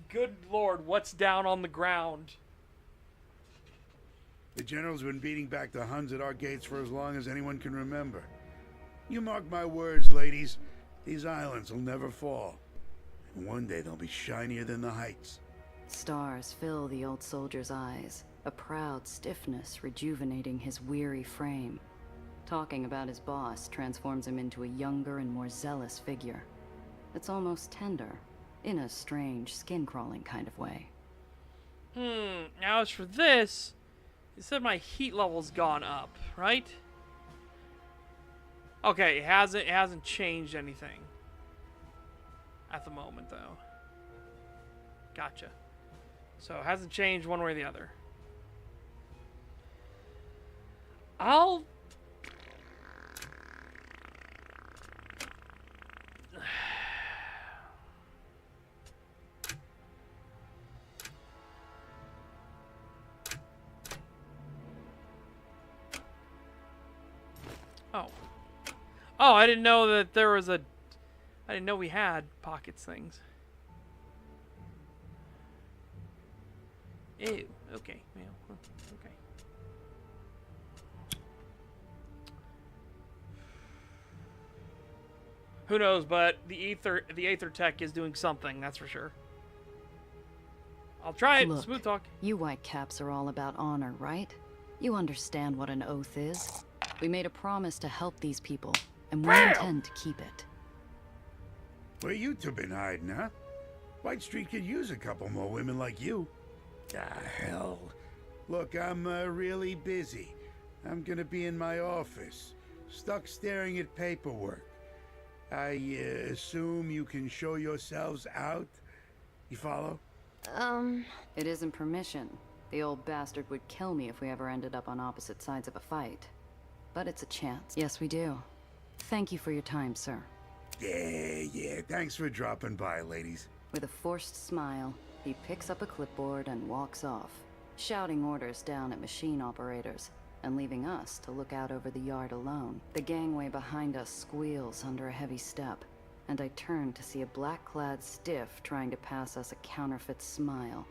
good lord, what's down on the ground? The General's been beating back the Huns at our gates for as long as anyone can remember. You mark my words, ladies. These islands will never fall. And one day they'll be shinier than the heights. Stars fill the old soldier's eyes, a proud stiffness rejuvenating his weary frame. Talking about his boss transforms him into a younger and more zealous figure. It's almost tender, in a strange, skin-crawling kind of way. Now as for this, it said my heat level's gone up, right? Okay, it hasn't changed anything. At the moment, though. Gotcha. So it hasn't changed one way or the other. I'll... Oh, I didn't know that there was a... I didn't know we had pockets things. Ew, okay. Well, okay. Who knows, but the Aether tech is doing something, that's for sure. I'll try it. Look, Smooth talk. You Whitecaps are all about honor, right? You understand what an oath is. We made a promise to help these people, and we intend to keep it. Where you two been hiding, huh? White Street could use a couple more women like you. Ah, hell. Look, I'm really busy. I'm gonna be in my office, stuck staring at paperwork. I assume you can show yourselves out? You follow? It isn't permission. The old bastard would kill me if we ever ended up on opposite sides of a fight. But it's a chance. Yes, we do. Thank you for your time, sir. Yeah. Thanks for dropping by, ladies. With a forced smile, he picks up a clipboard and walks off, shouting orders down at machine operators, and leaving us to look out over the yard alone. The gangway behind us squeals under a heavy step, and I turn to see a black-clad stiff trying to pass us a counterfeit smile.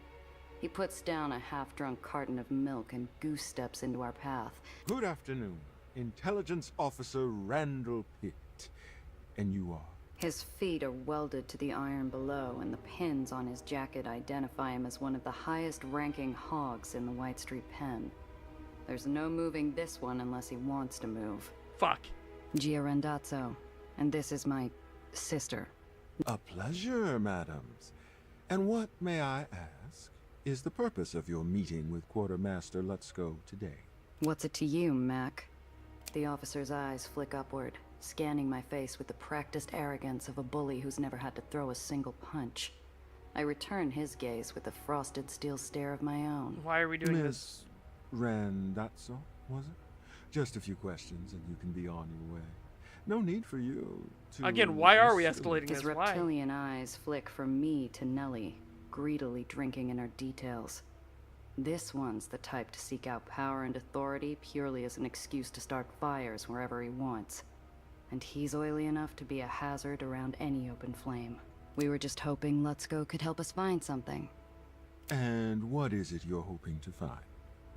He puts down a half-drunk carton of milk and goose steps into our path. Good afternoon. Intelligence Officer Randall Pitt. And you are? His feet are welded to the iron below, and the pins on his jacket identify him as one of the highest-ranking hogs in the White Street pen. There's no moving this one unless he wants to move. Fuck. Gia Randazzo, and this is my sister. A pleasure, madams. And what, may I ask, is the purpose of your meeting with Quartermaster Lutzko today? What's it to you, Mac? The officer's eyes flick upward, scanning my face with the practiced arrogance of a bully who's never had to throw a single punch. I return his gaze with a frosted steel stare of my own. Why are we doing this? Randazzo, was it? Just a few questions and you can be on your way. No need for you to... Again, why are we assume. escalating His this? Why? reptilian eyes flick from me to Nellie, greedily drinking in her details. This one's the type to seek out power and authority purely as an excuse to start fires wherever he wants. And he's oily enough to be a hazard around any open flame. We were just hoping Lutzko could help us find something. And what is it you're hoping to find?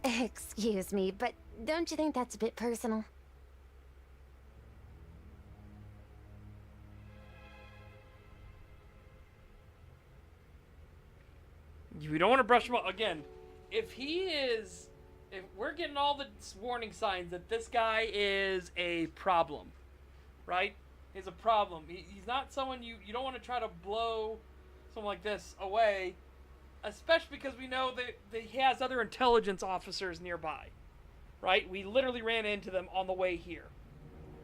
Excuse me, but don't you think that's a bit personal? We don't want to brush him off. Again, if we're getting all the warning signs that this guy is a problem, right? He's a problem. He's not someone you don't want to try to blow someone like this away, especially because we know that he has other intelligence officers nearby, right? We literally ran into them on the way here.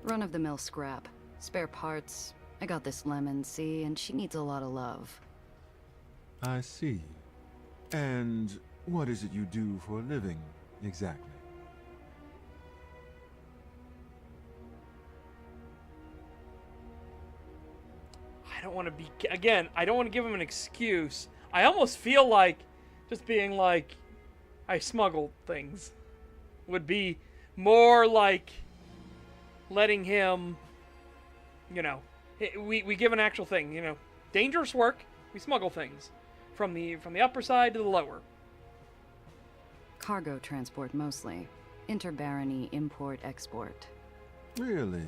Run-of-the-mill scrap. Spare parts. I got this lemon, see, and she needs a lot of love. I see. And what is it you do for a living, exactly? I don't want to be... Again, I don't want to give him an excuse. I almost feel like just being like, I smuggle things would be more like letting him, you know, we give an actual thing, you know, dangerous work, we smuggle things from the upper side to the lower. Cargo transport mostly. Interbarony import-export. Really?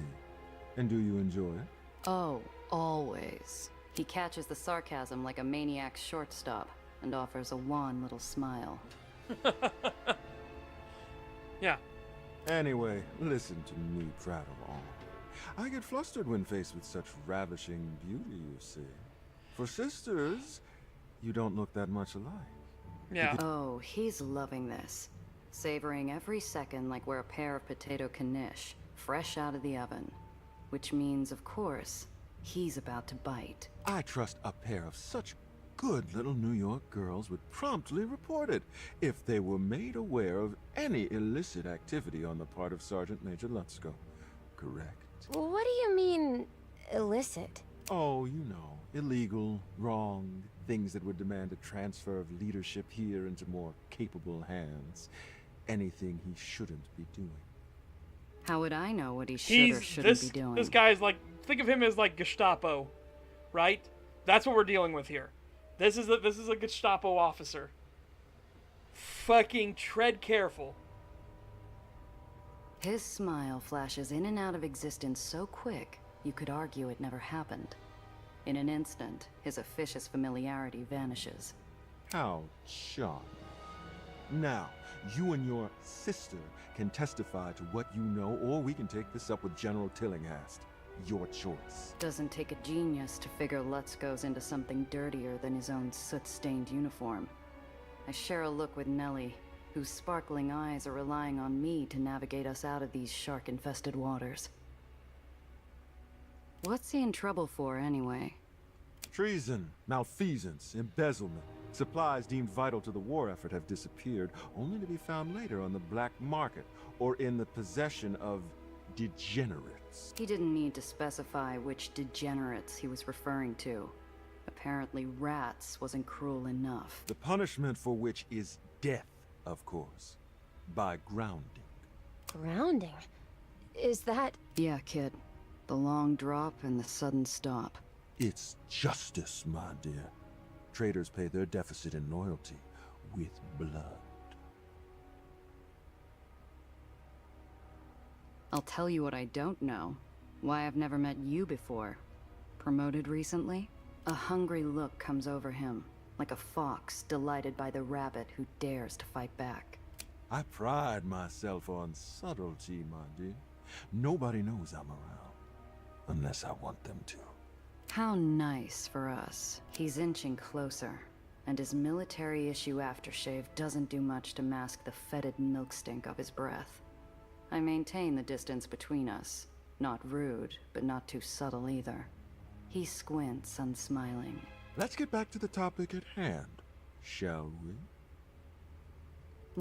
And do you enjoy it? Oh, always. He catches the sarcasm like a maniac's shortstop and offers a wan little smile. Yeah. Anyway, listen to me prattle on. I get flustered when faced with such ravishing beauty, you see. For sisters, you don't look that much alike. Yeah. Oh, he's loving this. Savoring every second like we're a pair of potato knish, fresh out of the oven. Which means, of course, he's about to bite. I trust a pair of such good little New York girls would promptly report it if they were made aware of any illicit activity on the part of Sergeant Major Lutzko. Correct? What do you mean, illicit? Oh, you know, illegal, wrong, things that would demand a transfer of leadership here into more capable hands. Anything he shouldn't be doing. How would I know what he should or shouldn't be doing? This guy's like, think of him as like Gestapo, right? That's what we're dealing with here. This is a Gestapo officer. Fucking tread careful. His smile flashes in and out of existence so quick, you could argue it never happened. In an instant, his officious familiarity vanishes. How charming. Now, you and your sister can testify to what you know, or we can take this up with General Tillinghast. Your choice. Doesn't take a genius to figure Lutz goes into something dirtier than his own soot-stained uniform. I share a look with Nellie, whose sparkling eyes are relying on me to navigate us out of these shark-infested waters. What's he in trouble for, anyway? Treason, malfeasance, embezzlement. Supplies deemed vital to the war effort have disappeared, only to be found later on the black market, or in the possession of degenerates. He didn't need to specify which degenerates he was referring to. Apparently rats wasn't cruel enough. The punishment for which is death, of course. By grounding. Grounding? Is that... Yeah, kid. The long drop and the sudden stop. It's justice, my dear. Traders pay their deficit in loyalty with blood. I'll tell you what I don't know. Why I've never met you before. Promoted recently? A hungry look comes over him, like a fox delighted by the rabbit who dares to fight back. I pride myself on subtlety, my dear. Nobody knows I'm around, unless I want them to. How nice for us. He's inching closer, and his military-issue aftershave doesn't do much to mask the fetid milk stink of his breath. I maintain the distance between us. Not rude, but not too subtle either. He squints, unsmiling. Let's get back to the topic at hand, shall we?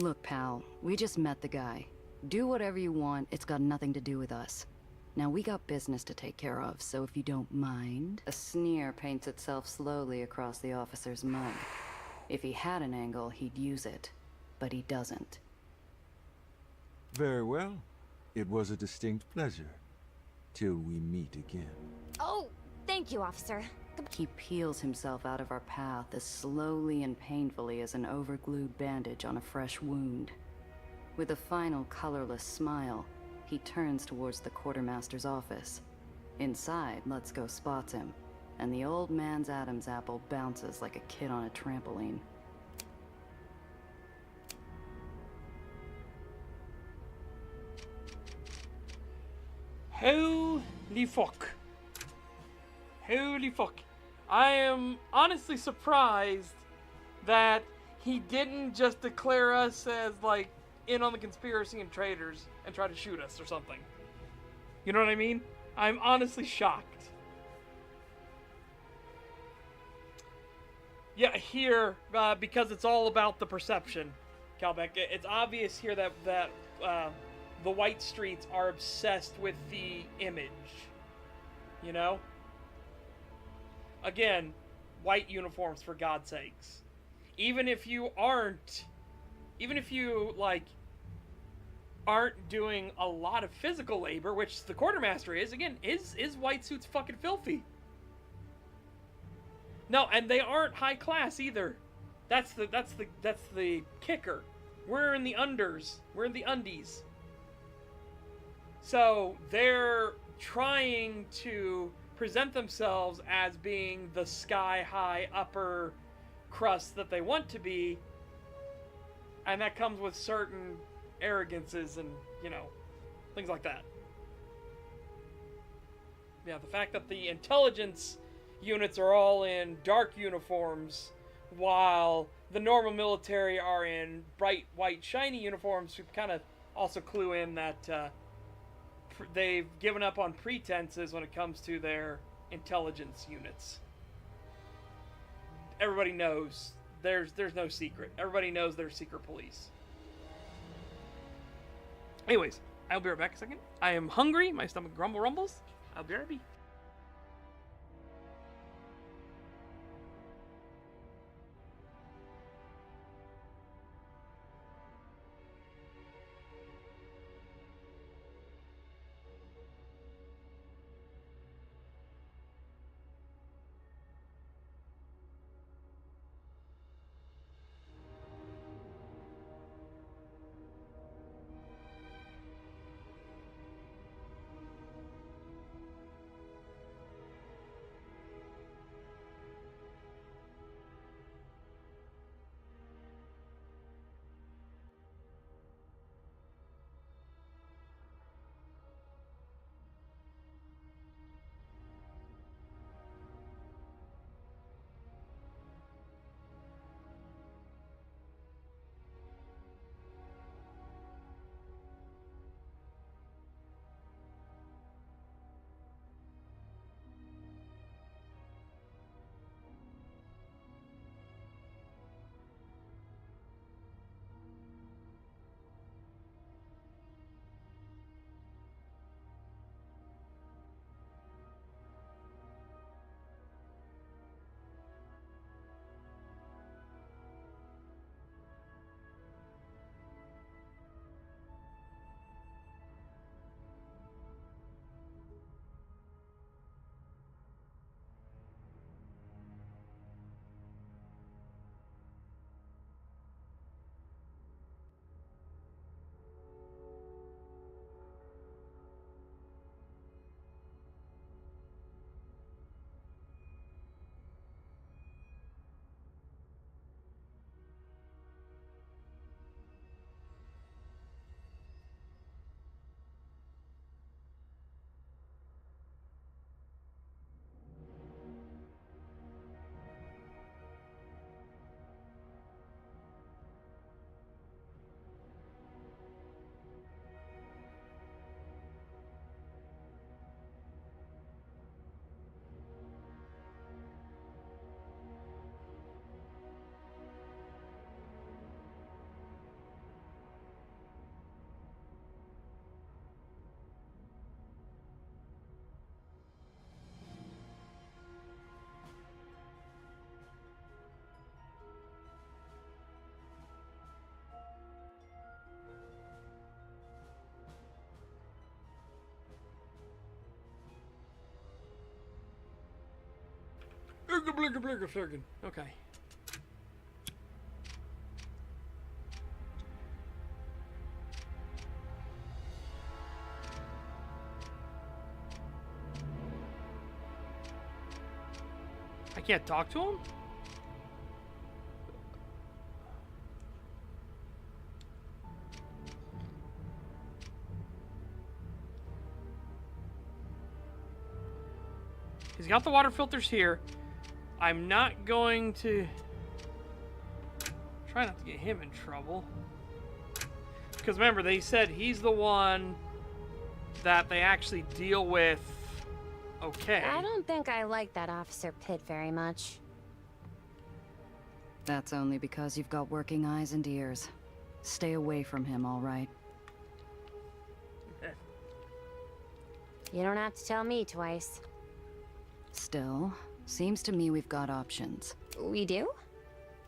Look, pal, we just met the guy. Do whatever you want, it's got nothing to do with us. Now we got business to take care of, so if you don't mind... A sneer paints itself slowly across the officer's mug. If he had an angle, he'd use it. But he doesn't. Very well. It was a distinct pleasure. Till we meet again. Oh, thank you, officer. He peels himself out of our path as slowly and painfully as an overglued bandage on a fresh wound. With a final colorless smile, he turns towards the quartermaster's office. Inside, Let's Go spots him, and the old man's Adam's apple bounces like a kid on a trampoline. Holy fuck. Holy fuck. I am honestly surprised that he didn't just declare us as, like, in on the conspiracy and traitors and try to shoot us or something. You know what I mean? I'm honestly shocked. Yeah, here, because it's all about the perception, Calbeck. It's obvious here that the white streets are obsessed with the image. You know? Again, white uniforms, for God's sakes. Even if you, like, aren't doing a lot of physical labor, which the quartermaster is, again, his white suit's fucking filthy. No, and they aren't high class either. That's the kicker. We're in the unders. We're in the undies. So they're trying to present themselves as being the sky-high upper crust that they want to be, and that comes with certain arrogances and, you know, things like that. Yeah, the fact that the intelligence units are all in dark uniforms while the normal military are in bright white shiny uniforms should kind of also clue in that they've given up on pretenses when it comes to their intelligence units. Everybody knows. There's no secret. Everybody knows they're secret police. Anyways, I'll be right back a second. I am hungry. My stomach rumbles. I'll be right back. Okay. I can't talk to him? He's got the water filters here. I'm not going to try not to get him in trouble. Because remember, they said he's the one that they actually deal with. Okay. I don't think I like that Officer Pitt very much. That's only because you've got working eyes and ears. Stay away from him, all right? You don't have to tell me twice. Still, seems to me we've got options. We do?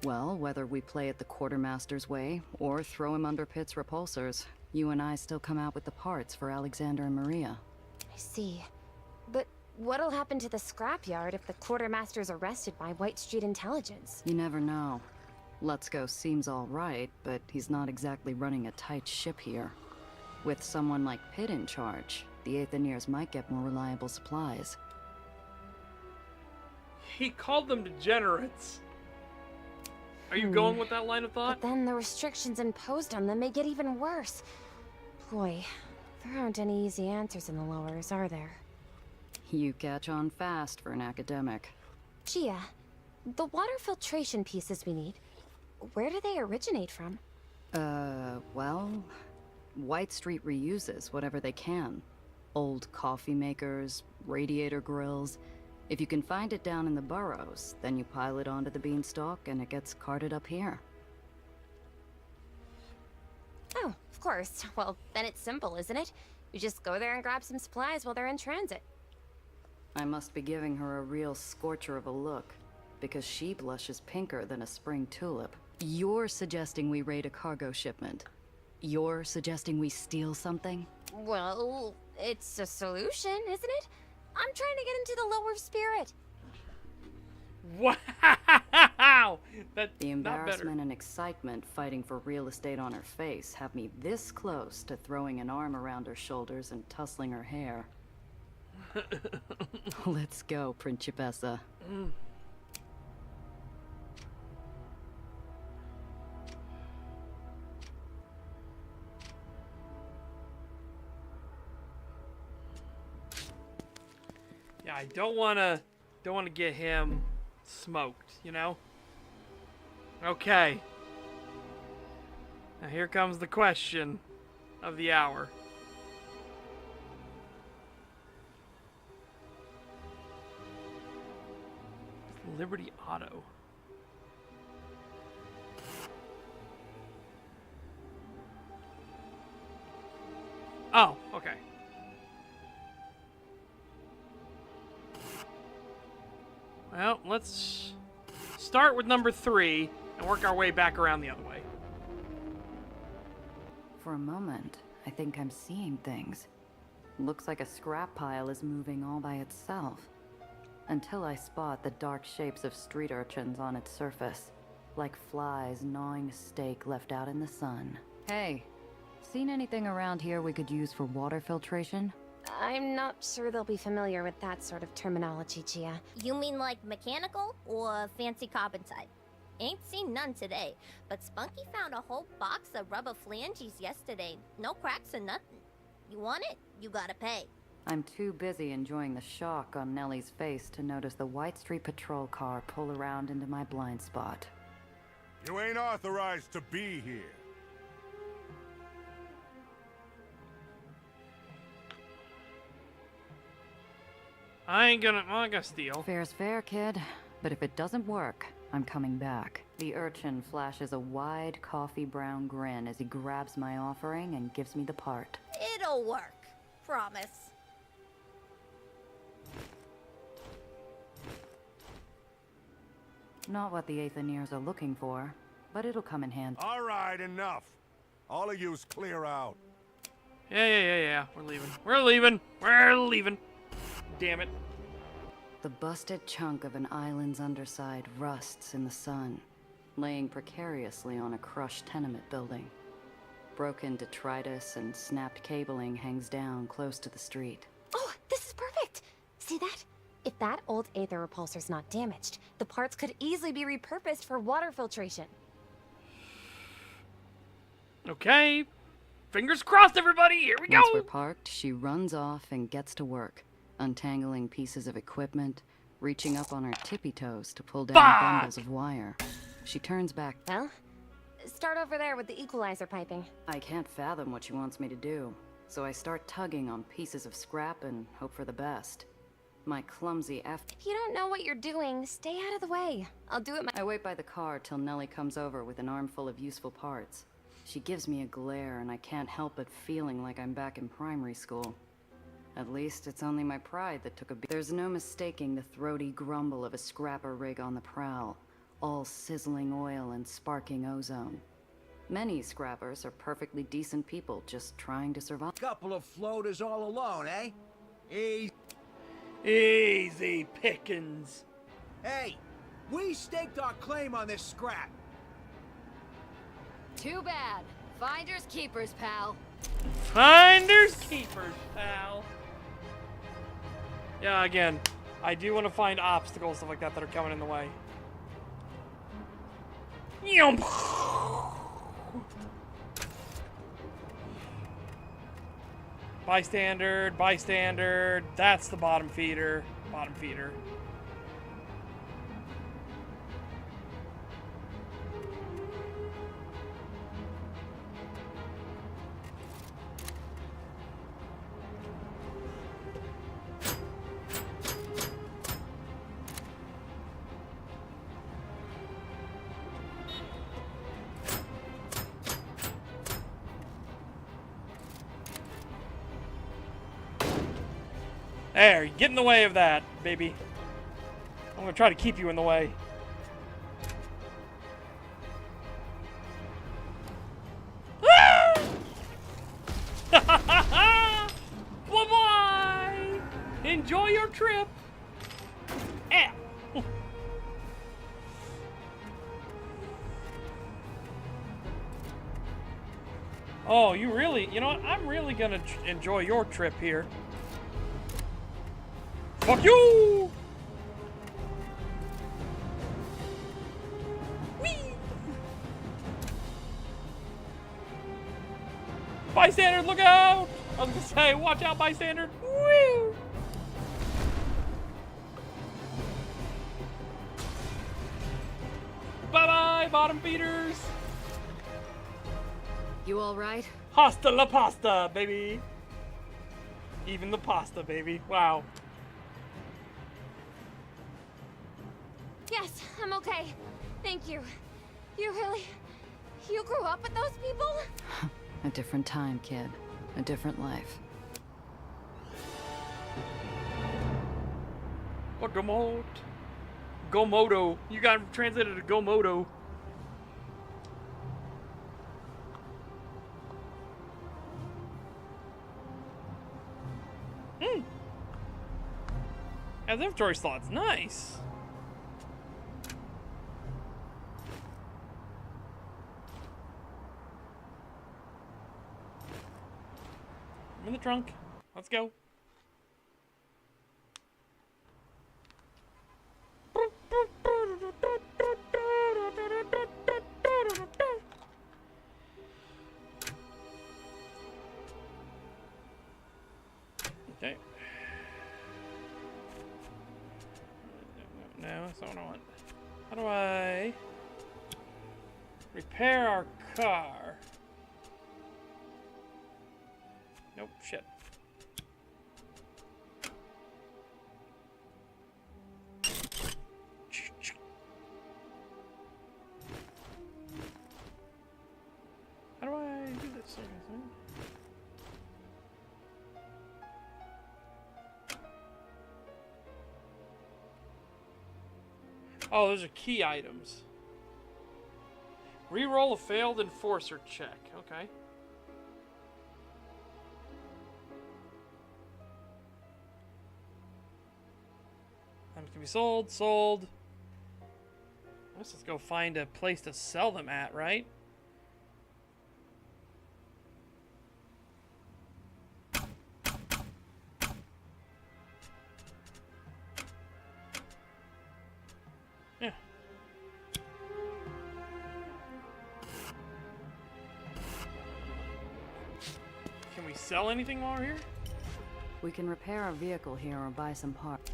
Well, whether we play it the Quartermaster's way, or throw him under Pitt's repulsors, you and I still come out with the parts for Alexander and Maria. I see. But what'll happen to the scrapyard if the Quartermaster's arrested by White Street Intelligence? You never know. Let's Go seems all right, but he's not exactly running a tight ship here. With someone like Pitt in charge, the Aethoniers might get more reliable supplies. He called them degenerates. Are you going with that line of thought? But then the restrictions imposed on them may get even worse. Boy, there aren't any easy answers in the lowers, are there? You catch on fast for an academic. Gia, the water filtration pieces we need, where do they originate from? Well, White Street reuses whatever they can. Old coffee makers, radiator grills. If you can find it down in the burrows, then you pile it onto the beanstalk and it gets carted up here. Oh, of course. Well, then it's simple, isn't it? You just go there and grab some supplies while they're in transit. I must be giving her a real scorcher of a look, because she blushes pinker than a spring tulip. You're suggesting we raid a cargo shipment. You're suggesting we steal something? Well, it's a solution, isn't it? I'm trying to get into the lower spirit. Wow! That's the not embarrassment better. and excitement fighting for real estate on her face have me this close to throwing an arm around her shoulders and tussling her hair. Let's go, Principessa. Yeah, I don't wanna get him smoked, you know? Okay. Now here comes the question of the hour. Liberty Auto. Oh, okay. Well, let's start with number 3 and work our way back around the other way. For a moment, I think I'm seeing things. Looks like a scrap pile is moving all by itself. Until I spot the dark shapes of street urchins on its surface, like flies gnawing a steak left out in the sun. Hey, seen anything around here we could use for water filtration? I'm not sure they'll be familiar with that sort of terminology, Gia. You mean like mechanical or fancy carbon type? Ain't seen none today, but Spunky found a whole box of rubber flanges yesterday. No cracks or nothing. You want it? You gotta pay. I'm too busy enjoying the shock on Nellie's face to notice the White Street patrol car pull around into my blind spot. You ain't authorized to be here. I'm gonna steal. Fair's fair, kid. But if it doesn't work, I'm coming back. The urchin flashes a wide coffee brown grin as he grabs my offering and gives me the part. It'll work. Promise. Not what the Aethoniers are looking for, but it'll come in handy. All right, enough. All of yous clear out. Yeah. We're leaving. We're leaving. We're leaving. Damn it. The busted chunk of an island's underside rusts in the sun, laying precariously on a crushed tenement building. Broken detritus and snapped cabling hangs down close to the street. Oh, this is perfect! See that? If that old aether repulsor's not damaged, the parts could easily be repurposed for water filtration. Okay. Fingers crossed, everybody! Here we go! Once we're parked, she runs off and gets to work, untangling pieces of equipment, reaching up on her tippy toes to pull down bundles of wire. She turns back. Well, start over there with the equalizer piping. I can't fathom what she wants me to do, so I start tugging on pieces of scrap and hope for the best. My clumsy If you don't know what you're doing, stay out of the way. I'll do it I wait by the car till Nellie comes over with an armful of useful parts. She gives me a glare, and I can't help but feeling like I'm back in primary school. At least it's only my pride that took a beat. There's no mistaking the throaty grumble of a scrapper rig on the prowl, all sizzling oil and sparking ozone. Many scrappers are perfectly decent people just trying to survive. Couple of floaters all alone, eh? Easy pickings. Hey, we staked our claim on this scrap. Too bad. Finders keepers, pal. Finders keepers, pal. Yeah, again, I do want to find obstacles, stuff like that are coming in the way. Bystander. That's the bottom feeder. There, get in the way of that, baby. I'm gonna try to keep you in the way. Bye-bye! Enjoy your trip! Ow! Oh, you know what? I'm really gonna enjoy your trip here. Fuck you! Whee! Bystander, look out! I was gonna say, watch out, bystander! Woo! Bye-bye, bottom feeders! You all right? Hasta la pasta, baby! Even the pasta, baby. Wow. Yes, I'm okay. Thank you. You grew up with those people? A different time, kid. A different life. Or Gomodo. You got translated to Gomodo. As inventory slots, nice. I'm in the trunk. Let's go. Okay. No, that's not what I want. How do I repair our car? Nope, shit. How do I do this? Oh, those are key items. Reroll a failed enforcer check. Okay. can be sold. Sold. Let's go find a place to sell them at, right? Yeah. Can we sell anything while we're here? We can repair our vehicle here or buy some parts.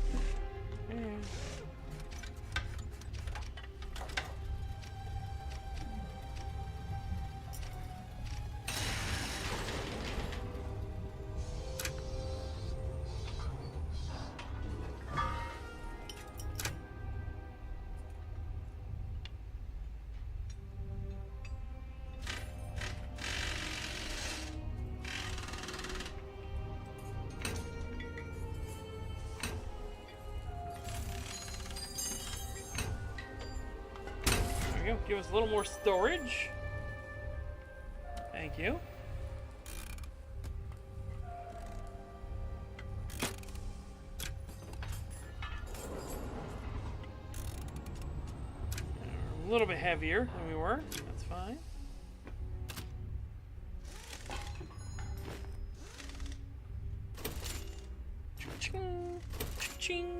Give us a little more storage. Thank you. A little bit heavier than we were. That's fine. Cha-ching, cha-ching.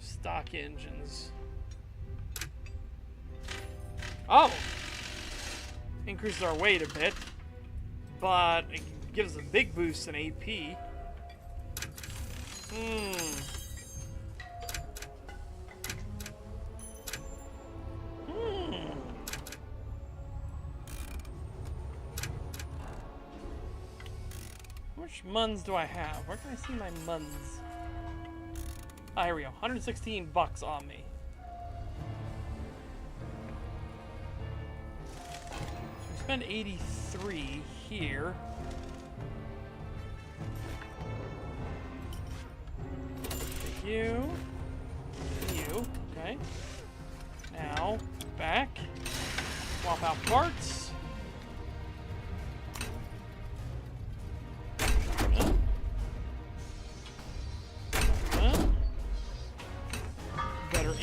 Stock engines. Oh! Increases our weight a bit, but it gives a big boost in AP. Which muns do I have? Where can I see my muns? Ah, here we go. 116 bucks on me. So we spend 83 here. Thank you. You. Okay. Now, back. Swap out parts.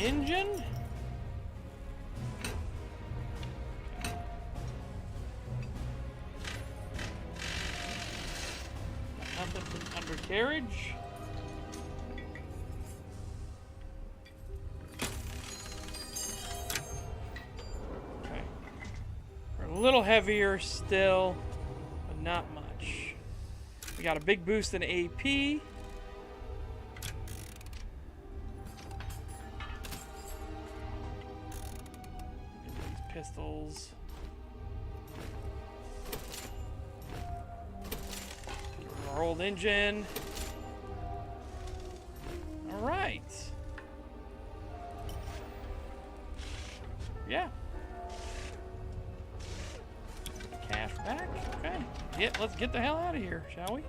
Engine. Nothing from undercarriage. Okay. We're a little heavier still, but not much. We got a big boost in AP. Pistols. Our old engine. All right. Yeah. Cash back. Okay. Yeah, let's get the hell out of here, shall we?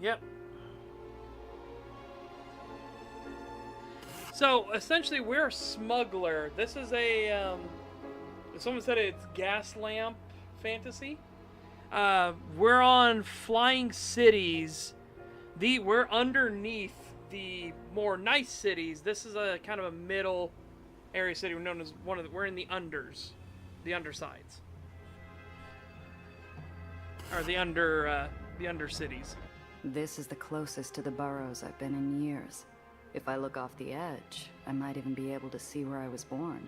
Yep. So essentially, we're a smuggler. This is a. Someone said it's gas lamp fantasy. We're on flying cities. We're underneath the more nice cities. This is a kind of a middle area city. We're known as we're in the unders, the undersides, or the under cities. This is the closest to the burrows I've been in years. If I look off the edge, I might even be able to see where I was born.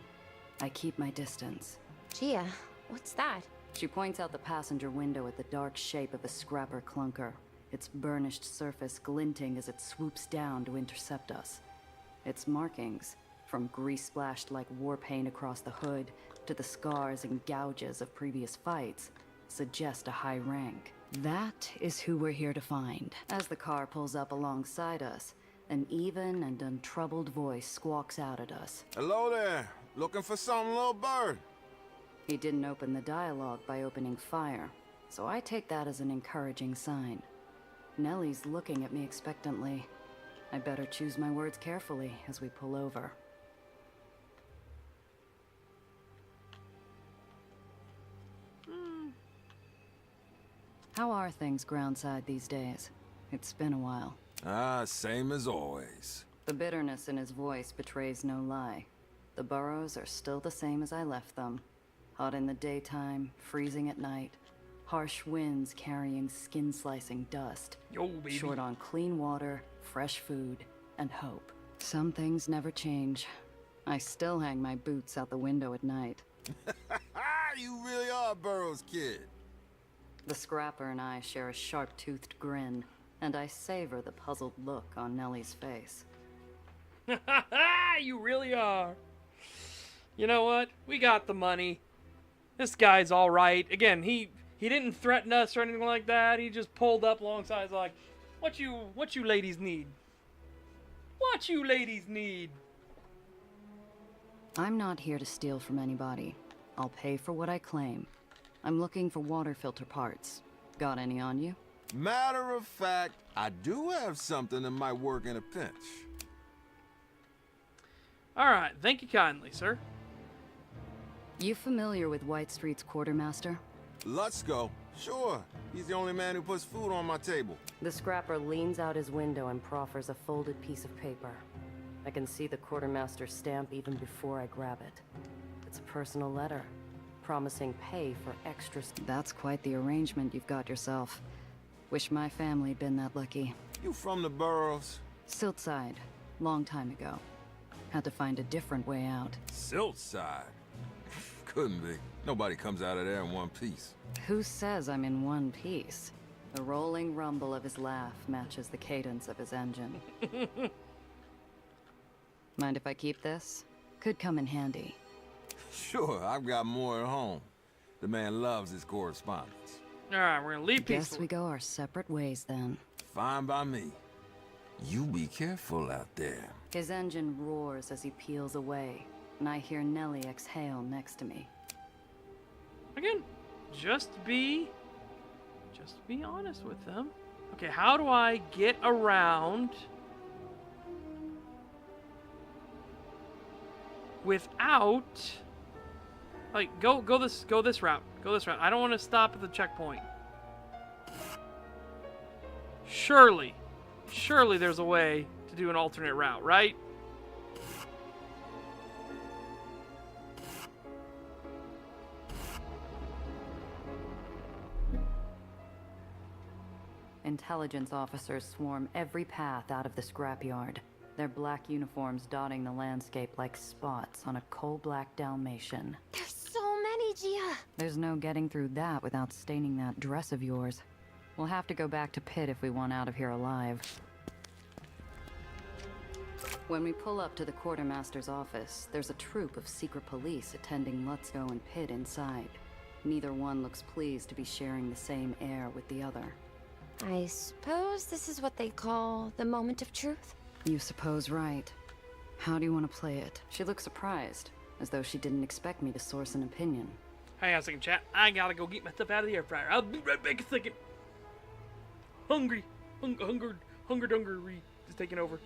I keep my distance. Gia, what's that? She points out the passenger window at the dark shape of a scrapper clunker, its burnished surface glinting as it swoops down to intercept us. Its markings, from grease-splashed like war paint across the hood to the scars and gouges of previous fights, suggest a high rank. That is who we're here to find. As the car pulls up alongside us, an even and untroubled voice squawks out at us. Hello there. Looking for something, little bird? He didn't open the dialogue by opening fire, so I take that as an encouraging sign. Nellie's looking at me expectantly. I better choose my words carefully as we pull over. How are things groundside these days? It's been a while. Same as always. The bitterness in his voice betrays no lie. The burrows are still the same as I left them. Hot in the daytime, freezing at night. Harsh winds carrying skin-slicing dust. Yo, baby. Short on clean water, fresh food, and hope. Some things never change. I still hang my boots out the window at night. You really are Burroughs' kid. The scrapper and I share a sharp-toothed grin, and I savor the puzzled look on Nellie's face. You really are. You know what? We got the money. This guy's all right. Again, he didn't threaten us or anything like that. He just pulled up alongside, like, what you ladies need? What you ladies need? I'm not here to steal from anybody. I'll pay for what I claim. I'm looking for water filter parts. Got any on you? Matter of fact, I do have something that might work in a pinch. Alright, thank you kindly, sir. You familiar with White Street's quartermaster? Lutzko, sure. He's the only man who puts food on my table. The scrapper leans out his window and proffers a folded piece of paper. I can see the quartermaster's stamp even before I grab it. It's a personal letter, promising pay for extras. That's quite the arrangement you've got yourself. Wish my family'd been that lucky. You from the Burrows? Siltside, long time ago. Had to find a different way out. Siltside? Couldn't be. Nobody comes out of there in one piece. Who says I'm in one piece? The rolling rumble of his laugh matches the cadence of his engine. Mind if I keep this? Could come in handy. Sure, I've got more at home. The man loves his correspondence. Alright, we're gonna leave peacefully. Guess we go our separate ways then. Fine by me. You be careful out there. His engine roars as he peels away, and I hear Nellie exhale next to me. Again, just be honest with them. Okay, how do I get around without, like, go this route. Go this route. I don't want to stop at the checkpoint. Surely there's a way to do an alternate route, right? Intelligence officers swarm every path out of the scrapyard, their black uniforms dotting the landscape like spots on a coal-black Dalmatian. There's so many, Gia. There's no getting through that without staining that dress of yours. We'll have to go back to Pitt if we want out of here alive. When we pull up to the quartermaster's office, there's a troop of secret police attending Lutzko and Pitt inside. Neither one looks pleased to be sharing the same air with the other. I suppose this is what they call the moment of truth? You suppose right. How do you want to play it? She looks surprised, as though she didn't expect me to source an opinion. Hang on a second, chat. I gotta go get my stuff out of the air fryer. I'll be right back a second. Hungry. Hungered is taking over.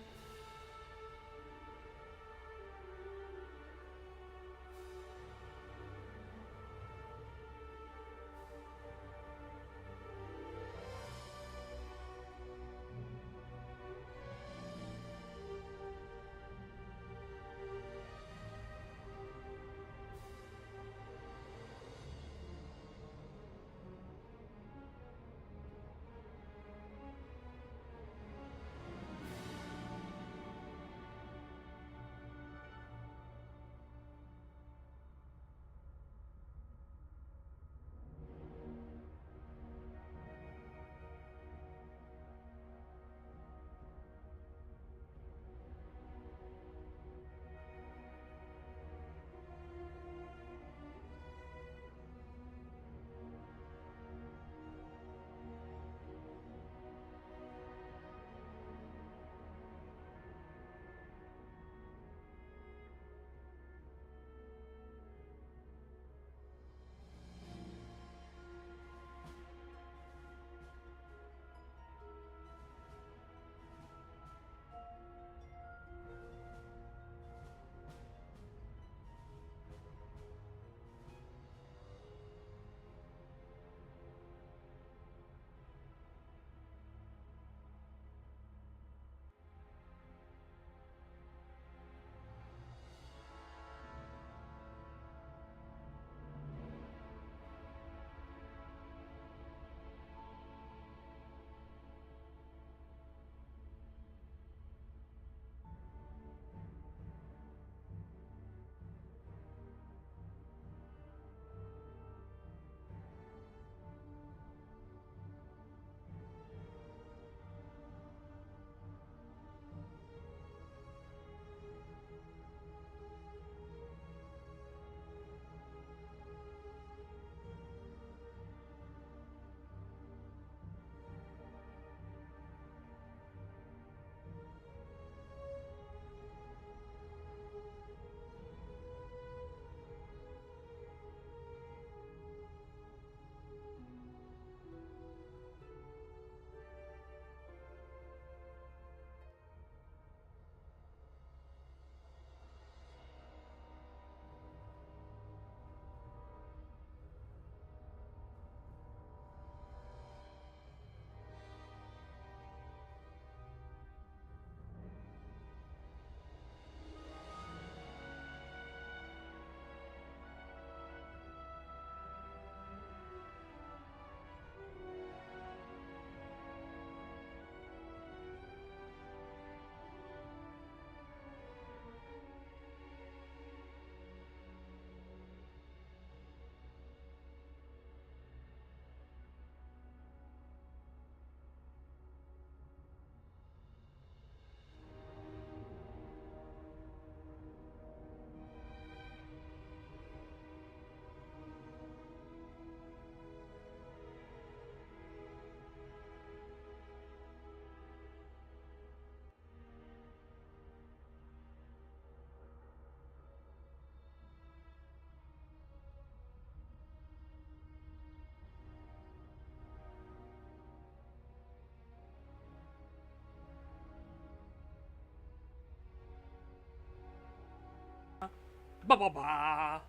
Ba ba ba.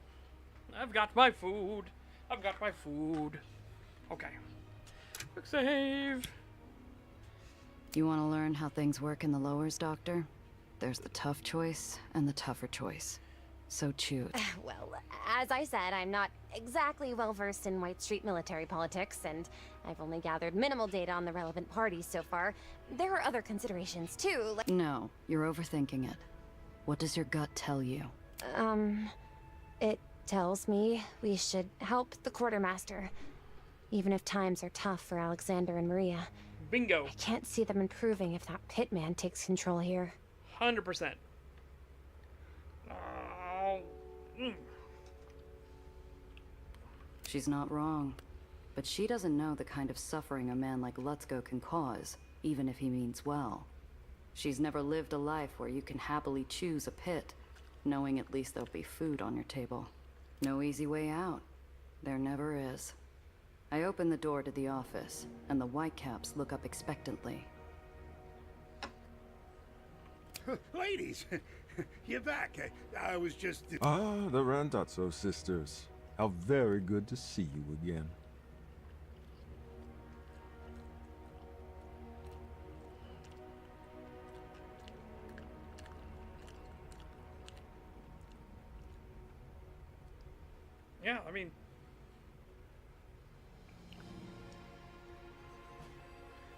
I've got my food. I've got my food. Okay. Quick save. You want to learn how things work in the lowers, Doctor? There's the tough choice and the tougher choice. So choose. Well, as I said, I'm not exactly well-versed in White Street military politics, and I've only gathered minimal data on the relevant parties so far. There are other considerations, too, like... No, you're overthinking it. What does your gut tell you? It tells me we should help the quartermaster, even if times are tough for Alexander and Maria. Bingo. I can't see them improving if that pitman takes control here. 100%. Oh. She's not wrong. But she doesn't know the kind of suffering a man like Lutzko can cause, even if he means well. She's never lived a life where you can happily choose a pit, knowing at least there'll be food on your table. No easy way out. There never is. I open the door to the office, and the Whitecaps look up expectantly. Ladies, you're back. I was just... Ah, the Randazzo sisters. How very good to see you again. Yeah, I mean...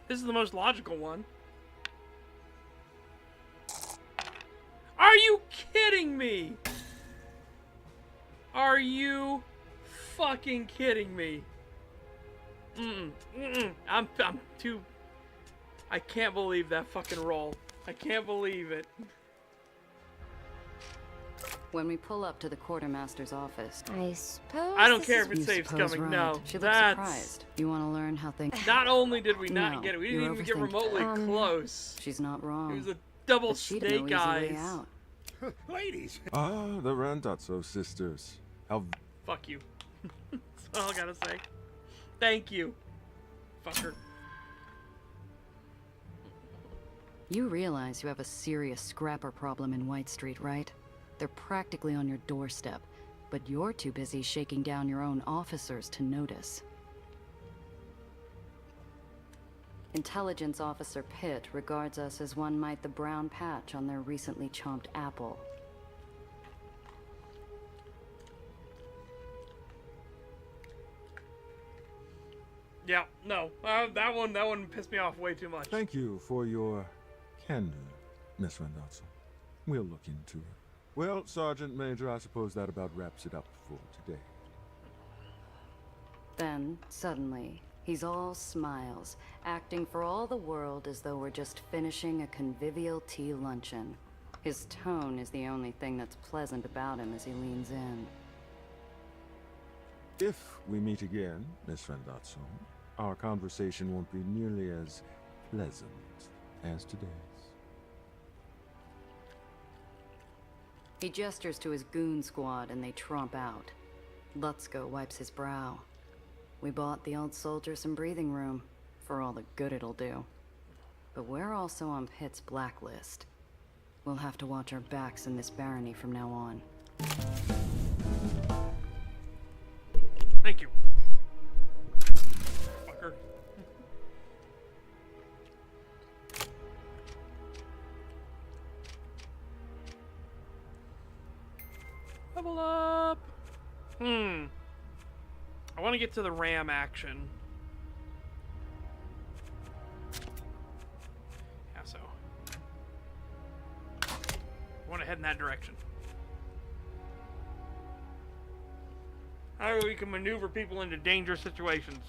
This is the most logical one. Are you kidding me? Are you fucking kidding me? I'm too... I can't believe that fucking roll. I can't believe it. When we pull up to the quartermaster's office, I suppose... I don't care if You it saves suppose coming. right. No, She looks that's... surprised. You want to learn how things... Not only did we not No, get it, we didn't you're even get overthinking. remotely close. She's not wrong. It was a double But she'd have snake no easy way eyes. out. Ladies! Ah, the Randazzo sisters. How... Fuck you. That's all I gotta say. Thank you, fucker. You realize you have a serious scrapper problem in White Street, right? They're practically on your doorstep, but you're too busy shaking down your own officers to notice. Intelligence Officer Pitt regards us as one might the brown patch on their recently chomped apple. Yeah, no, that one pissed me off way too much. Thank you for your candor, Miss Randazzo. We'll look into it. Well, Sergeant Major, I suppose that about wraps it up for today. Then, suddenly, he's all smiles, acting for all the world as though we're just finishing a convivial tea luncheon. His tone is the only thing that's pleasant about him as he leans in. If we meet again, Miss Randazzo, our conversation won't be nearly as pleasant as today's. He gestures to his goon squad and they tromp out. Lutzko wipes his brow. We bought the old soldier some breathing room, for all the good it'll do. But we're also on Pitt's blacklist. We'll have to watch our backs in this barony from now on. Thank you. Fucker. Level up. I want to get to the ram action. Yeah, so I want to head in that direction. How we can maneuver people into dangerous situations.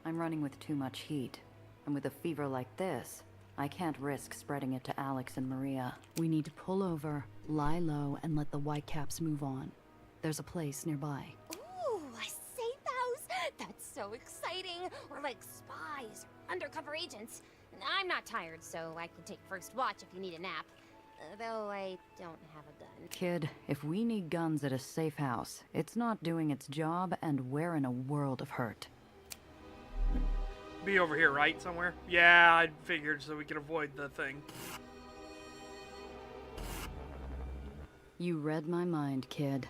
I'm running with too much heat, and with a fever like this, I can't risk spreading it to Alex and Maria. We need to pull over, lie low, and let the Whitecaps move on. There's a place nearby. Ooh, a safe house! That's so exciting! We're like spies, or undercover agents. And I'm not tired, so I can take first watch if you need a nap. Though I don't have a gun. Kid, if we need guns at a safe house, it's not doing its job, and we're in a world of hurt. be over here, right? Somewhere? Yeah, I figured so we could avoid the thing. You read my mind, kid.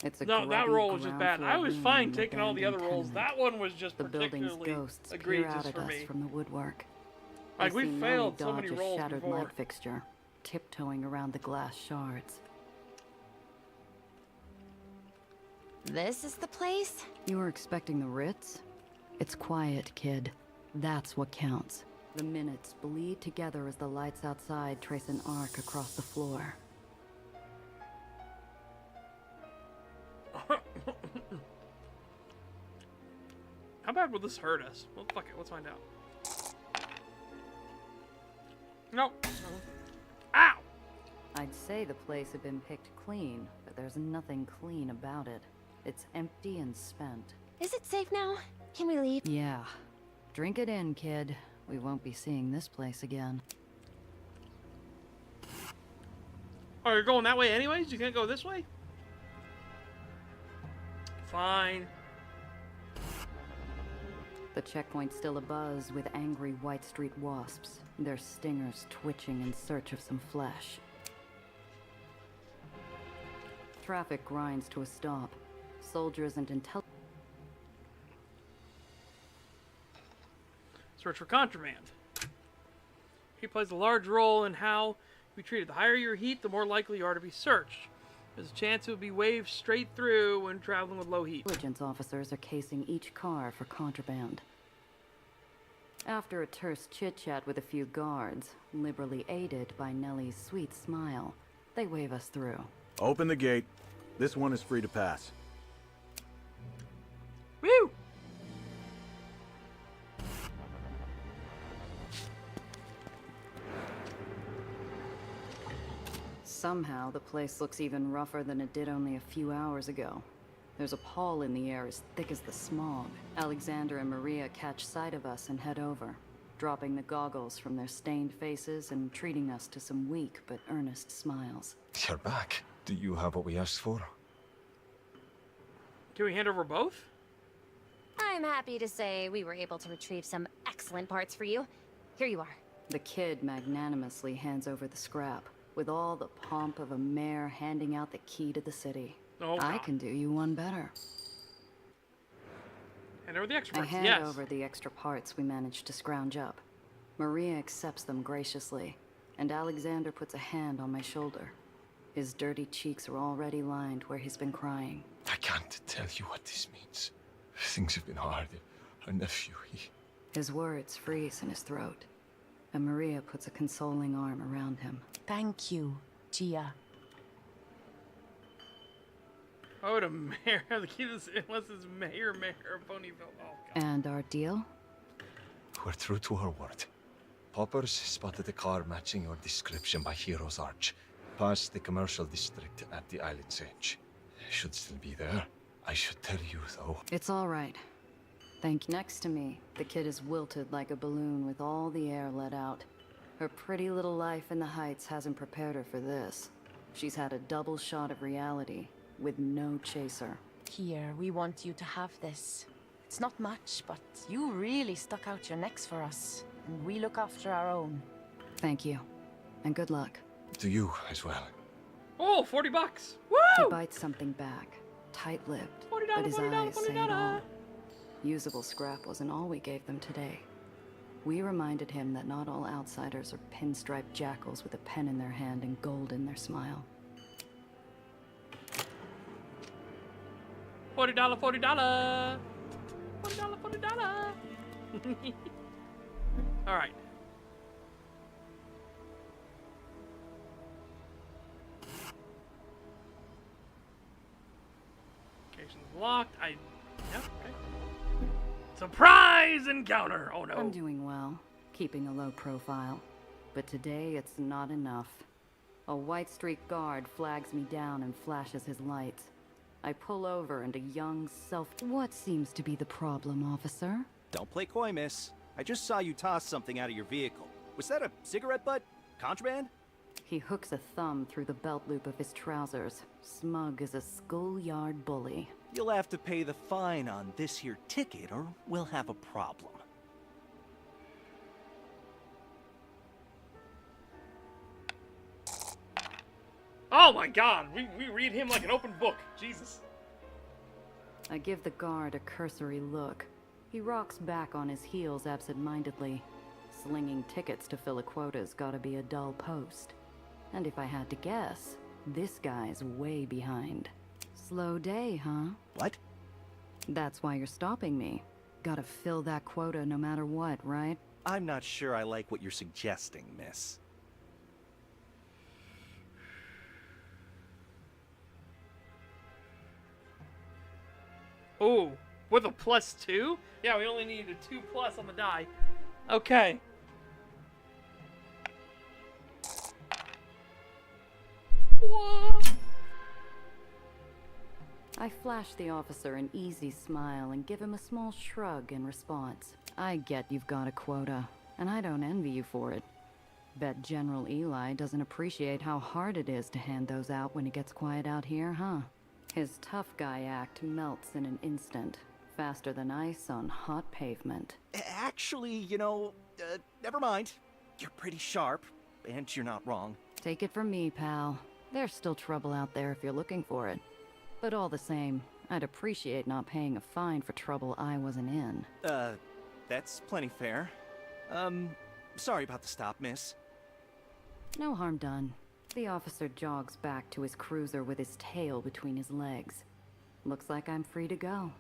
It's a No, that grubby roll was just bad. ground I was floor fine room in taking all the other abandoned rolls. tenement. That one was just The building's particularly ghosts peer egregious out at for us me. from the woodwork. Like, They we see failed Nellie so many dodge a rolls shattered before. light fixture, tiptoeing around the glass shards. This is the place? You were expecting the Ritz? It's quiet, kid. That's what counts. The minutes bleed together as the lights outside trace an arc across the floor. How bad will this hurt us? Well, fuck it. Let's find out. No. Ow! I'd say the place had been picked clean, but there's nothing clean about it. It's empty and spent. Is it safe now? Can we leave? Yeah. Drink it in, kid. We won't be seeing this place again. Oh, you're going that way anyways? You can't go this way? Fine. The checkpoint's still abuzz with angry White Street wasps, their stingers twitching in search of some flesh. Traffic grinds to a stop. Soldiers and Search for contraband. He plays a large role in how you be treated. The higher your heat, the more likely you are to be searched. There's a chance it will be waved straight through when traveling with low heat. Intelligence officers are casing each car for contraband. After a terse chit-chat with a few guards, liberally aided by Nellie's sweet smile, they wave us through. Open the gate. This one is free to pass. Woo! Somehow, the place looks even rougher than it did only a few hours ago. There's a pall in the air as thick as the smog. Alexander and Maria catch sight of us and head over, dropping the goggles from their stained faces and treating us to some weak but earnest smiles. You're back. Do you have what we asked for? Can we hand over both? I'm happy to say we were able to retrieve some excellent parts for you. Here you are. The kid magnanimously hands over the scrap, with all the pomp of a mayor handing out the key to the city. Oh, I God. can do you one better. Hand over the extra I parts. hand Yes. over the extra parts we managed to scrounge up. Maria accepts them graciously, and Alexander puts a hand on my shoulder. His dirty cheeks are already lined where he's been crying. I can't tell you what this means. Things have been hard. Our nephew, His words freeze in his throat, and Maria puts a consoling arm around him. Thank you, Gia. Oh, the mayor. The key to it was his mayor of Ponyville. Oh, God. And our deal? We're true to our word. Poppers spotted a car matching your description by Hero's Arch, past the commercial district at the island's edge. Should still be there. I should tell you, though. It's all right. Thank you. Next to me, the kid is wilted like a balloon with all the air let out. Her pretty little life in the Heights hasn't prepared her for this. She's had a double shot of reality, with no chaser. Here, we want you to have this. It's not much, but you really stuck out your necks for us. And we look after our own. Thank you. And good luck. To you as well. Oh, 40 bucks. Woo! He bites something back, tight-lipped, but his eyes say it all. Usable scrap wasn't all we gave them today. We reminded him that not all outsiders are pinstriped jackals with a pen in their hand and gold in their smile. $40, $40. $40, $40. All right. Location's locked. Yep, okay. Surprise encounter! Oh no. I'm doing well, keeping a low profile. But today it's not enough. A White Street guard flags me down and flashes his lights. I pull over and a young What seems to be the problem, officer? Don't play coy, miss. I just saw you toss something out of your vehicle. Was that a cigarette butt? Contraband? He hooks a thumb through the belt loop of his trousers, smug as a schoolyard bully. You'll have to pay the fine on this here ticket or we'll have a problem. Oh my god, we read him like an open book. Jesus. I give the guard a cursory look. He rocks back on his heels absent-mindedly. Slinging tickets to fill a quota's gotta be a dull post. And if I had to guess, this guy's way behind. Slow day, huh? What? That's why you're stopping me. Gotta fill that quota no matter what, right? I'm not sure I like what you're suggesting, miss. Ooh, with a +2? Yeah, we only needed a 2+ on the die. Okay. What? I flash the officer an easy smile and give him a small shrug in response. I get you've got a quota, and I don't envy you for it. Bet General Eli doesn't appreciate how hard it is to hand those out when it gets quiet out here, huh? His tough guy act melts in an instant, faster than ice on hot pavement. Actually, you know, never mind. You're pretty sharp, and you're not wrong. Take it from me, pal. There's still trouble out there if you're looking for it. But all the same, I'd appreciate not paying a fine for trouble I wasn't in. That's plenty fair. Sorry about the stop, miss. No harm done. The officer jogs back to his cruiser with his tail between his legs. Looks like I'm free to go.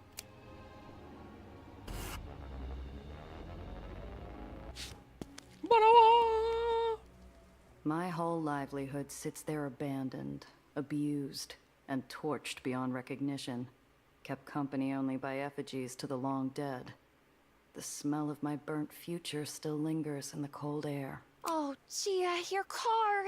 My whole livelihood sits there abandoned, abused, and torched beyond recognition. Kept company only by effigies to the long dead. The smell of my burnt future still lingers in the cold air. Oh, Gia, your car.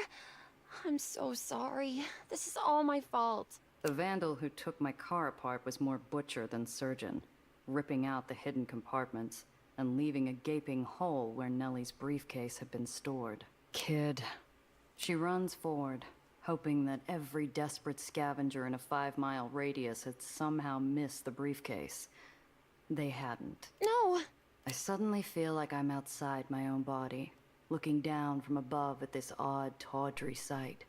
I'm so sorry. This is all my fault. The vandal who took my car apart was more butcher than surgeon, ripping out the hidden compartments and leaving a gaping hole where Nellie's briefcase had been stored. Kid. She runs forward, hoping that every desperate scavenger in a 5-mile radius had somehow missed the briefcase. They hadn't. No! I suddenly feel like I'm outside my own body, looking down from above at this odd, tawdry sight.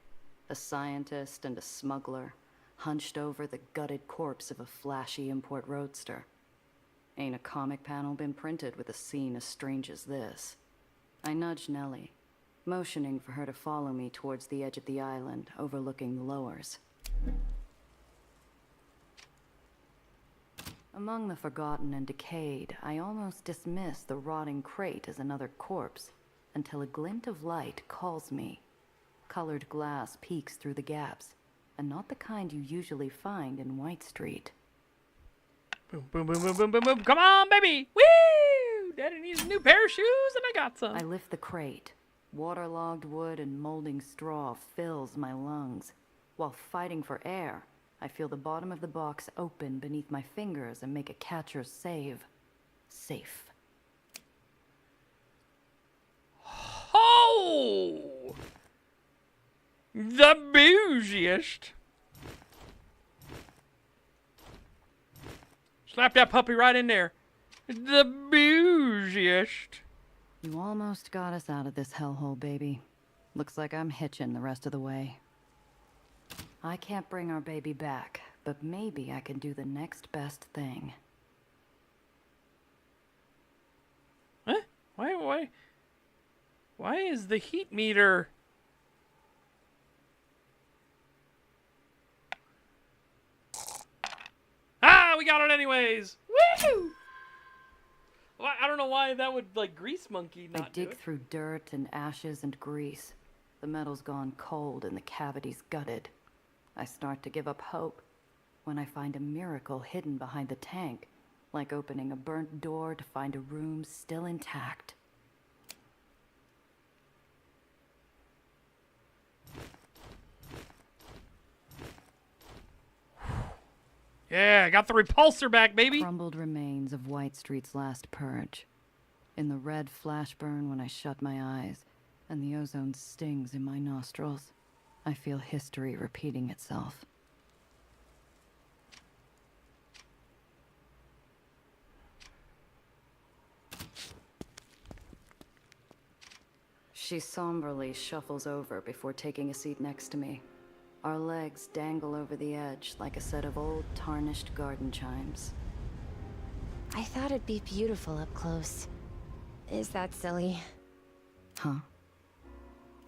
A scientist and a smuggler, hunched over the gutted corpse of a flashy import roadster. Ain't a comic panel been printed with a scene as strange as this. I nudge Nellie, motioning for her to follow me towards the edge of the island, overlooking the lowers. Among the forgotten and decayed, I almost dismiss the rotting crate as another corpse, until a glint of light calls me. Colored glass peeks through the gaps, and not the kind you usually find in White Street. Boom, boom, boom, boom, boom, boom, boom. Come on, baby! Woo! Daddy needs a new pair of shoes, and I got some. I lift the crate. Waterlogged wood and molding straw fills my lungs. While fighting for air, I feel the bottom of the box open beneath my fingers and make a catcher's save. Safe. Oh! The bougiest. Slap that puppy right in there. The bougiest. You almost got us out of this hellhole, baby. Looks like I'm hitching the rest of the way. I can't bring our baby back, but maybe I can do the next best thing. Huh? Why is the heat meter... Ah, we got it anyways! Woo! Well, I don't know why that would, like, grease monkey not I dig do it. through dirt and ashes and grease. The metal's gone cold and the cavity's gutted. I start to give up hope when I find a miracle hidden behind the tank, like opening a burnt door to find a room still intact. Yeah, I got the repulsor back, baby! Crumbled remains of White Street's last purge. In the red flash burn when I shut my eyes, and the ozone stings in my nostrils, I feel history repeating itself. She somberly shuffles over before taking a seat next to me. Our legs dangle over the edge like a set of old, tarnished garden chimes. I thought it'd be beautiful up close. Is that silly? Huh?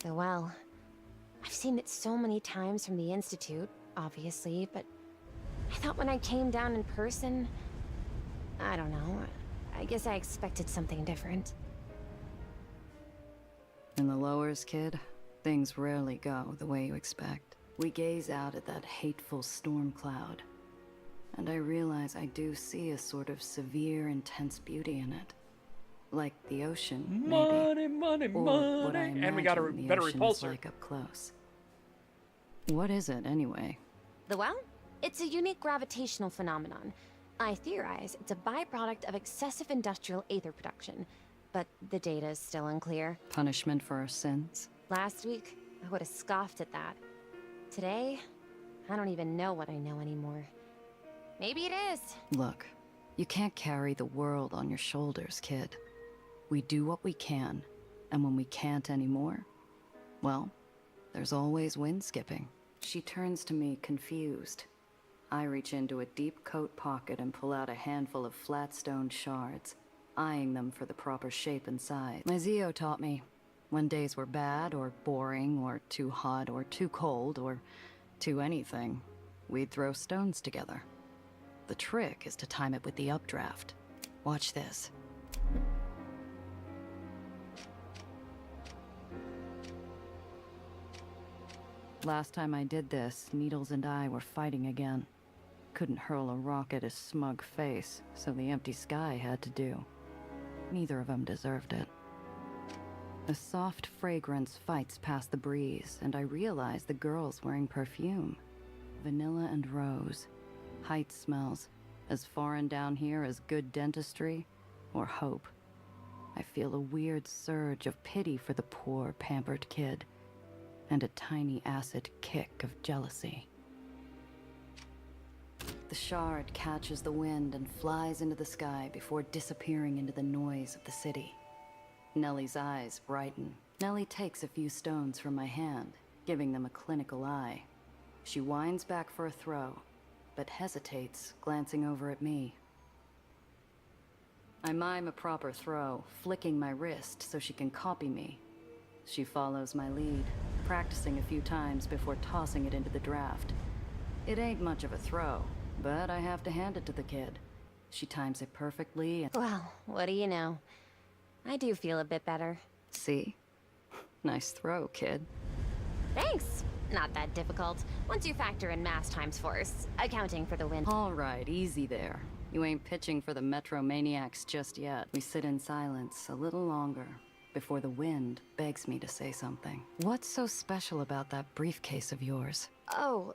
The well. I've seen it so many times from the Institute, obviously, but I thought when I came down in person... I don't know. I guess I expected something different. In the lowers, kid, things rarely go the way you expect. We gaze out at that hateful storm cloud, and I realize I do see a sort of severe, intense beauty in it. Like the ocean, maybe. Money, or what I and we got a imagine the better ocean is repulsor. like up close. What is it, anyway? The well? It's a unique gravitational phenomenon. I theorize it's a byproduct of excessive industrial aether production, but the data is still unclear. Punishment for our sins? Last week, I would have scoffed at that. Today, I don't even know what I know anymore. Maybe it is. Look, you can't carry the world on your shoulders, kid. We do what we can, and when we can't anymore, well, there's always wind skipping. She turns to me, confused. I reach into a deep coat pocket and pull out a handful of flat stone shards, eyeing them for the proper shape and size. My Zio taught me, when days were bad or boring or too hot or too cold or too anything, we'd throw stones together. The trick is to time it with the updraft. Watch this. Last time I did this, Needles and I were fighting again. Couldn't hurl a rock at his smug face, so the empty sky had to do. Neither of them deserved it. A soft fragrance fights past the breeze, and I realize the girl's wearing perfume. Vanilla and rose. Height smells. As foreign down here as good dentistry or hope. I feel a weird surge of pity for the poor, pampered kid, and a tiny acid kick of jealousy. The shard catches the wind and flies into the sky before disappearing into the noise of the city. Nellie's eyes brighten. Nellie takes a few stones from my hand, giving them a clinical eye. She winds back for a throw, but hesitates, glancing over at me. I mime a proper throw, flicking my wrist so she can copy me. She follows my lead, practicing a few times before tossing it into the draft. It ain't much of a throw, but I have to hand it to the kid. She times it perfectly and... Well, what do you know? I do feel a bit better. See? Nice throw, kid. Thanks. Not that difficult, once you factor in mass times force, accounting for the wind. All right, easy there. You ain't pitching for the Metro Maniacs just yet. We sit in silence a little longer before the wind begs me to say something. What's so special about that briefcase of yours? Oh,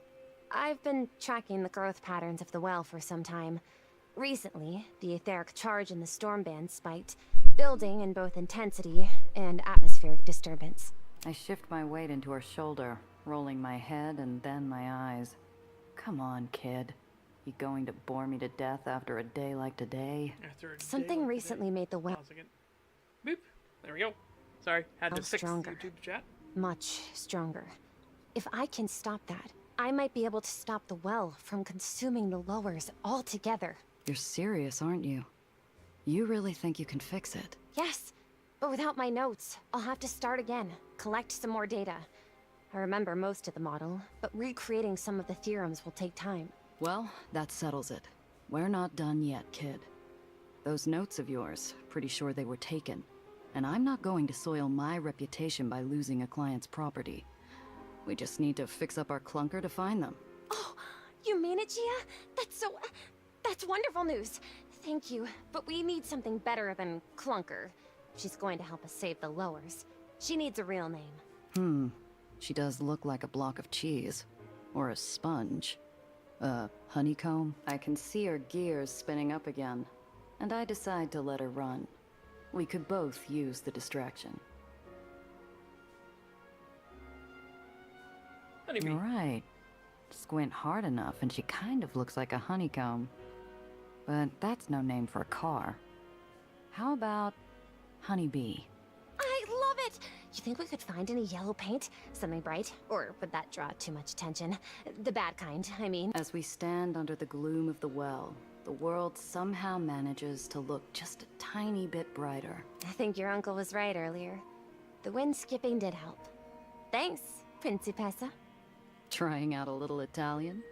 I've been tracking the growth patterns of the well for some time. Recently, the etheric charge in the storm band spiked, building in both intensity and atmospheric disturbance. I shift my weight into her shoulder, rolling my head and then my eyes. Come on, kid. You going to bore me to death after a day like today? Something recently made the well... Boop. There we go. Sorry, had to fix stronger. YouTube chat. Much stronger. If I can stop that, I might be able to stop the well from consuming the lowers altogether. You're serious, aren't you? You really think you can fix it? Yes, but without my notes, I'll have to start again, collect some more data. I remember most of the model, but recreating some of the theorems will take time. Well, that settles it. We're not done yet, kid. Those notes of yours, pretty sure they were taken. And I'm not going to soil my reputation by losing a client's property. We just need to fix up our clunker to find them. Oh, you mean it, Gia? That's wonderful news. Thank you, but we need something better than clunker. She's going to help us save the lowers. She needs a real name. She does look like a block of cheese. Or a sponge. Honeycomb? I can see her gears spinning up again. And I decide to let her run. We could both use the distraction. Honeybee. You're right. Squint hard enough and she kind of looks like a honeycomb. But that's no name for a car. How about Honeybee? I love it! You think we could find any yellow paint? Something bright? Or would that draw too much attention? The bad kind, I mean. As we stand under the gloom of the well, the world somehow manages to look just a tiny bit brighter. I think your uncle was right earlier. The wind skipping did help. Thanks, Principessa. Trying out a little Italian?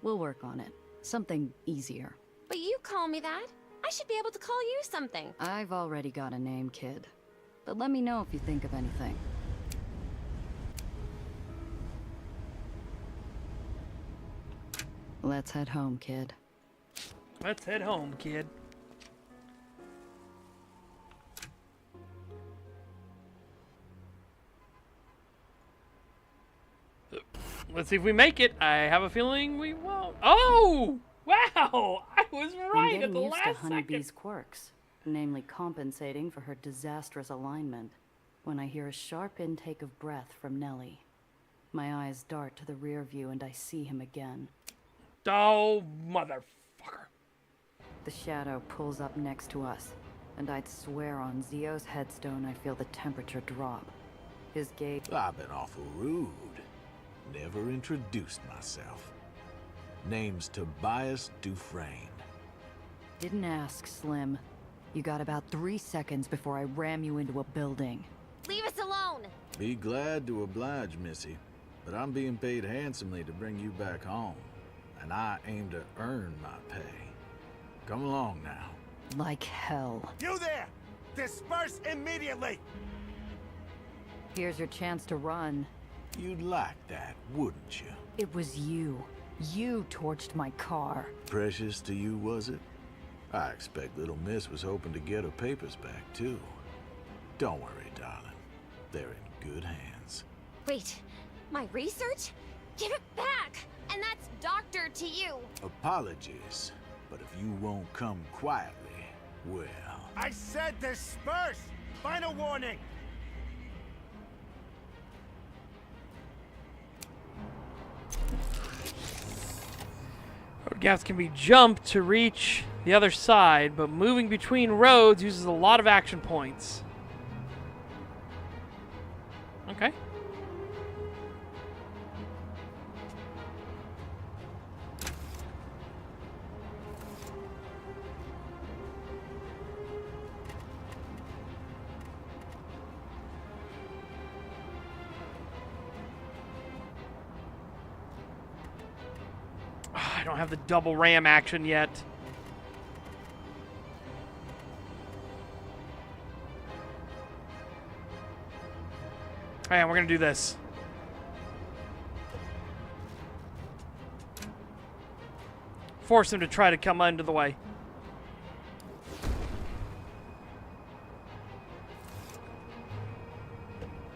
We'll work on it. Something easier. But you call me that. I should be able to call you something. I've already got a name, kid. But let me know if you think of anything. Let's head home, kid. Let's head home, kid. Let's see if we make it. I have a feeling we won't. Oh! Wow! I was right I'm at the getting used to last Honeybee's second. quirks, namely compensating for her disastrous alignment. When I hear a sharp intake of breath from Nellie, my eyes dart to the rear view and I see him again. Oh, motherfucker. The shadow pulls up next to us, and I'd swear on Zio's headstone I feel the temperature drop. His gaze... I've been awful rude. Never introduced myself. Name's Tobias Dufresne. Didn't ask, Slim. You got about 3 seconds before I ram you into a building. Leave us alone! Be glad to oblige, Missy, but I'm being paid handsomely to bring you back home, and I aim to earn my pay. Come along now. Like hell. You there! Disperse immediately! Here's your chance to run. You'd like that, wouldn't you? It was you. You torched my car. Precious to you, was it? I expect little miss was hoping to get her papers back, too. Don't worry, darling. They're in good hands. Wait, my research? Give it back! And that's doctor to you! Apologies, but if you won't come quietly, well... I said disperse! Final warning! Road gaps can be jumped to reach the other side, but moving between roads uses a lot of action points. Okay. I don't have the double ram action yet. Alright, we're gonna do this. Force him to try to come under the way.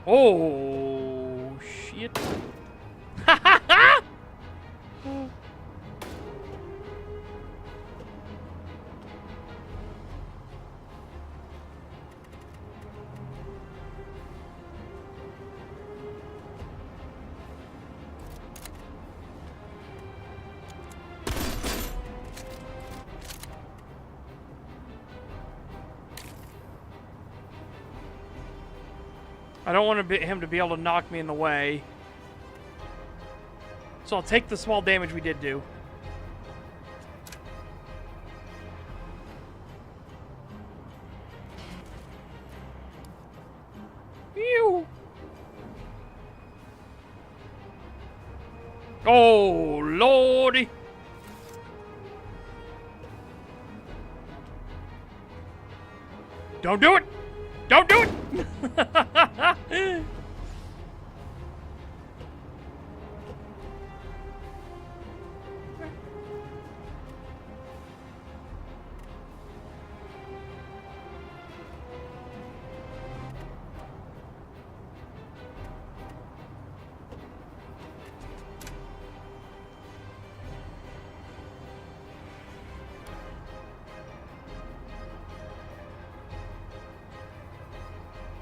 Oh, shit. Ha ha ha! I don't want him to be able to knock me in the way. So I'll take the small damage we did do. Ew. Oh, lordy. Don't do it. Don't do it.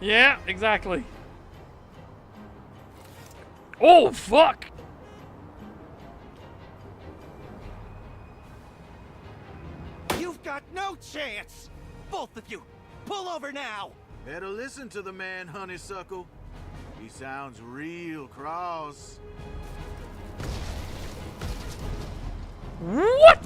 Yeah, exactly. Oh, fuck! You've got no chance! Both of you, pull over now! Better listen to the man, honeysuckle. He sounds real cross. What?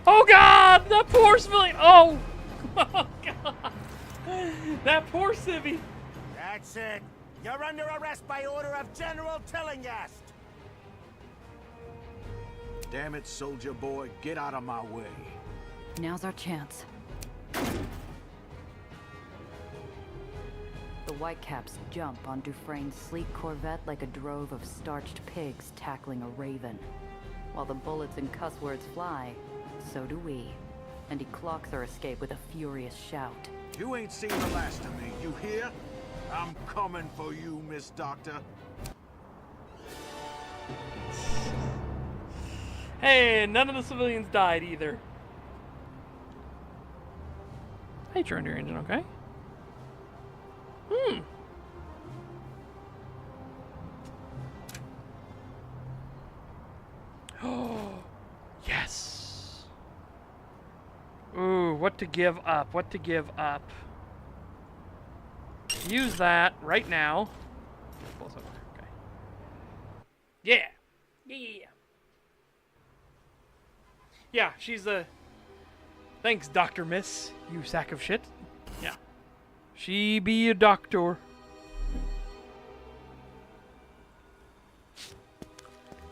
Oh God, that poor civilian. Oh, oh God, that poor civvy. That's it. You're under arrest by order of General Tillinghast. Damn it, soldier boy, get out of my way. Now's our chance. The Whitecaps jump on Dufresne's sleek Corvette like a drove of starched pigs tackling a raven. While the bullets and cuss words fly, so do we. And he clocks our escape with a furious shout. You ain't seen the last of me, you hear? I'm coming for you, Miss Doctor. Hey, none of the civilians died either. Hey, turned your engine, okay? Oh, yes. Ooh, what to give up? What to give up? Use that right now. Okay. Yeah. Yeah. Yeah, she's the... Thanks, Dr. Miss, you sack of shit. Yeah. She be a doctor.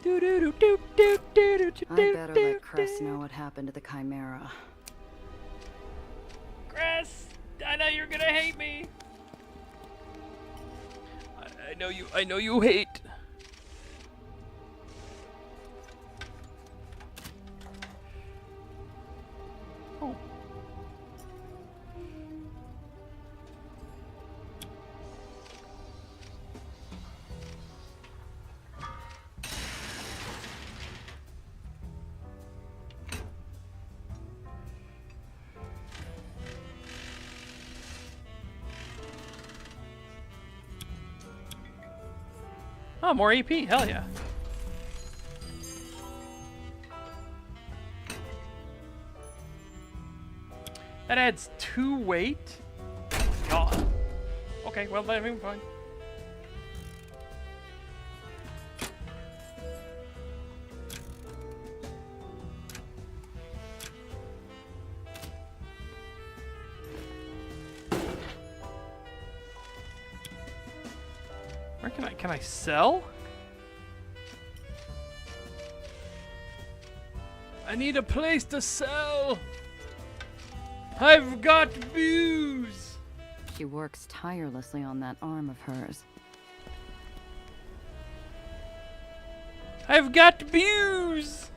I better let Cress know what happened to the Chimera. Cress, I know you're gonna hate me. I know you hate. Oh. Oh, more AP, hell yeah. That adds 2 weight? God. Okay, well, I'm fine. Where can I sell? I need a place to sell. I've got booze. She works tirelessly on that arm of hers. I've got booze.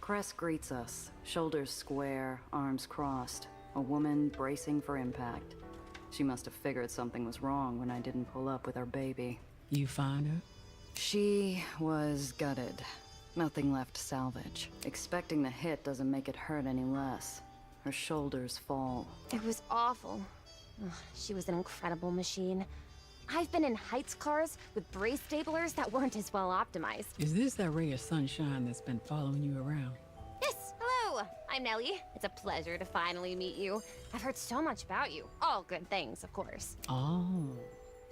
Cress greets us, shoulders square, arms crossed, a woman bracing for impact. She must have figured something was wrong when I didn't pull up with her baby. You find her? She was gutted. Nothing left to salvage. Expecting the hit doesn't make it hurt any less. Her shoulders fall. It was awful. Ugh, she was an incredible machine. I've been in Heights cars with brace staplers that weren't as well optimized. Is this that ray of sunshine that's been following you around? Yes, hello. I'm Nellie. It's a pleasure to finally meet you. I've heard so much about you. All good things, of course. Oh,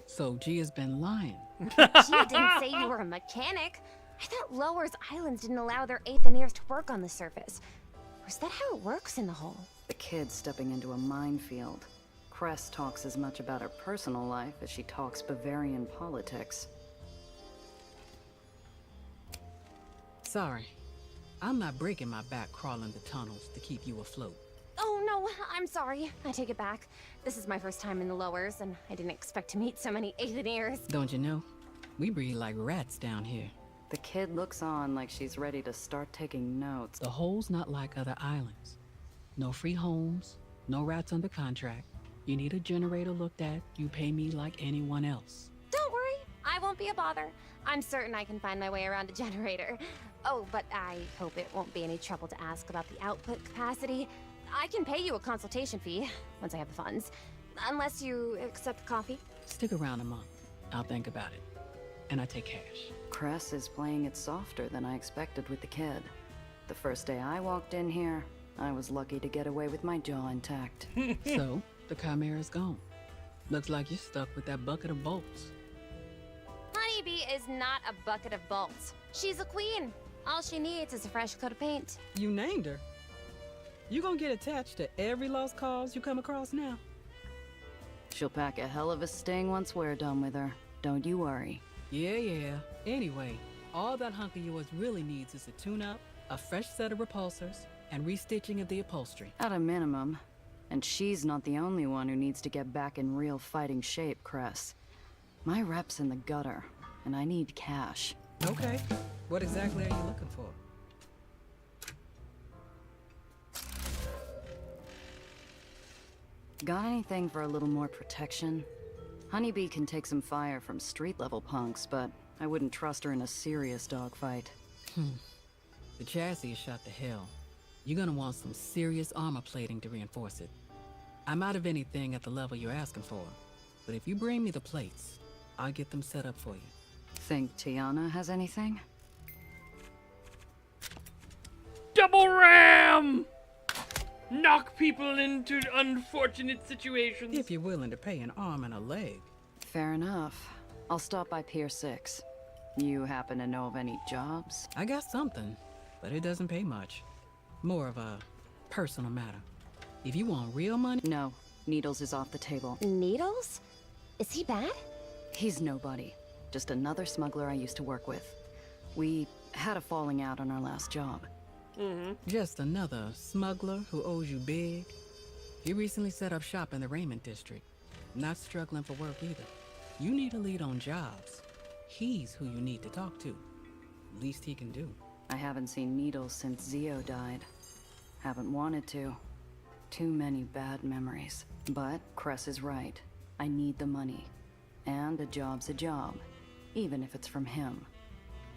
so Gia's been lying. Gia didn't say you were a mechanic. I thought Lowers Islands didn't allow their Aethaniers to work on the surface. Was that how it works in the hull? The kid's stepping into a minefield. Cress talks as much about her personal life as she talks Bavarian politics. Sorry. I'm not breaking my back crawling the tunnels to keep you afloat. Oh no, I'm sorry. I take it back. This is my first time in the Lowers, and I didn't expect to meet so many Aethaniers. Don't you know? We breed like rats down here. The kid looks on like she's ready to start taking notes. The hole's not like other islands. No free homes, no rats under contract. You need a generator looked at, you pay me like anyone else. Don't worry, I won't be a bother. I'm certain I can find my way around a generator. Oh, but I hope it won't be any trouble to ask about the output capacity. I can pay you a consultation fee once I have the funds. Unless you accept coffee. Stick around a month. I'll think about it. And I take cash. Cress is playing it softer than I expected with the kid. The first day I walked in here, I was lucky to get away with my jaw intact. So, the Chimera's gone. Looks like you're stuck with that bucket of bolts. Honeybee is not a bucket of bolts. She's a queen. All she needs is a fresh coat of paint. You named her. You gonna get attached to every lost cause you come across now? She'll pack a hell of a sting once we're done with her. Don't you worry. Yeah. Anyway, all that hunk of yours really needs is a tune-up, a fresh set of repulsors, and restitching of the upholstery. At a minimum. And she's not the only one who needs to get back in real fighting shape, Cress. My rep's in the gutter, and I need cash. Okay. What exactly are you looking for? Got anything for a little more protection? Honeybee can take some fire from street-level punks, but I wouldn't trust her in a serious dogfight. The chassis is shot to hell. You're gonna want some serious armor plating to reinforce it. I'm out of anything at the level you're asking for, but if you bring me the plates, I'll get them set up for you. Think Tiana has anything? Double ram! Knock people into unfortunate situations. If you're willing to pay an arm and a leg. Fair enough. I'll stop by Pier 6. You happen to know of any jobs? I got something, but it doesn't pay much. More of a personal matter. If you want real money... No. Needles is off the table. Needles? Is he bad? He's nobody. Just another smuggler I used to work with. We had a falling out on our last job. Just another smuggler who owes you big. He recently set up shop in the Raymond district. Not struggling for work either. You need a lead on jobs. He's who you need to talk to. Least he can do. I haven't seen Needles since Zio died. Haven't wanted to. Too many bad memories. But Cress is right. I need the money. And a job's a job. Even if it's from him.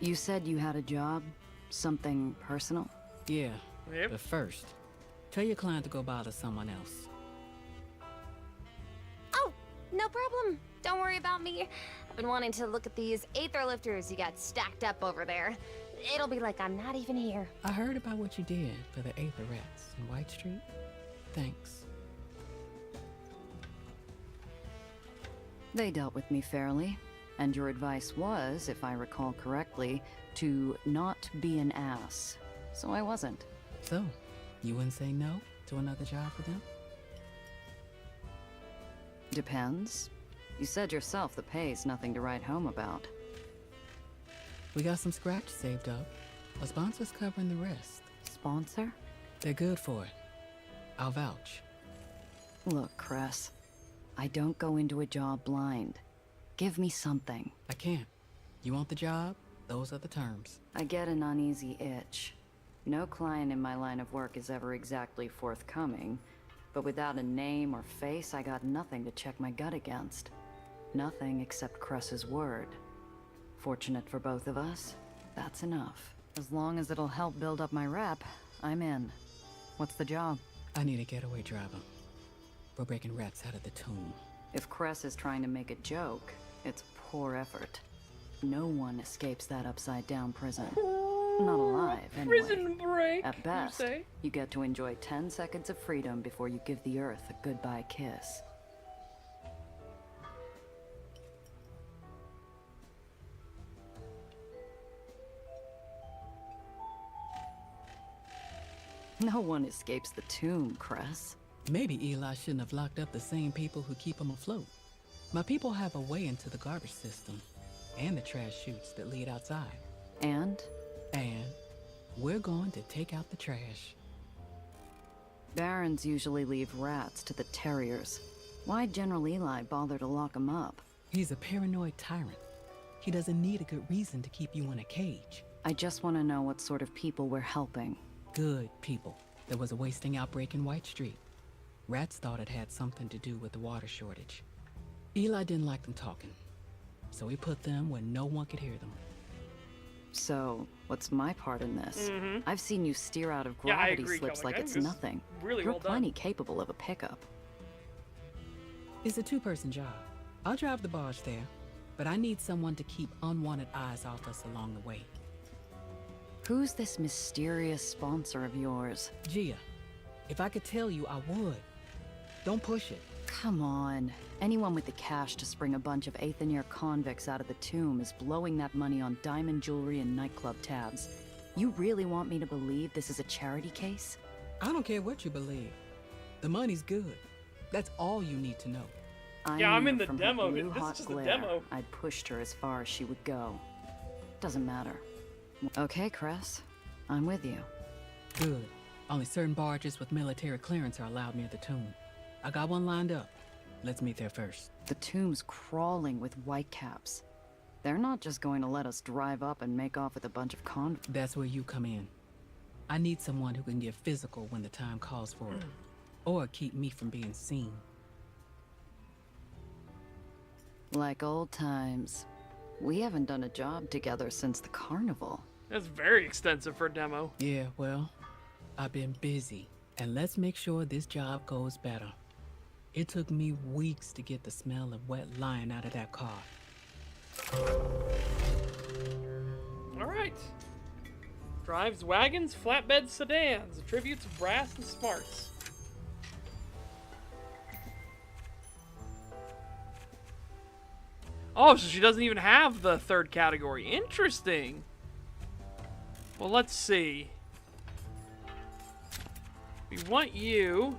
You said you had a job? Something personal? Yeah, Yep. but first, tell your client to go bother someone else. Oh, no problem. Don't worry about me. I've been wanting to look at these aether lifters you got stacked up over there. It'll be like I'm not even here. I heard about what you did for the Aether Rats in White Street. Thanks. They dealt with me fairly. And your advice was, if I recall correctly, to not be an ass. So I wasn't. So, you wouldn't say no to another job for them? Depends. You said yourself the pay's nothing to write home about. We got some scratch saved up. A sponsor's covering the rest. Sponsor? They're good for it. I'll vouch. Look, Cress. I don't go into a job blind. Give me something. I can't. You want the job? Those are the terms. I get an uneasy itch. No client in my line of work is ever exactly forthcoming, but without a name or face, I got nothing to check my gut against. Nothing except Cress's word. Fortunate for both of us, that's enough. As long as it'll help build up my rep, I'm in. What's the job? I need a getaway driver. We're breaking rats out of the tomb. If Cress is trying to make a joke, it's poor effort. No one escapes that upside-down prison. Not alive, anyway. Prison break, At best, you say? you get to enjoy 10 seconds of freedom before you give the Earth a goodbye kiss. No one escapes the tomb, Cress. Maybe Eli shouldn't have locked up the same people who keep him afloat. My people have a way into the garbage system, and the trash chutes that lead outside. And? And we're going to take out the trash. Barons usually leave rats to the terriers. Why'd General Eli bother to lock him up? He's a paranoid tyrant. He doesn't need a good reason to keep you in a cage. I just want to know what sort of people we're helping. Good people. There was a wasting outbreak in White Street. Rats thought it had something to do with the water shortage. Eli didn't like them talking, so he put them where no one could hear them. So, what's my part in this? I've seen you steer out of Yeah, I gravity agree, slips Kelly. like it's This is nothing. really You're well done. plenty capable of a pickup. It's a two-person job. I'll drive the barge there, but I need someone to keep unwanted eyes off us along the way. Who's this mysterious sponsor of yours? Gia. If I could tell you, I would. Don't push it. Come on. Anyone with the cash to spring a bunch of 8th year convicts out of the tomb is blowing that money on diamond jewelry and nightclub tabs. You really want me to believe this is a charity case? I don't care what you believe. The money's good. That's all you need to know. Yeah, I'm knew in the from her demo. blue This is hot just a glare, demo. I'd pushed her as far as she would go. Doesn't matter. Okay, Cress. I'm with you. Good. Only certain barges with military clearance are allowed near the tomb. I got one lined up. Let's meet there first. The tomb's crawling with whitecaps. They're not just going to let us drive up and make off with a bunch of convicts. That's where you come in. I need someone who can get physical when the time calls for it. Or keep me from being seen. Like old times. We haven't done a job together since the carnival. That's very extensive for a demo. Yeah, well, I've been busy. And let's make sure this job goes better. It took me weeks to get the smell of wet lime out of that car. All right. Drives wagons, flatbed sedans, attributes brass and smarts. Oh, so she doesn't even have the third category. Interesting. Well, let's see. We want you.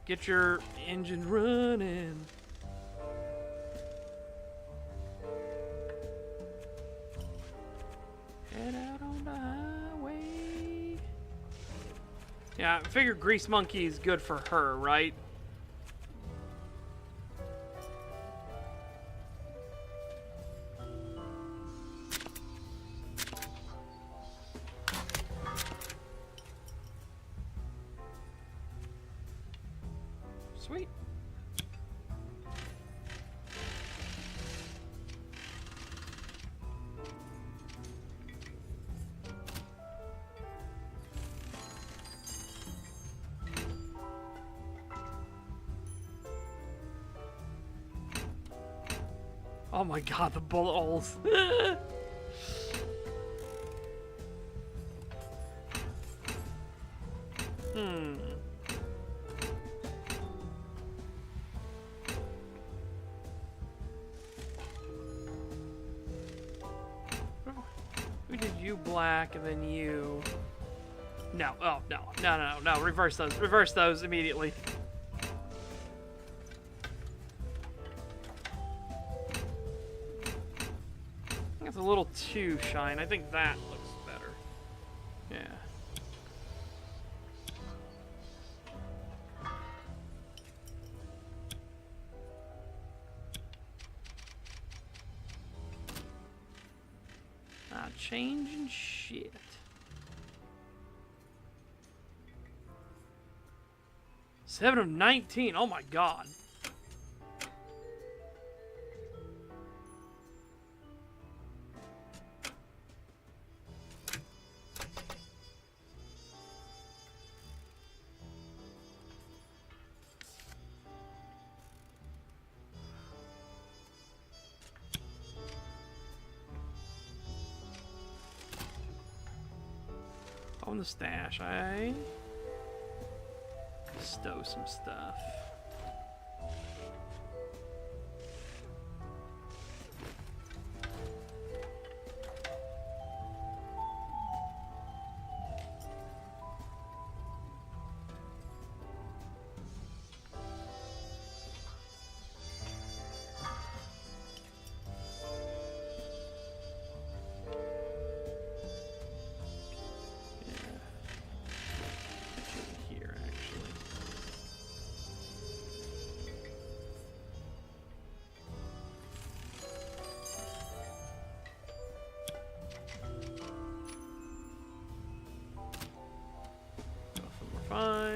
Get your engine running. Head out on the highway. Yeah, I figure Grease Monkey is good for her, right? Sweet. Oh my god, the bullet holes. We did you black and then you. No, oh no. Reverse those immediately. That's a little too shine. I think that looks better. Yeah. Not changing shit. Seven of 19. Oh my god. On the stash, I stow some stuff.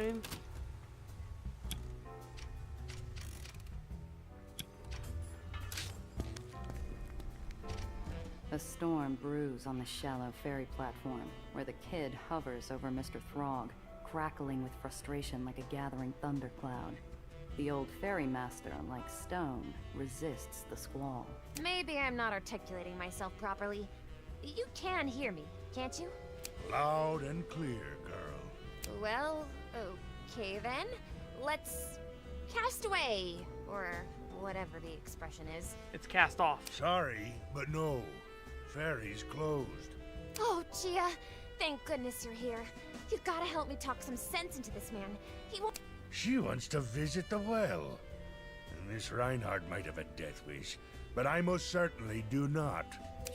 fine. A storm brews on the shallow ferry platform, where the kid hovers over Mr. Throg, crackling with frustration like a gathering thundercloud. The old ferrymaster, like stone, resists the squall. Maybe I'm not articulating myself properly. You can hear me, can't you? Loud and clear, girl. Well, okay then. Let's cast away, or whatever the expression is. It's cast off. Sorry, but no. Ferry's closed. Oh, Gia, thank goodness you're here. You've got to help me talk some sense into this man. He won't. She wants to visit the well. Miss Reinhardt might have a death wish, but I most certainly do not.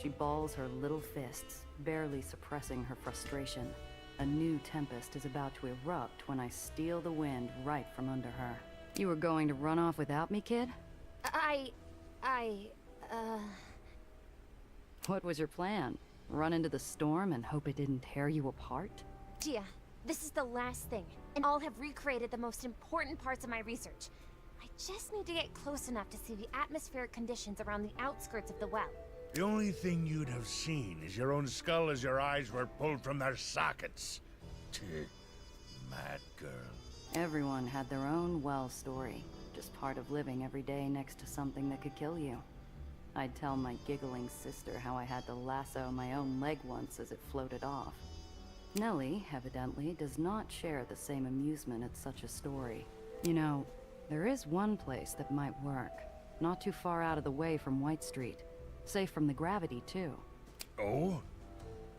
She balls her little fists, barely suppressing her frustration. A new tempest is about to erupt when I steal the wind right from under her. You were going to run off without me, kid? What was your plan? Run into the storm and hope it didn't tear you apart? Gia, this is the last thing, and I'll have recreated the most important parts of my research. I just need to get close enough to see the atmospheric conditions around the outskirts of the well. The only thing you'd have seen is your own skull as your eyes were pulled from their sockets. Mad girl. Everyone had their own well story, just part of living every day next to something that could kill you. I'd tell my giggling sister how I had to lasso my own leg once as it floated off. Nellie, evidently, does not share the same amusement at such a story. You know, there is one place that might work. Not too far out of the way from White Street. Safe from the gravity, too. Oh?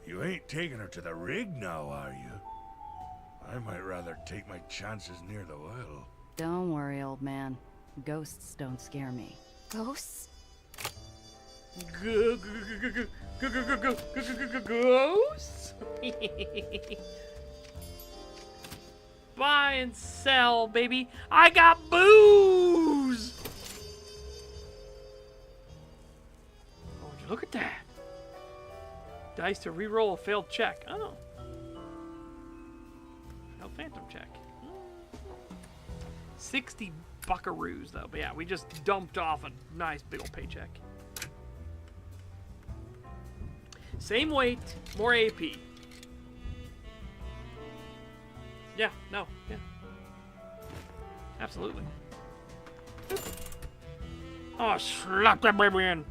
You ain't taking her to the rig now, are you? I might rather take my chances near the well. Don't worry, old man. Ghosts don't scare me. Ghosts? Ghosts? Buy and sell, baby. I got booze! Oh, would you look at that? Dice to re-roll a failed check. Oh. No phantom check. 60 buckaroos, though. But yeah, we just dumped off a nice big old paycheck. Same weight, more AP. Yeah, no, yeah. Absolutely. Oh, slap that baby in.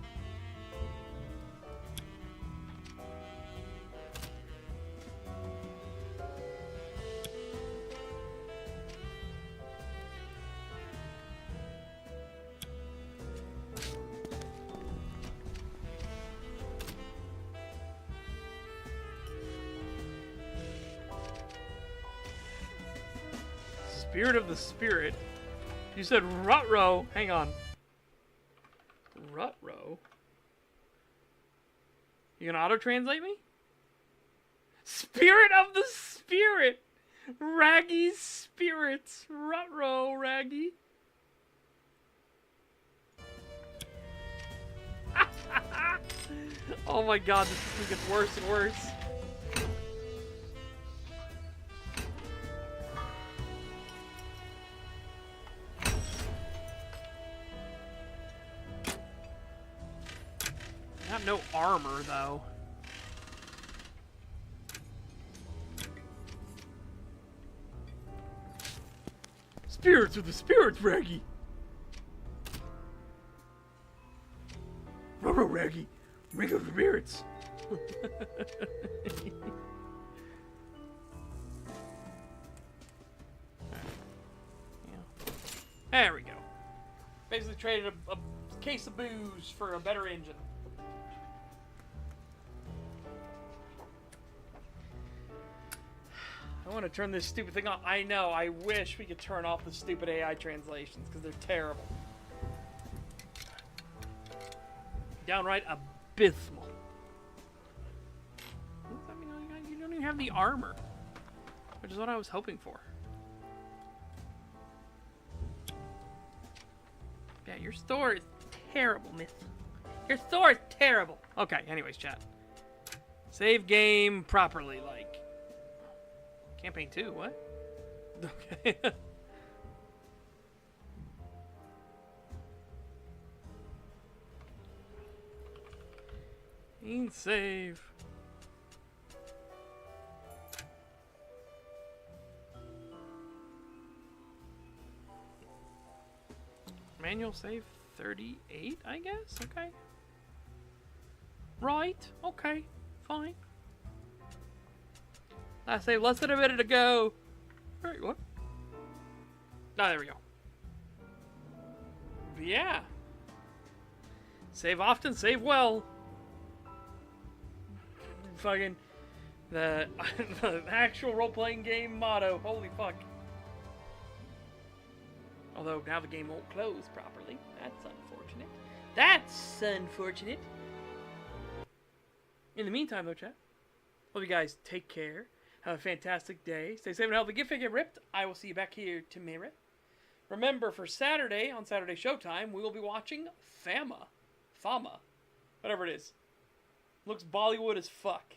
Spirit of the Spirit. You said Rutro. Hang on. Rutro? You gonna auto-translate me? Spirit of the Spirit! Raggy's spirits. Rutro, Raggy. Oh my god, this just gets worse and worse. I have no armor, though. Spirits of the spirits, Raggy! Roro, Raggy! Ring of the spirits! There we go. Basically traded a case of booze for a better engine. I want to turn this stupid thing off. I know, I wish we could turn off the stupid AI translations, because they're terrible. Downright abysmal. I mean, you don't even have the armor, which is what I was hoping for. Yeah, your store is terrible, miss. Your store is terrible. Okay, anyways, chat. Save game properly, like. Campaign 2, what? Okay. Ain't save. Manual save 38, I guess? Okay. Right. Okay. Fine. I saved less than a minute ago. Alright, what? Ah, there we go. But yeah. Save often, save well. Fucking the actual role-playing game motto. Holy fuck. Although now the game won't close properly. That's unfortunate. That's unfortunate. In the meantime, though, chat, hope you guys take care. Have a fantastic day. Stay safe and healthy. Get fit, get ripped. I will see you back here tomorrow. Remember, for Saturday, on Saturday Showtime, we will be watching Fama. Whatever it is. Looks Bollywood as fuck.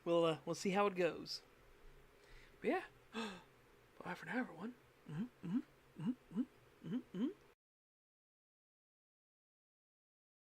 We'll see how it goes. But yeah. Bye for now, everyone.